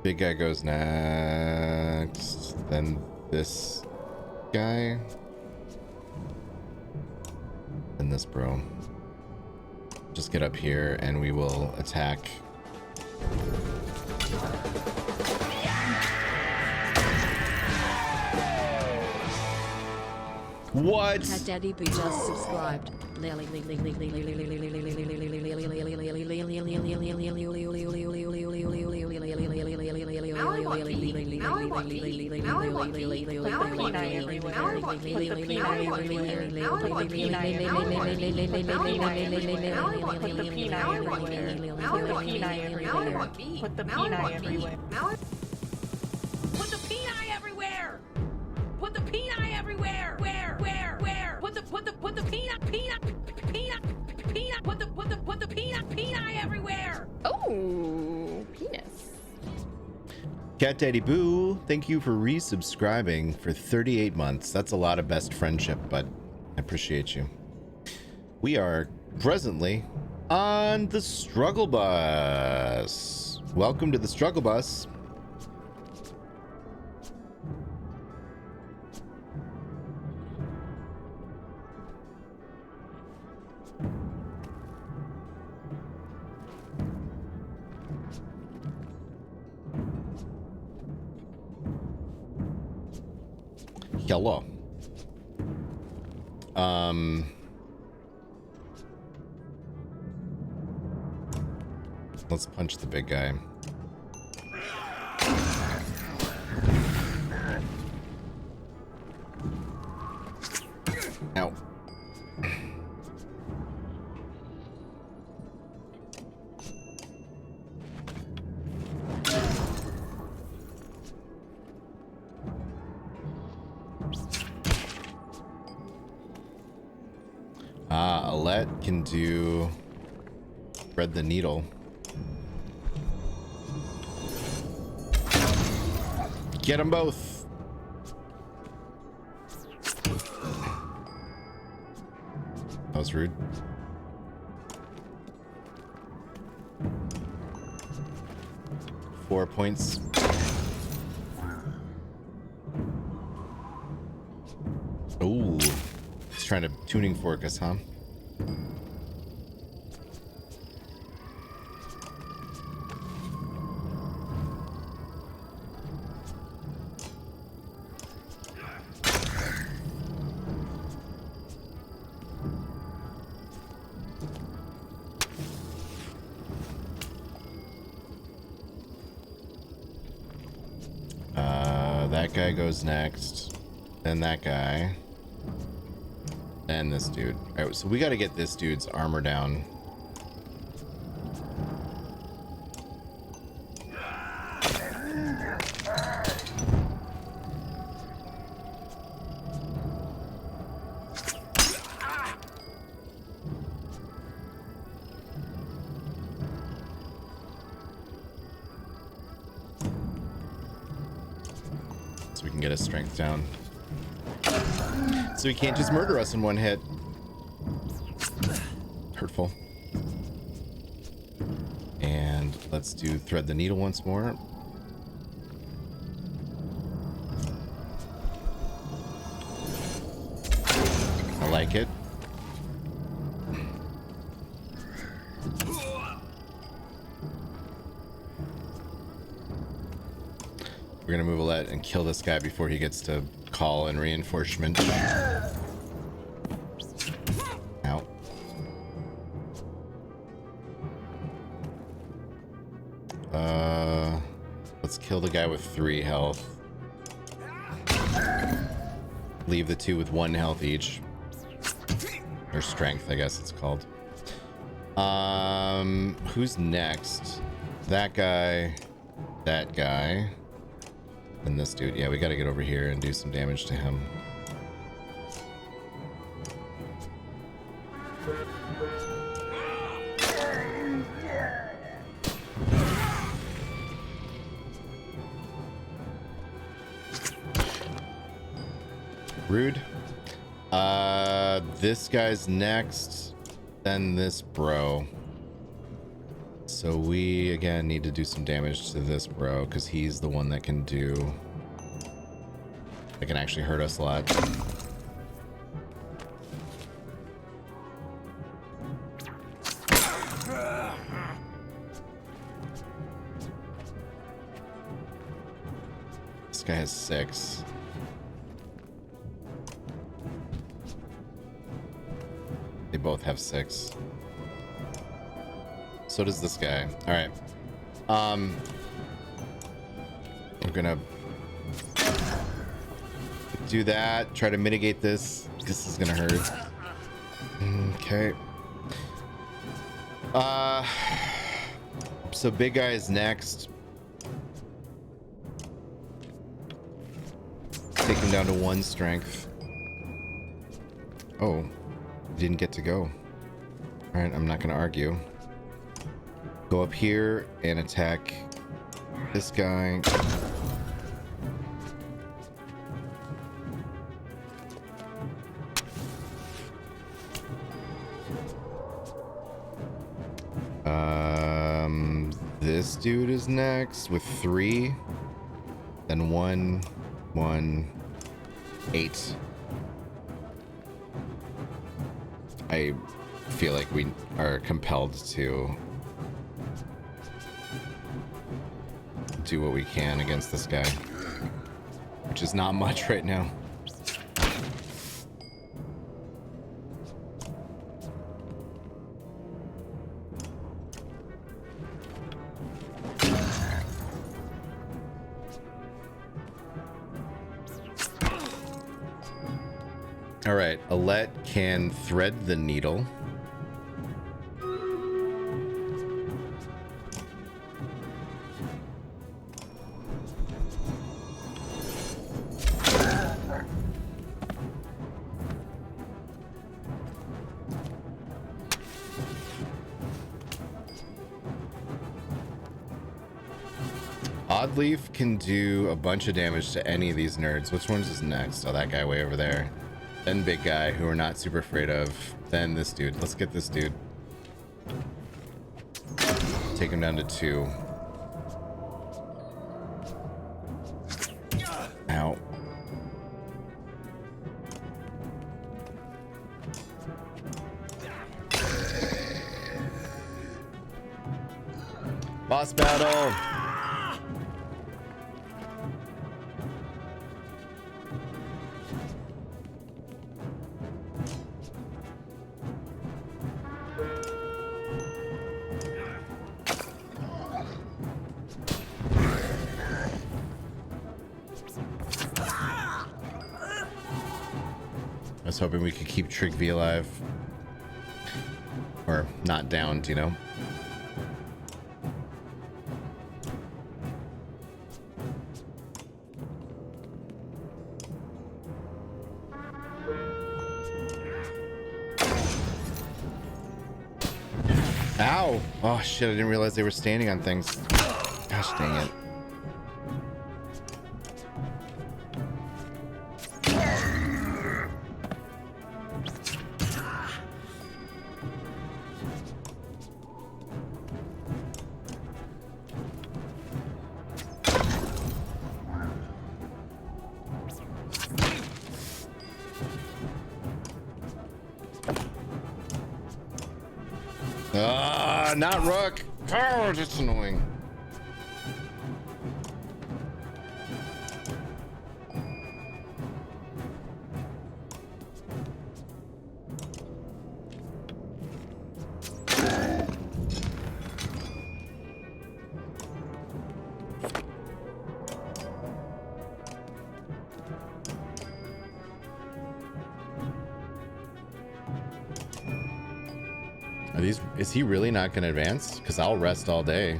Big guy goes next. Then this guy. And this bro. Just get up here and we will attack. What? Had Daddy B just subscribed. Put the peni everywhere! Put the peni everywhere! Where? Put the peni everywhere! Oh, penis. Cat Daddy Boo, thank you for resubscribing for 38 months. That's a lot of best friendship, but I appreciate you. We are presently on the struggle bus. Welcome to the struggle bus. Hello. Let's punch the big guy. Ow. Alette can do thread the needle. Get them both. That was rude. Four points. Ooh. He's trying to tuning fork us, huh? That guy goes next, then that guy, and this dude. All right, so we got to get this dude's armor down. So we can get his strength down. So he can't just murder us in one hit. Hurtful. And let's do thread the needle once more. I like it. We're gonna move Alette and kill this guy before he gets to call in reinforcement. Out. Let's kill the guy with 3 health. Leave the 2 with 1 health each. Or strength, I guess it's called. Who's next? That guy. That guy. And this dude. Yeah, we gotta get over here and do some damage to him. Rude. This guy's next, then this bro. So we, again, need to do some damage to this bro, because he's the one that can actually hurt us a lot. This guy has 6. They both have 6. So does this guy. All right. I'm gonna do that. Try to mitigate this. This is gonna hurt. Okay. So big guy is next. Take him down to 1 strength. Oh, didn't get to go. All right, I'm not gonna argue. Go up here and attack this guy. This dude is next with 3. Then 1, 1, 8. I feel like we are compelled to do what we can against this guy, which is not much right now. All right, Alette can thread the needle. Oddleaf can do a bunch of damage to any of these nerds. Which one's is next? Oh, that guy way over there. Then big guy, who we're not super afraid of. Then this dude. Let's get this dude. Take him down to 2. Ow. Boss battle! I was hoping we could keep Trig V alive. Or not downed, you know? Ow! Oh shit, I didn't realize they were standing on things. Gosh dang it. Not Rook. Oh, that's annoying. Are these, is he really not going to advance? Because I'll rest all day.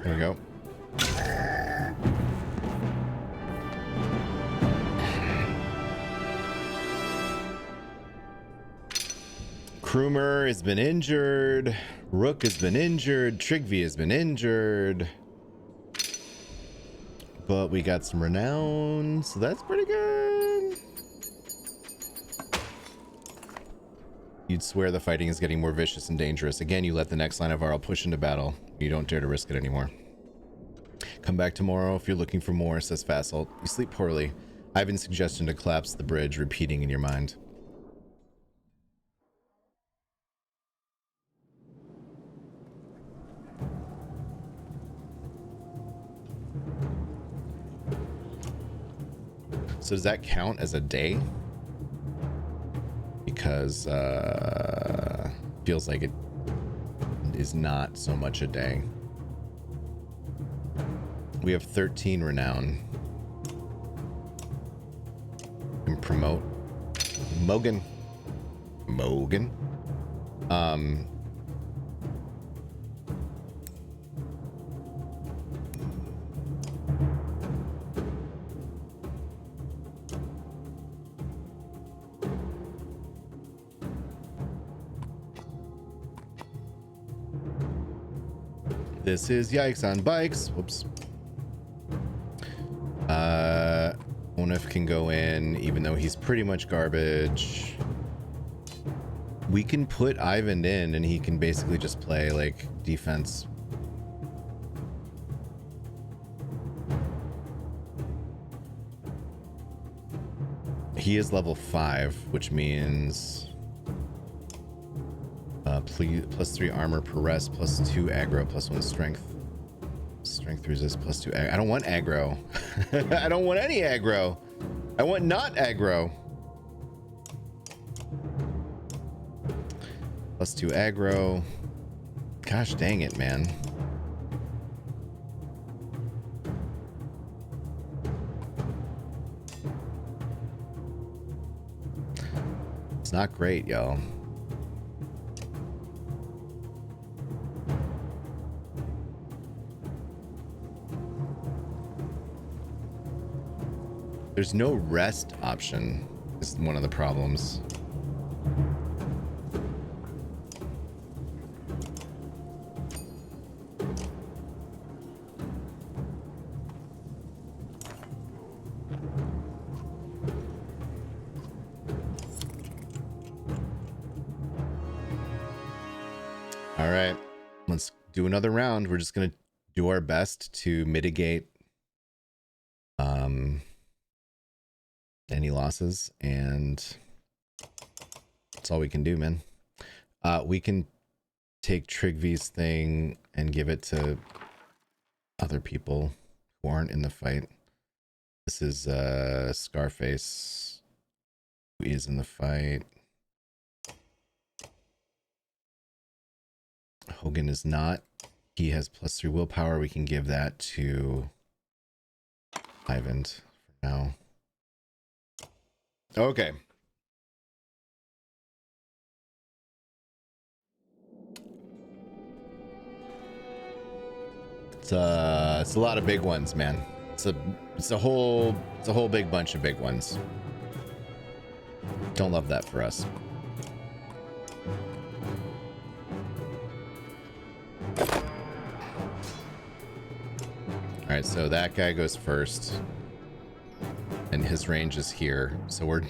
There we go. Krumer has been injured. Rook has been injured. Trigvi has been injured. But we got some renown, so that's pretty good. You'd swear the fighting is getting more vicious and dangerous. Again, you let the next line of Varl push into battle. You don't dare to risk it anymore. Come back tomorrow if you're looking for more, says Vassal. You sleep poorly. Ivan's suggestion to collapse the bridge, repeating in your mind. So does that count as a day? Because feels like it is not so much a day. We have 13 renown. And promote Mogan. This is Yikes on Bikes. Whoops. Onif can go in, even though he's pretty much garbage. We can put Ivan in, and he can basically just play like defense. He is level 5, which means +3 armor per rest, +2 aggro, +1 strength. Strength resist, +2 aggro. I don't want aggro. I don't want any aggro. I want not aggro. +2 aggro. Gosh dang it, man. It's not great, y'all. There's no rest option, is one of the problems. All right, let's do another round. We're just gonna do our best to mitigate any losses, and that's all we can do, man. We can take Trigvy's thing and give it to other people who aren't in the fight. This is Scarface, who is in the fight. Hogan is not. He has +3 willpower. We can give that to Ivan for now. Okay. It's a lot of big ones, man. It's a whole big bunch of big ones. Don't love that for us. All right, so that guy goes first, and his range is here, so we're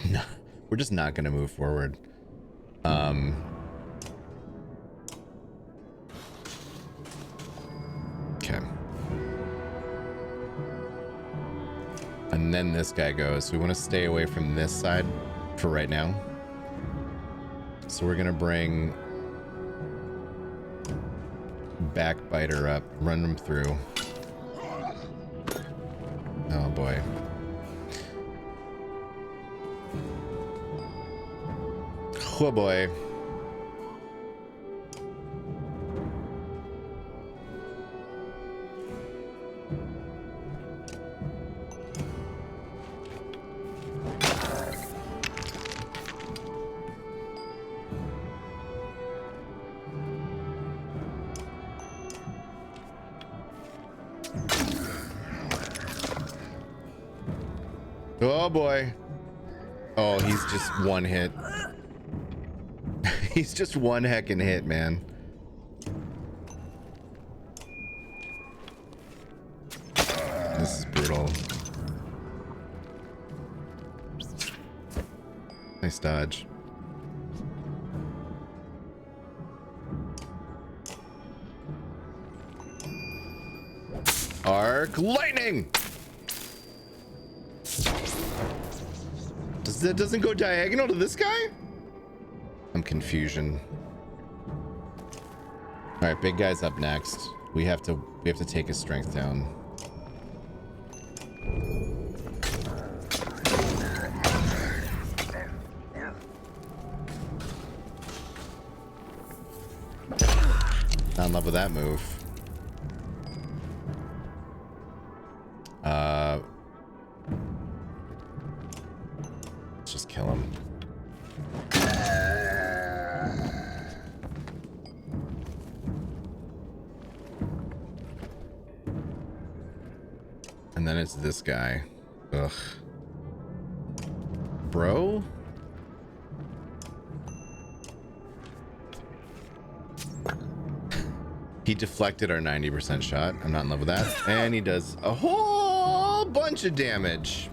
just not gonna move forward. Okay. And then this guy goes. We want to stay away from this side for right now. So we're gonna bring Backbiter up, run him through. Oh boy. Oh boy. Oh boy. Oh, he's just one hit. He's just one heckin' hit, man. This is brutal. Nice dodge. Arc lightning. That doesn't go diagonal to this guy? I'm confusion. All right, big guy's up next. We have to take his strength down. Not in love with that move. Let's just kill him. And then it's this guy. Ugh. Bro? He deflected our 90% shot. I'm not in love with that. And he does a whole bunch of damage.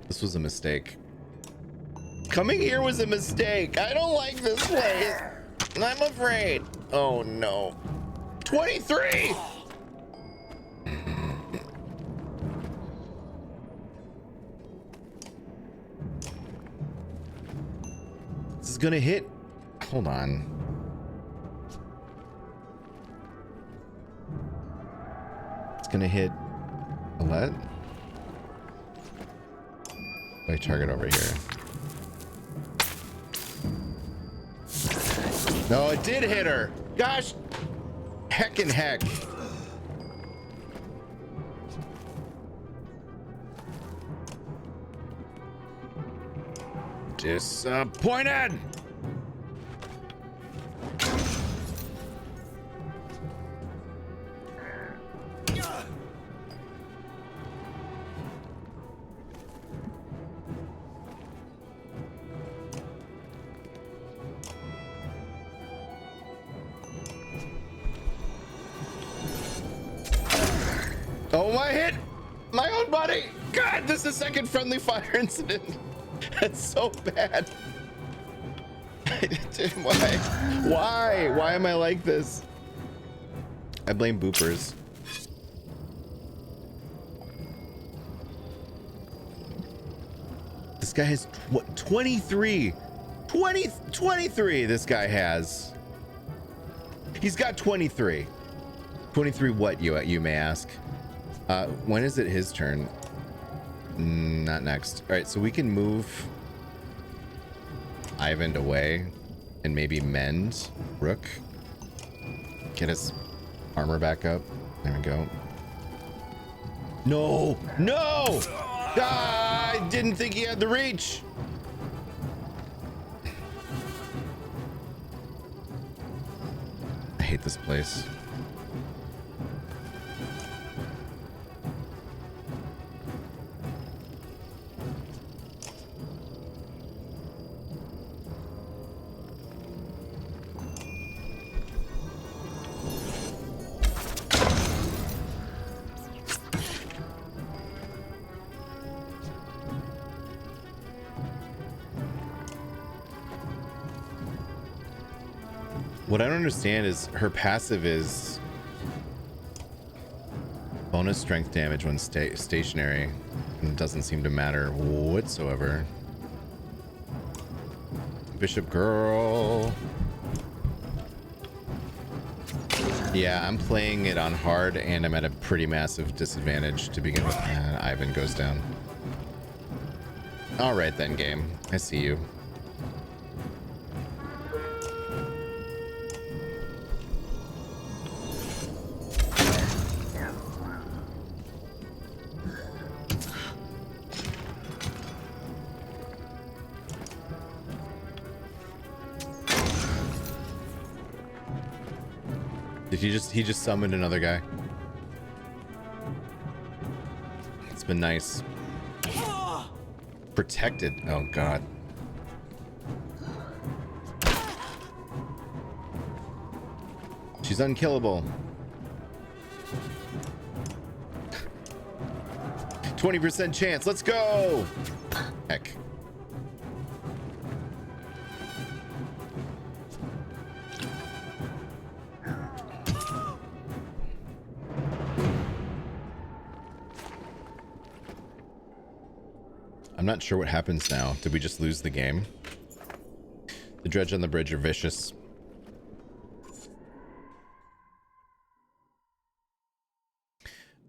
This was a mistake. Coming here was a mistake. I don't like this place. I'm afraid. Oh no. 23! This is gonna hit. Hold on. It's gonna hit a let. My target over here. No, it did hit her. Gosh, heckin' heck. Disappointed. Oh, my hit! My own body! God, this is the second friendly fire incident. That's so bad. Why? Why? Why am I like this? I blame boopers. This guy has 23. 23 this guy has. He's got 23. 23 what, you may ask? When is it his turn? Not next. All right, so we can move Ivan away and maybe mend Rook. Get his armor back up. There we go. No, no! Ah, I didn't think he had the reach. I hate this place. What I don't understand is her passive is bonus strength damage when stationary, and it doesn't seem to matter whatsoever. Bishop girl. Yeah, I'm playing it on hard and I'm at a pretty massive disadvantage to begin with. And Ivan goes down. All right then, game. I see you. He just summoned another guy. It's been nice. Protected. Oh god. She's unkillable. 20% chance. Let's go. Heck. I'm not sure what happens now. Did we just lose the game? The dredge on the bridge are vicious.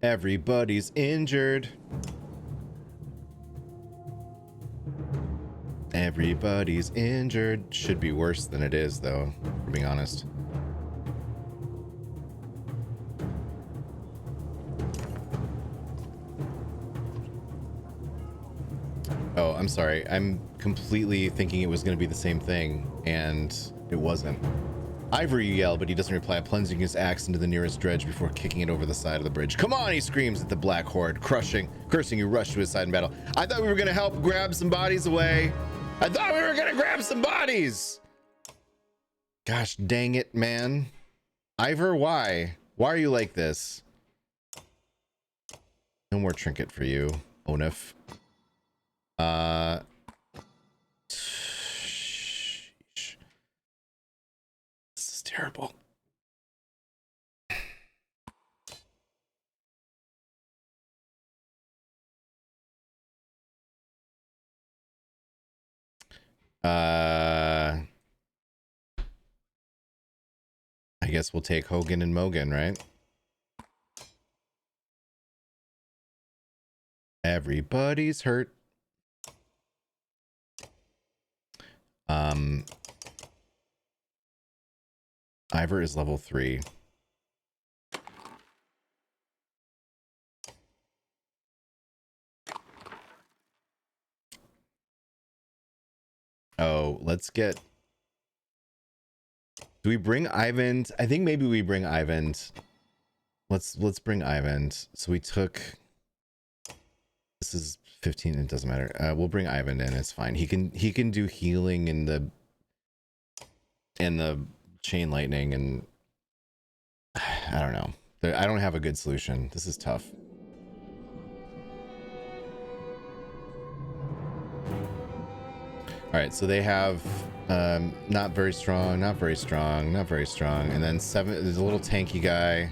Everybody's injured. Everybody's injured. Should be worse than it is, though, for being honest. Oh, I'm sorry. I'm completely thinking it was going to be the same thing, and it wasn't. Ivor, you yell, but he doesn't reply, plunging his axe into the nearest dredge before kicking it over the side of the bridge. Come on, he screams at the black horde, cursing, you rush to his side in battle. I thought we were going to help grab some bodies away. I thought we were going to grab some bodies. Gosh dang it, man. Ivor, why? Why are you like this? No more trinket for you, Onif. Sheesh. This is terrible. I guess we'll take Hogan and Mogan, right? Everybody's hurt. Ivor is level 3. Oh, let's get... Do we bring Ivan? I think maybe we bring Ivan. Let's bring Ivan. So we took... This is 15, it doesn't matter. We'll bring Ivan in, it's fine. He can do healing in the chain lightning, and I don't know. I don't have a good solution. This is tough. All right, so they have not very strong, not very strong, not very strong, and then 7. There's a little tanky guy,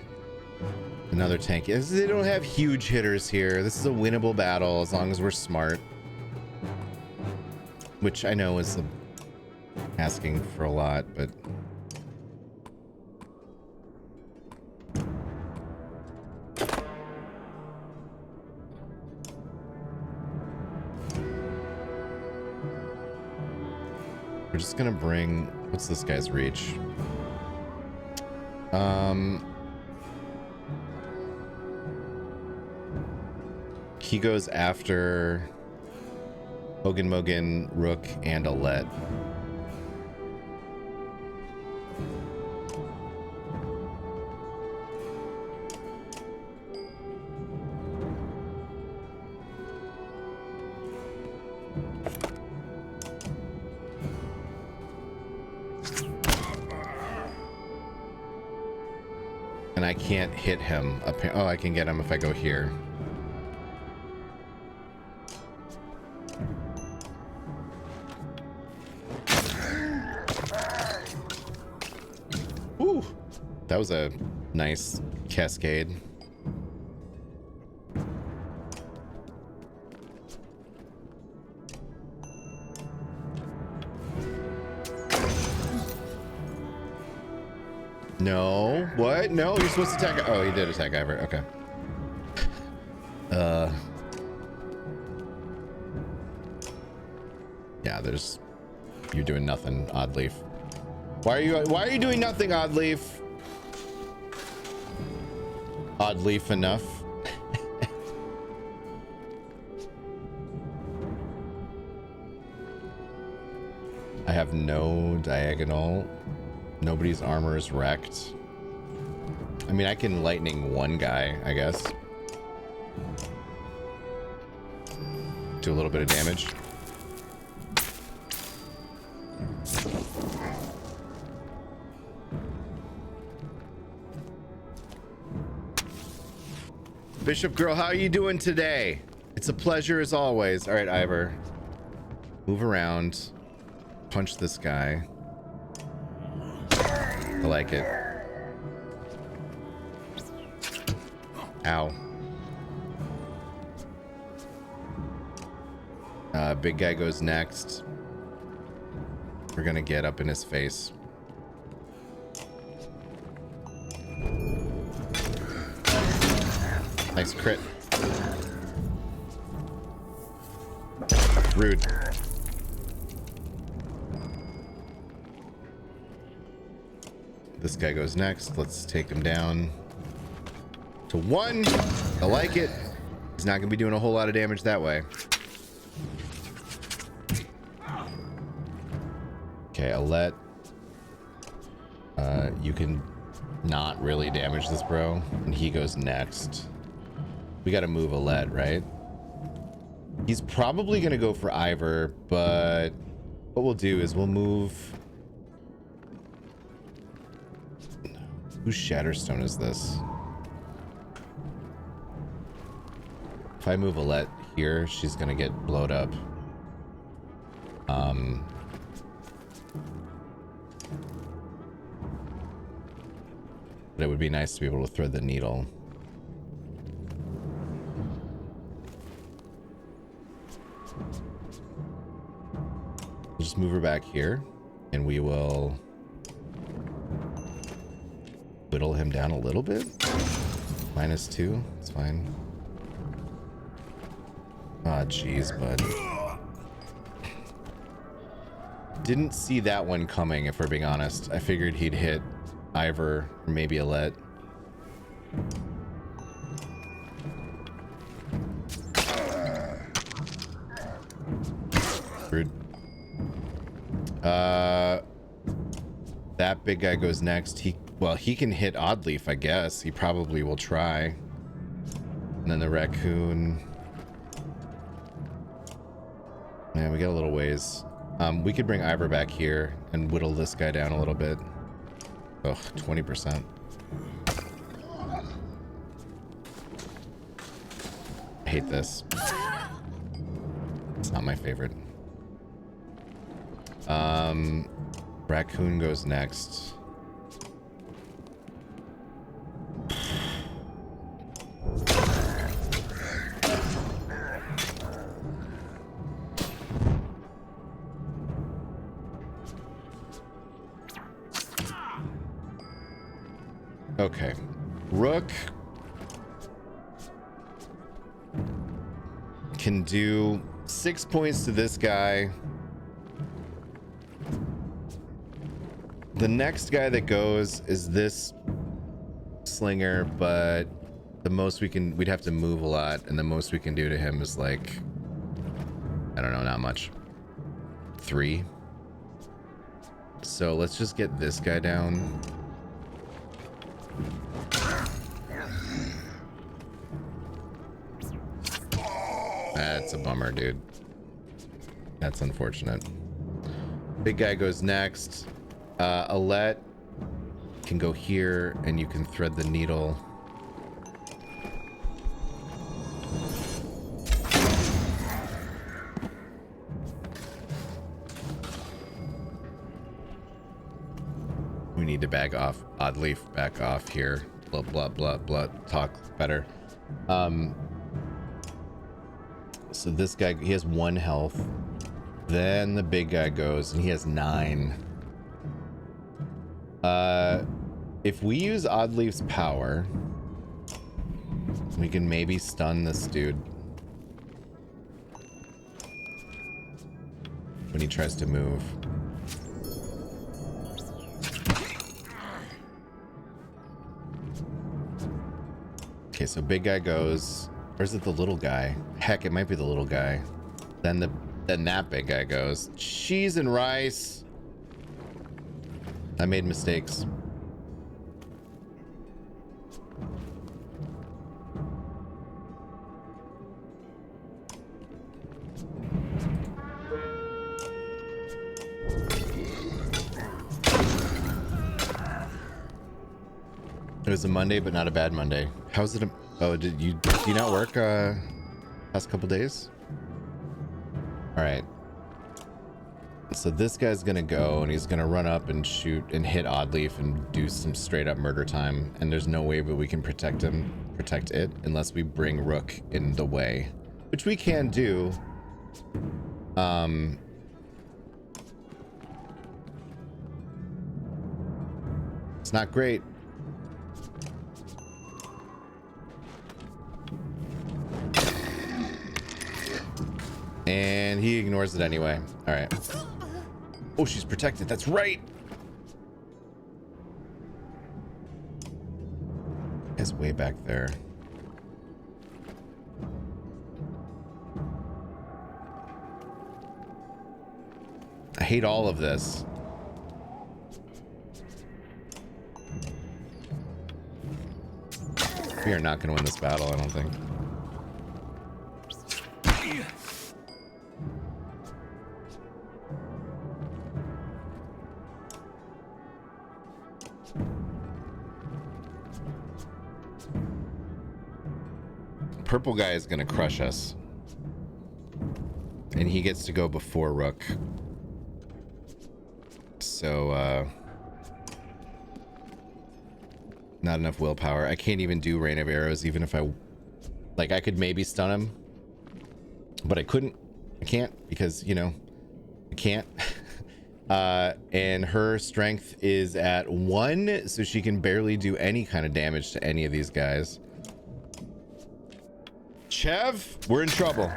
another tanky. They don't have huge hitters here. This is a winnable battle as long as we're smart, which I know is asking for a lot, but we're just gonna bring, what's this guy's reach? He goes after Hogan, Mogan, Rook, and Alette. And I can't hit him. Oh, I can get him if I go here. Ooh, that was a nice cascade. No, what? No, you're supposed to attack. Oh, he did attack Ivor. Okay. Yeah, there's. You're doing nothing, Oddleaf. Why are you doing nothing, Oddleaf? Oddleaf enough. I have no diagonal. Nobody's armor is wrecked. I mean, I can lightning one guy, I guess. Do a little bit of damage. Bishop girl, how are you doing today? It's a pleasure as always. All right, Ivor. Move around. Punch this guy. I like it. Ow. Big guy goes next. We're gonna get up in his face. Nice crit. Rude. This guy goes next. Let's take him down to 1. I like it. He's not gonna be doing a whole lot of damage that way. Okay, Alette. You can not really damage this bro, and he goes next. We gotta move Alette, right? He's probably gonna go for Ivor, but what we'll do is we'll move... Whose Shatterstone is this? If I move Alette here, she's gonna get blowed up. But it would be nice to be able to thread the needle. We'll just move her back here, and we will whittle him down a little bit. -2, it's fine. Ah, jeez, bud. Didn't see that one coming, if we're being honest. I figured he'd hit Ivor, or maybe Alette. Rude. That big guy goes next. Well, he can hit Oddleaf, I guess. He probably will try. And then the raccoon. Man, we got a little ways. We could bring Ivor back here and whittle this guy down a little bit. Oh, 20%. I hate this. It's not my favorite. Raccoon goes next. Okay. Rook can do 6 points to this guy. The next guy that goes is this slinger, but the most we'd have to move a lot, and the most we can do to him is like, I don't know, not much. 3. So let's just get this guy down. That's a bummer, dude. That's unfortunate. Big guy goes next. Alette can go here, and you can thread the needle. We need to back off. Oddleaf, back off here. Blah, blah, blah, blah. Talk better. So this guy, he has 1 health. Then the big guy goes, and he has 9. If we use Oddleaf's power, we can maybe stun this dude when he tries to move. Okay, so big guy goes. Or is it the little guy? Heck, it might be the little guy. Then that big guy goes. Cheese and rice. I made mistakes. It was a Monday, but not a bad Monday. How's it? Oh, did you not work past couple days? All right. So this guy's gonna go, and he's gonna run up and shoot and hit Oddleaf and do some straight up murder time. And there's no way that we can protect it, unless we bring Rook in the way, which we can do. It's not great. And he ignores it anyway. All right. Oh, she's protected. That's right. It's way back there. I hate all of this. We are not going to win this battle, I don't think. Purple guy is going to crush us. And he gets to go before Rook. So, not enough willpower. I can't even do rain of arrows, even if I... Like, I could maybe stun him. But I couldn't. I can't, because, you know, I can't. And her strength is at 1, so she can barely do any kind of damage to any of these guys. Chev, we're in trouble.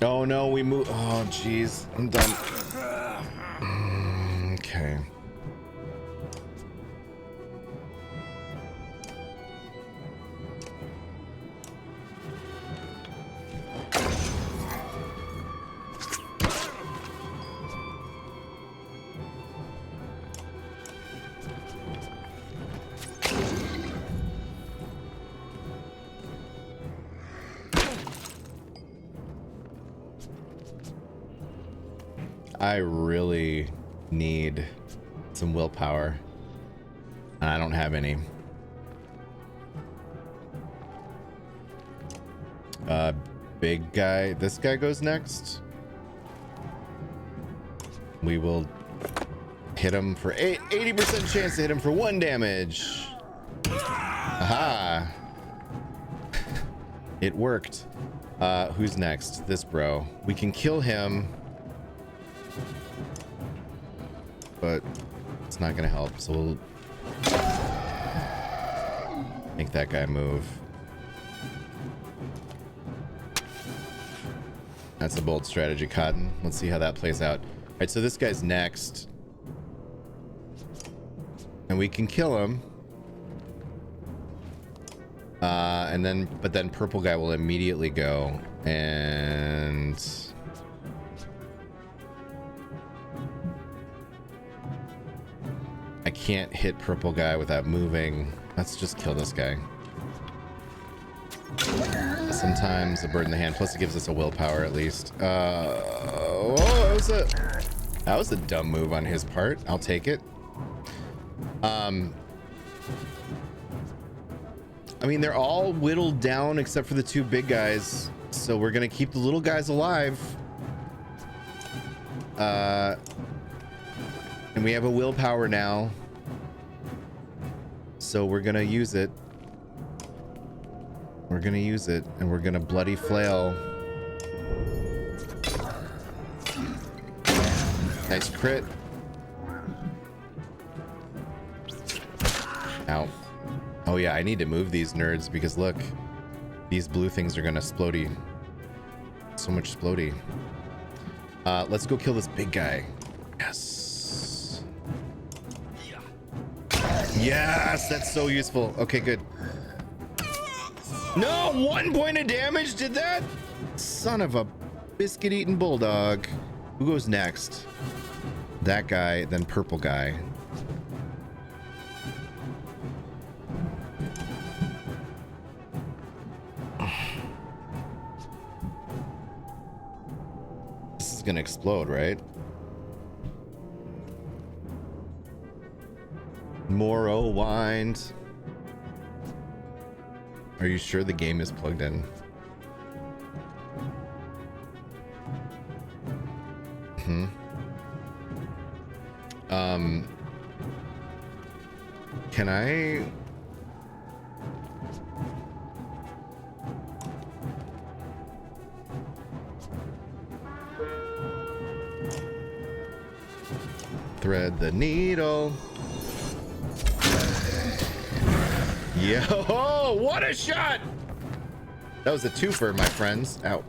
Oh no, we move. Oh jeez, I'm done. Okay. I really need some willpower. I don't have any. Big guy. This guy goes next. We will hit him for 80% chance to hit him for 1 damage. Aha. It worked. Who's next? This bro. We can kill him. But it's not gonna help, so we'll make that guy move. That's a bold strategy, Cotton. Let's see how that plays out. All right, so this guy's next, and we can kill him. But then purple guy will immediately go, and I can't hit purple guy without moving. Let's just kill this guy. Sometimes a bird in the hand, plus it gives us a willpower at least. Oh, that was a dumb move on his part. I'll take it. I mean, they're all whittled down except for the 2 big guys, so we're gonna keep the little guys alive. And we have a willpower now, so we're gonna use it. We're gonna use it, and we're gonna bloody flail. Nice crit. Ow. Oh yeah, I need to move these nerds because look, these blue things are gonna splody. So much splody. Let's go kill this big guy. Yes. Yes, that's so useful. Okay, good. No, 1 point of damage did that? Son of a biscuit eating bulldog. Who goes next? That guy, then purple guy. This is gonna explode, right? Morrowind. Are you sure the game is plugged in? Can I... thread the needle? Yo, what a shot! That was a twofer, my friends. Ow.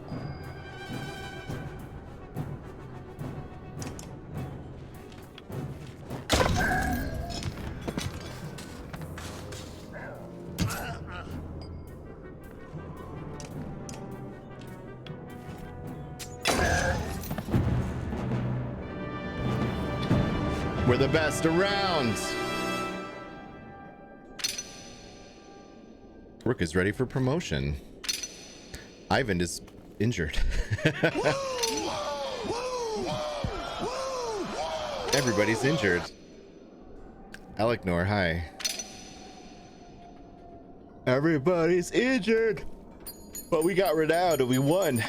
We're the best around. Rook is ready for promotion. Ivan is injured. Everybody's injured. Aleknor, hi. Everybody's injured. But we got renown and we won.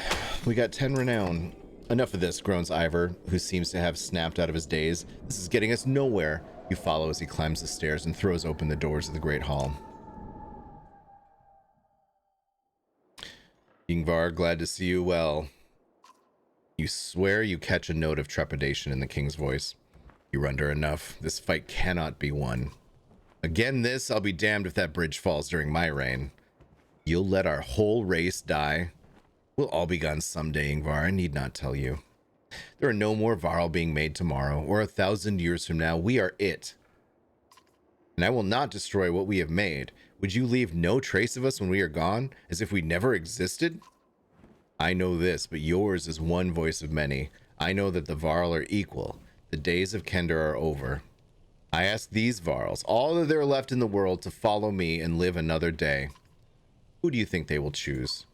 We got 10 renown. Enough of this, groans Ivor, who seems to have snapped out of his daze. This is getting us nowhere. You follow as he climbs the stairs and throws open the doors of the Great Hall. Ingvar, glad to see you well. You swear you catch a note of trepidation in the king's voice. You're under enough. This fight cannot be won. Again this, I'll be damned if that bridge falls during my reign. You'll let our whole race die? We'll all be gone someday, Ingvar, I need not tell you. There are no more Varl being made tomorrow, or 1,000 years from now. We are it. And I will not destroy what we have made. Would you leave no trace of us when we are gone, as if we never existed? I know this, but yours is one voice of many. I know that the Varl are equal. The days of Kender are over. I ask these Varls, all that there are left in the world, to follow me and live another day. Who do you think they will choose?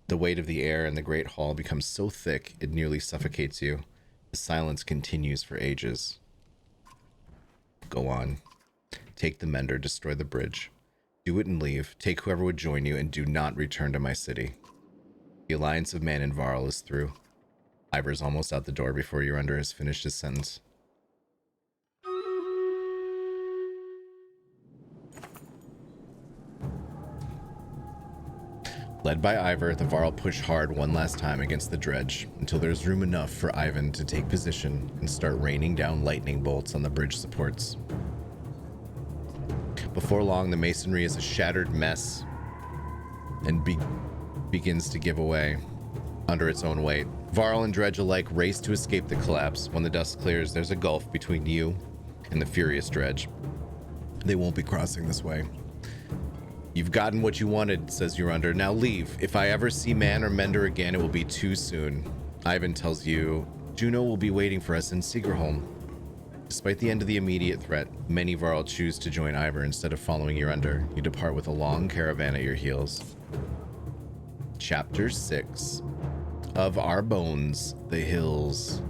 The weight of the air in the great hall becomes so thick it nearly suffocates you. The silence continues for ages. Go on. Take the mender, destroy the bridge. Do it and leave. Take whoever would join you, and do not return to my city. The alliance of man and Varl is through. Ivor's almost out the door before Urander has finished his sentence. Led by Ivor, the Varl push hard one last time against the dredge, until there's room enough for Ivan to take position and start raining down lightning bolts on the bridge supports. Before long, the masonry is a shattered mess and begins to give away under its own weight. Varl and dredge alike race to escape the collapse. When the dust clears, there's a gulf between you and the furious dredge. They won't be crossing this way. You've gotten what you wanted, says Urander. Now leave. If I ever see man or mender again, it will be too soon. Ivan tells you, Juno will be waiting for us in Seegerholm. Despite the end of the immediate threat, many Varl choose to join Ivor instead of following Urander. You depart with a long caravan at your heels. Chapter 6. Of our bones, the hills.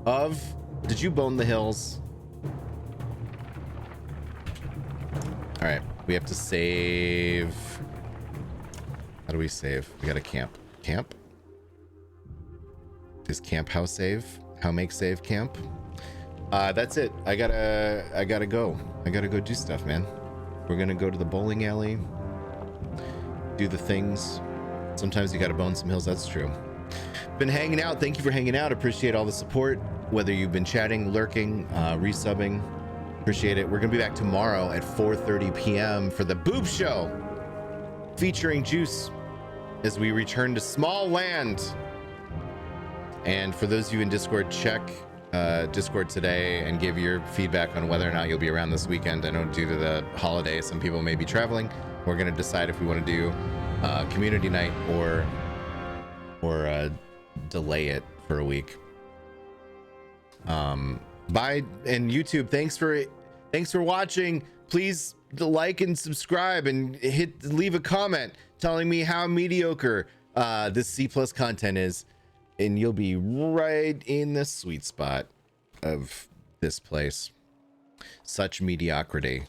Did you bone the hills? All right, we have to save. How do we save? We gotta camp. Camp? Is camp how save? How make save camp? That's it. I gotta go. I gotta go do stuff, man. We're gonna go to the bowling alley, do the things. Sometimes you gotta bone some hills, that's true. Been hanging out. Thank you for hanging out. Appreciate all the support. Whether you've been chatting, lurking, resubbing, appreciate it. We're gonna be back tomorrow at 4:30 p.m. for the Boob Show, featuring Juice as we return to Small Land. And for those of you in Discord, check Discord today and give your feedback on whether or not you'll be around this weekend. I know due to the holiday, some people may be traveling. We're gonna decide if we want to do community night or delay it for a week. Bye. And YouTube, thanks for watching. Please like and subscribe and leave a comment telling me how mediocre this C+ content is, and you'll be right in the sweet spot of this place. Such mediocrity.